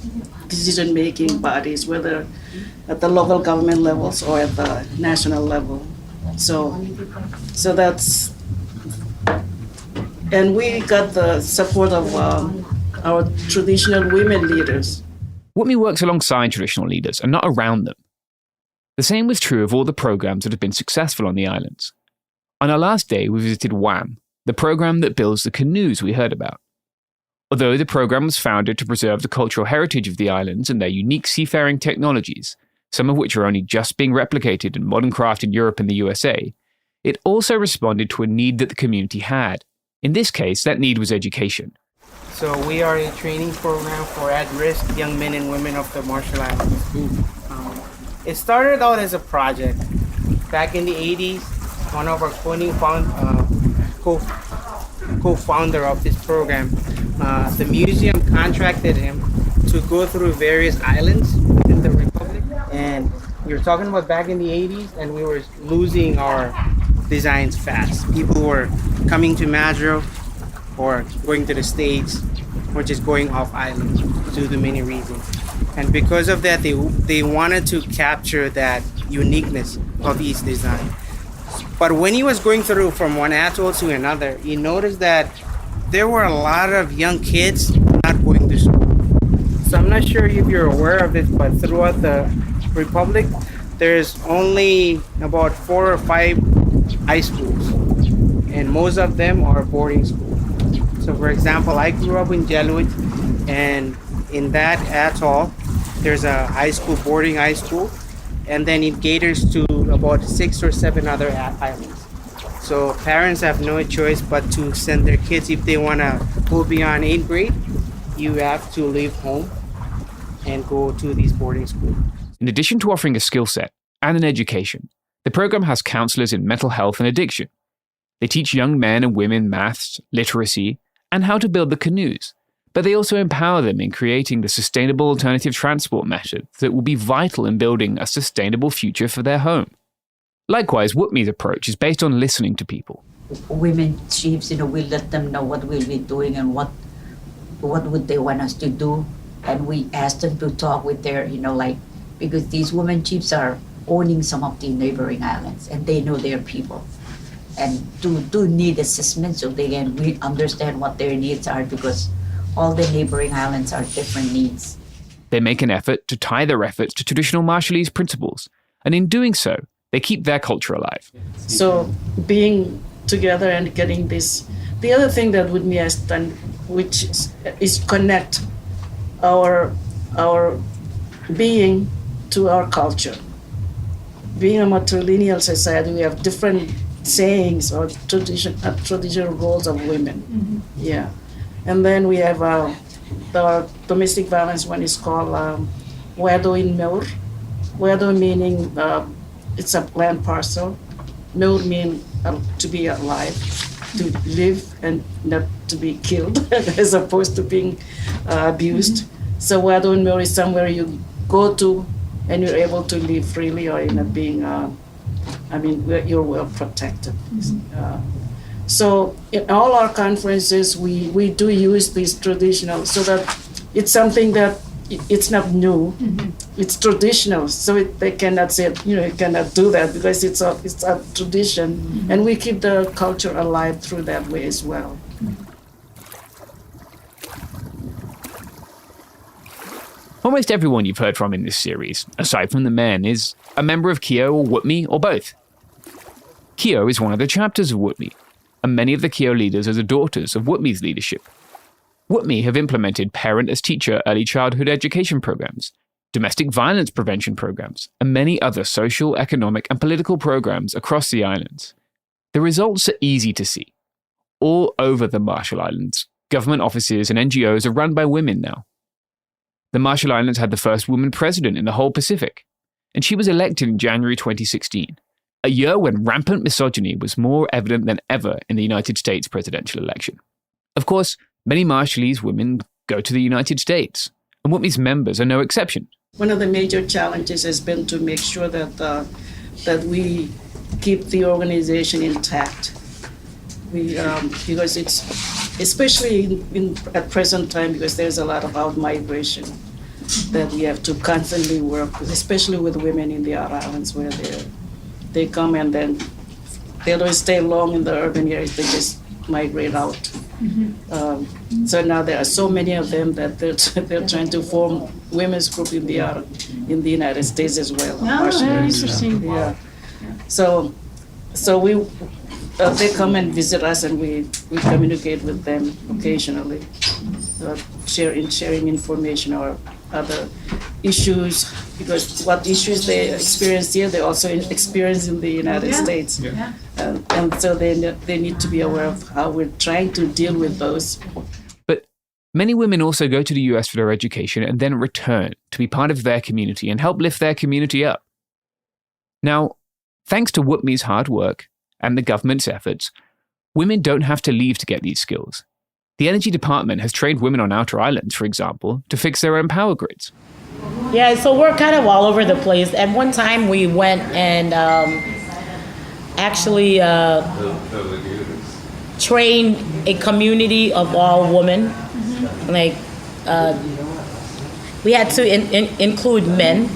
decision-making bodies, whether at the local government levels or at the national level. So that's, and we got the support of our traditional women leaders. WUTMI works alongside traditional leaders and not around them. The same was true of all the programs that have been successful on the islands. On our last day, we visited WAM, the program that builds the canoes we heard about. Although the program was founded to preserve the cultural heritage of the islands and their unique seafaring technologies, some of which are only just being replicated in modern craft in Europe and the USA, it also responded to a need that the community had. In this case, that need was education. So we are a training program for at-risk young men and women of the Marshall Islands. It started out as a project. Back in the 80s, one of our co-founder of this program, the museum contracted him to go through various islands in the Republic. And you're talking about back in the 80s, and we were losing our designs fast. People were coming to Majuro or going to the States or just going off island due to many reasons. And because of that, they wanted to capture that uniqueness of each design. But when he was going through from one atoll to another, he noticed that there were a lot of young kids not going to school. So I'm not sure if you're aware of it, but throughout the Republic, there's only about 4 or 5 high schools, and most of them are boarding schools. So for example, I grew up in Jeluit, and in that atoll, there's a boarding high school, and then it caters to about 6 or 7 other islands. So parents have no choice but to send their kids. If they want to go beyond 8th grade, you have to leave home and go to these boarding schools. In addition to offering a skill set and an education, the program has counselors in mental health and addiction. They teach young men and women maths, literacy, and how to build the canoes, but they also empower them in creating the sustainable alternative transport method that will be vital in building a sustainable future for their home. Likewise, WUTMI's approach is based on listening to people. Women chiefs, we let them know what we'll be doing and what would they want us to do. And we ask them to talk with their, because these women chiefs are owning some of the neighboring islands and they know their people and do need assistance so they can understand what their needs are, because all the neighboring islands are different needs. They make an effort to tie their efforts to traditional Marshallese principles, and in doing so, they keep their culture alive. So being together and getting this, the other thing that WUTMI has done, which is connect our being to our culture. Being a matrilineal society, we have different sayings or traditional roles of women. Mm-hmm. Yeah. And then we have the domestic violence one is called Wedo in Meur. Wedo meaning it's a land parcel. Meur means to be alive, to live and not to be killed as opposed to being abused. Mm-hmm. So Wedo in Meur is somewhere you go to and you're able to live freely or you're not being, you're well protected. Mm-hmm. So in all our conferences, we do use these traditional, so that it's something that it's not new, mm-hmm. It's traditional. So they cannot say, you cannot do that because it's a tradition, mm-hmm. And we keep the culture alive through that way as well. Mm-hmm. Almost everyone you've heard from in this series, aside from the men, is a member of KIO or WUTMI or both. KIO is one of the chapters of WUTMI, and many of the KIO leaders are the daughters of WUTMI's leadership. WUTMI have implemented parent-as-teacher early childhood education programs, domestic violence prevention programs, and many other social, economic, and political programs across the islands. The results are easy to see. All over the Marshall Islands, government offices and NGOs are run by women now. The Marshall Islands had the first woman president in the whole Pacific, and she was elected in January 2016, a year when rampant misogyny was more evident than ever in the United States presidential election. Of course, many Marshallese women go to the United States, and WUTMI's members are no exception. One of the major challenges has been to make sure that we keep the organization intact. Because it's, especially at present time, because there's a lot of out-migration that we have to constantly work with, especially with women in the outer islands where they come and then they don't stay long in the urban areas, they just migrate out. So now there are so many of them that they're trying to form women's group in the United States as well. very interesting. Yeah. So we they come and visit us, and we communicate with them occasionally, sharing information or other issues, because what issues they experience here, they also experience in the United States. Yeah. And so they need to be aware of how we're trying to deal with those. But many women also go to the US for their education and then return to be part of their community and help lift their community up. Now, thanks to WUPMI's hard work and the government's efforts, women don't have to leave to get these skills. The Energy Department has trained women on outer islands, for example, to fix their own power grids. Yeah, so we're kind of all over the place. At one time, we went and actually trained a community of all women. Like, we had to include men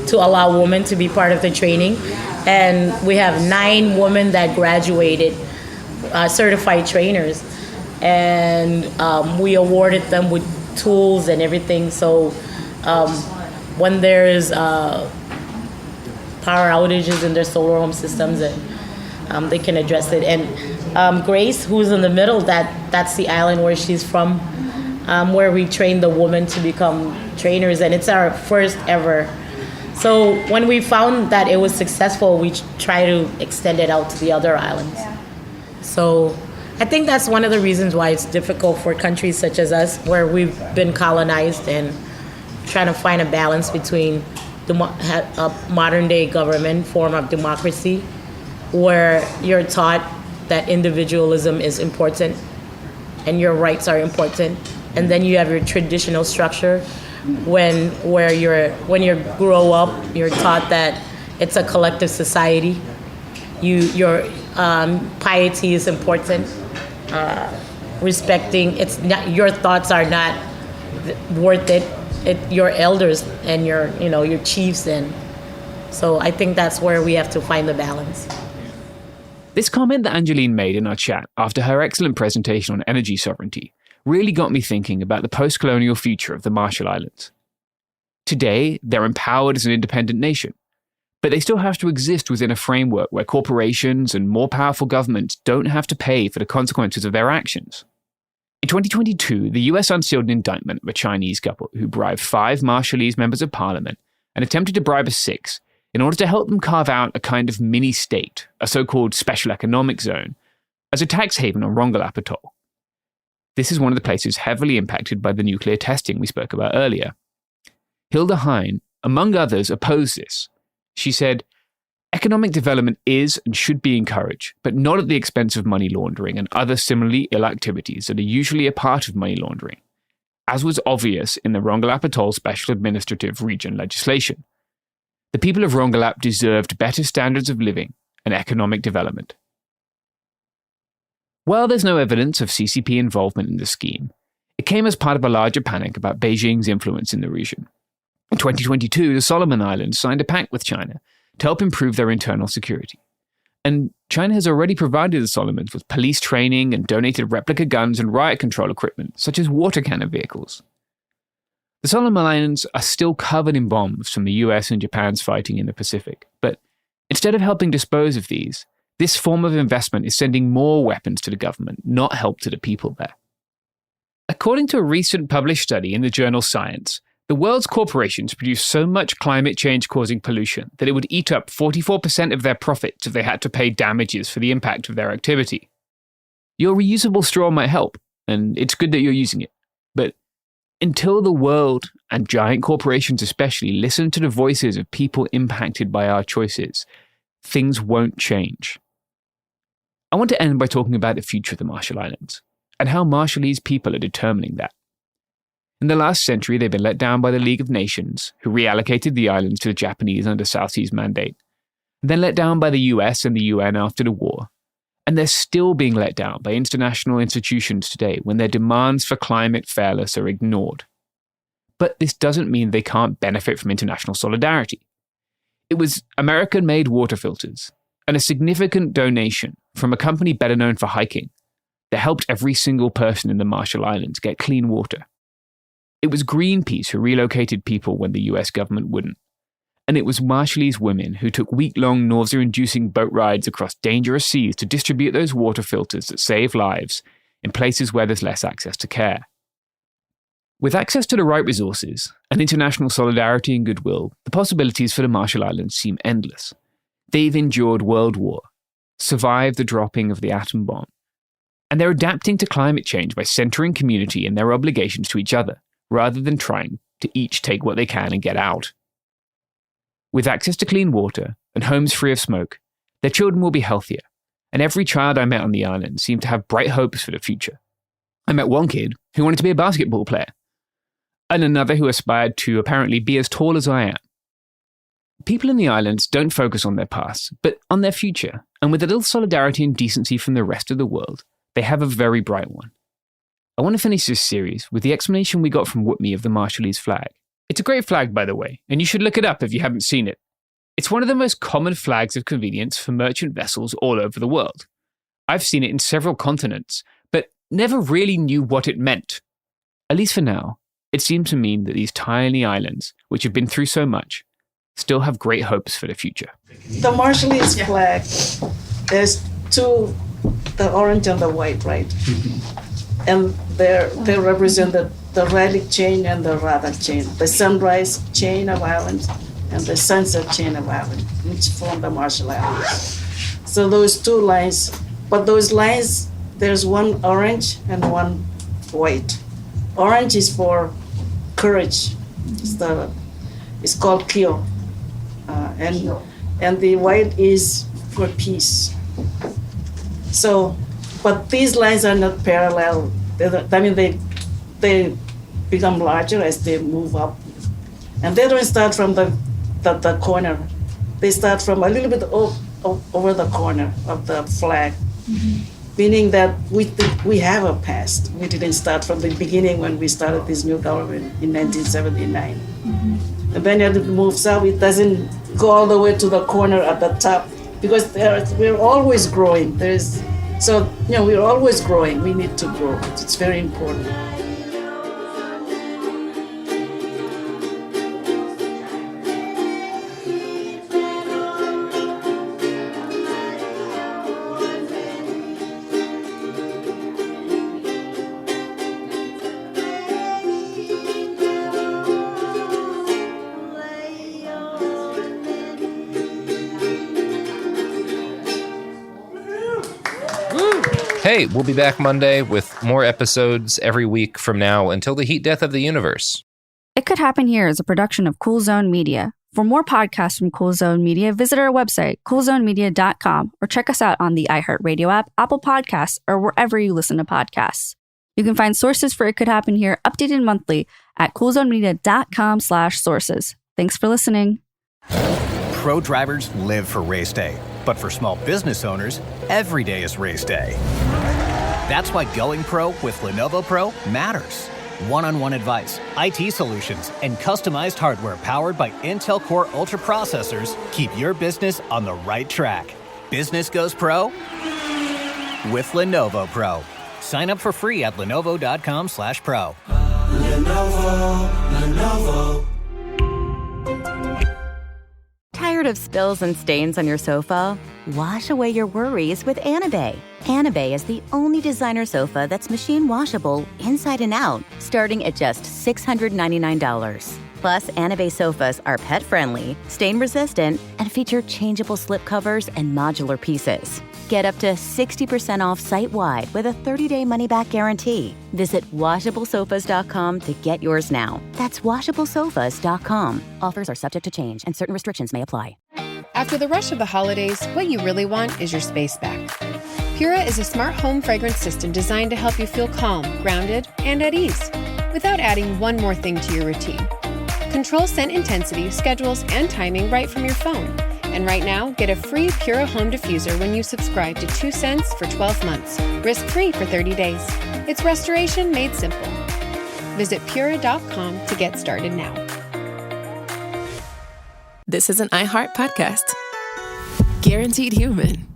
to allow women to be part of the training. And we have 9 women that graduated, certified trainers. And we awarded them with tools and everything. So when there's power outages in their solar home systems, and they can address it. And Grace, who's in the middle, that's the island where she's from, where we train the women to become trainers, and it's our first ever. So when we found that it was successful, we try to extend it out to the other islands. Yeah. So I think that's one of the reasons why it's difficult for countries such as us, where we've been colonized, and trying to find a balance between a modern day government form of democracy, where you're taught that individualism is important and your rights are important, and then you have your traditional structure when you grow up, you're taught that it's a collective society. Your piety is important. Respecting, it's not, your thoughts are not worth it. Your elders and your chiefs, and so I think that's where we have to find the balance. This comment that Angeline made in our chat after her excellent presentation on energy sovereignty really got me thinking about the post-colonial future of the Marshall Islands. Today, they're empowered as an independent nation, but they still have to exist within a framework where corporations and more powerful governments don't have to pay for the consequences of their actions. In 2022, the US unsealed an indictment of a Chinese couple who bribed 5 Marshallese members of parliament and attempted to bribe a 6th in order to help them carve out a kind of mini-state, a so-called special economic zone, as a tax haven on Rongelap Atoll. This is one of the places heavily impacted by the nuclear testing we spoke about earlier. Hilda Hein, among others, opposed this. She said, "Economic development is and should be encouraged, but not at the expense of money laundering and other similarly ill activities that are usually a part of money laundering, as was obvious in the Rongelap Atoll Special Administrative Region legislation. The people of Rongelap deserved better standards of living and economic development." While there's no evidence of CCP involvement in the scheme, it came as part of a larger panic about Beijing's influence in the region. In 2022, the Solomon Islands signed a pact with China to help improve their internal security. And China has already provided the Solomons with police training and donated replica guns and riot control equipment, such as water cannon vehicles. The Solomon Islands are still covered in bombs from the US and Japan's fighting in the Pacific, but instead of helping dispose of these, this form of investment is sending more weapons to the government, not help to the people there. According to a recent published study in the journal Science, the world's corporations produce so much climate change-causing pollution that it would eat up 44% of their profits if they had to pay damages for the impact of their activity. Your reusable straw might help, and it's good that you're using it. But until the world, and giant corporations especially, listen to the voices of people impacted by our choices, things won't change. I want to end by talking about the future of the Marshall Islands, and how Marshallese people are determining that. In the last century, they've been let down by the League of Nations, who reallocated the islands to the Japanese under South Seas Mandate, and then let down by the US and the UN after the war. And they're still being let down by international institutions today when their demands for climate fairness are ignored. But this doesn't mean they can't benefit from international solidarity. It was American-made water filters and a significant donation from a company better known for hiking that helped every single person in the Marshall Islands get clean water. It was Greenpeace who relocated people when the US government wouldn't. And it was Marshallese women who took week-long nausea-inducing boat rides across dangerous seas to distribute those water filters that save lives in places where there's less access to care. With access to the right resources and international solidarity and goodwill, the possibilities for the Marshall Islands seem endless. They've endured World War, survived the dropping of the atom bomb, and they're adapting to climate change by centering community in their obligations to each other, rather than trying to each take what they can and get out. With access to clean water and homes free of smoke, their children will be healthier, and every child I met on the island seemed to have bright hopes for the future. I met one kid who wanted to be a basketball player, and another who aspired to apparently be as tall as I am. People in the islands don't focus on their past, but on their future, and with a little solidarity and decency from the rest of the world, they have a very bright one. I want to finish this series with the explanation we got from Whitney of the Marshallese flag. It's a great flag, by the way, and you should look it up if you haven't seen it. It's one of the most common flags of convenience for merchant vessels all over the world. I've seen it in several continents, but never really knew what it meant. At least for now, it seems to mean that these tiny islands, which have been through so much, still have great hopes for the future. The Marshallese flag, there's two, the orange and the white, right? And they represent the Rayleigh chain and the Rada chain, the sunrise chain of islands and the sunset chain of islands, which form the Marshall Islands. So those two lines, but those lines, there's one orange and one white. Orange is for courage. It's called Kio. And the white is for peace. So, but these lines are not parallel. They become larger as they move up. And they don't start from the corner. They start from a little bit over the corner of the flag, meaning that we have a past. We didn't start from the beginning when we started this new government in 1979. And then as it moves up, it doesn't go all the way to the corner at the top, because we're always growing. We're always growing. We need to grow. It's very important. Hey, we'll be back Monday with more episodes every week from now until the heat death of the universe. It Could Happen Here is a production of Cool Zone Media. For more podcasts from Cool Zone Media, visit our website, coolzonemedia.com, or check us out on the iHeartRadio app, Apple Podcasts, or wherever you listen to podcasts. You can find sources for It Could Happen Here updated monthly at coolzonemedia.com/sources. Thanks for listening. Pro drivers live for race day, but for small business owners, every day is race day. That's why going pro with Lenovo Pro matters. One-on-one advice, IT solutions, and customized hardware powered by Intel Core Ultra processors keep your business on the right track. Business goes pro with Lenovo Pro. Sign up for free at lenovo.com/pro. Lenovo. Tired of spills and stains on your sofa? Wash away your worries with Anabei. Anabei is the only designer sofa that's machine washable inside and out, starting at just $699. Plus, Anabei sofas are pet-friendly, stain-resistant, and feature changeable slip covers and modular pieces. Get up to 60% off site-wide with a 30-day money-back guarantee. Visit WashableSofas.com to get yours now. That's WashableSofas.com. Offers are subject to change, and certain restrictions may apply. After the rush of the holidays, what you really want is your space back. Pura is a smart home fragrance system designed to help you feel calm, grounded, and at ease, without adding one more thing to your routine. Control scent intensity, schedules, and timing right from your phone. And right now, get a free Pura home diffuser when you subscribe to 2 cents for 12 months, risk-free for 30 days. It's restoration made simple. Visit Pura.com to get started now. This is an iHeart podcast. Guaranteed Human.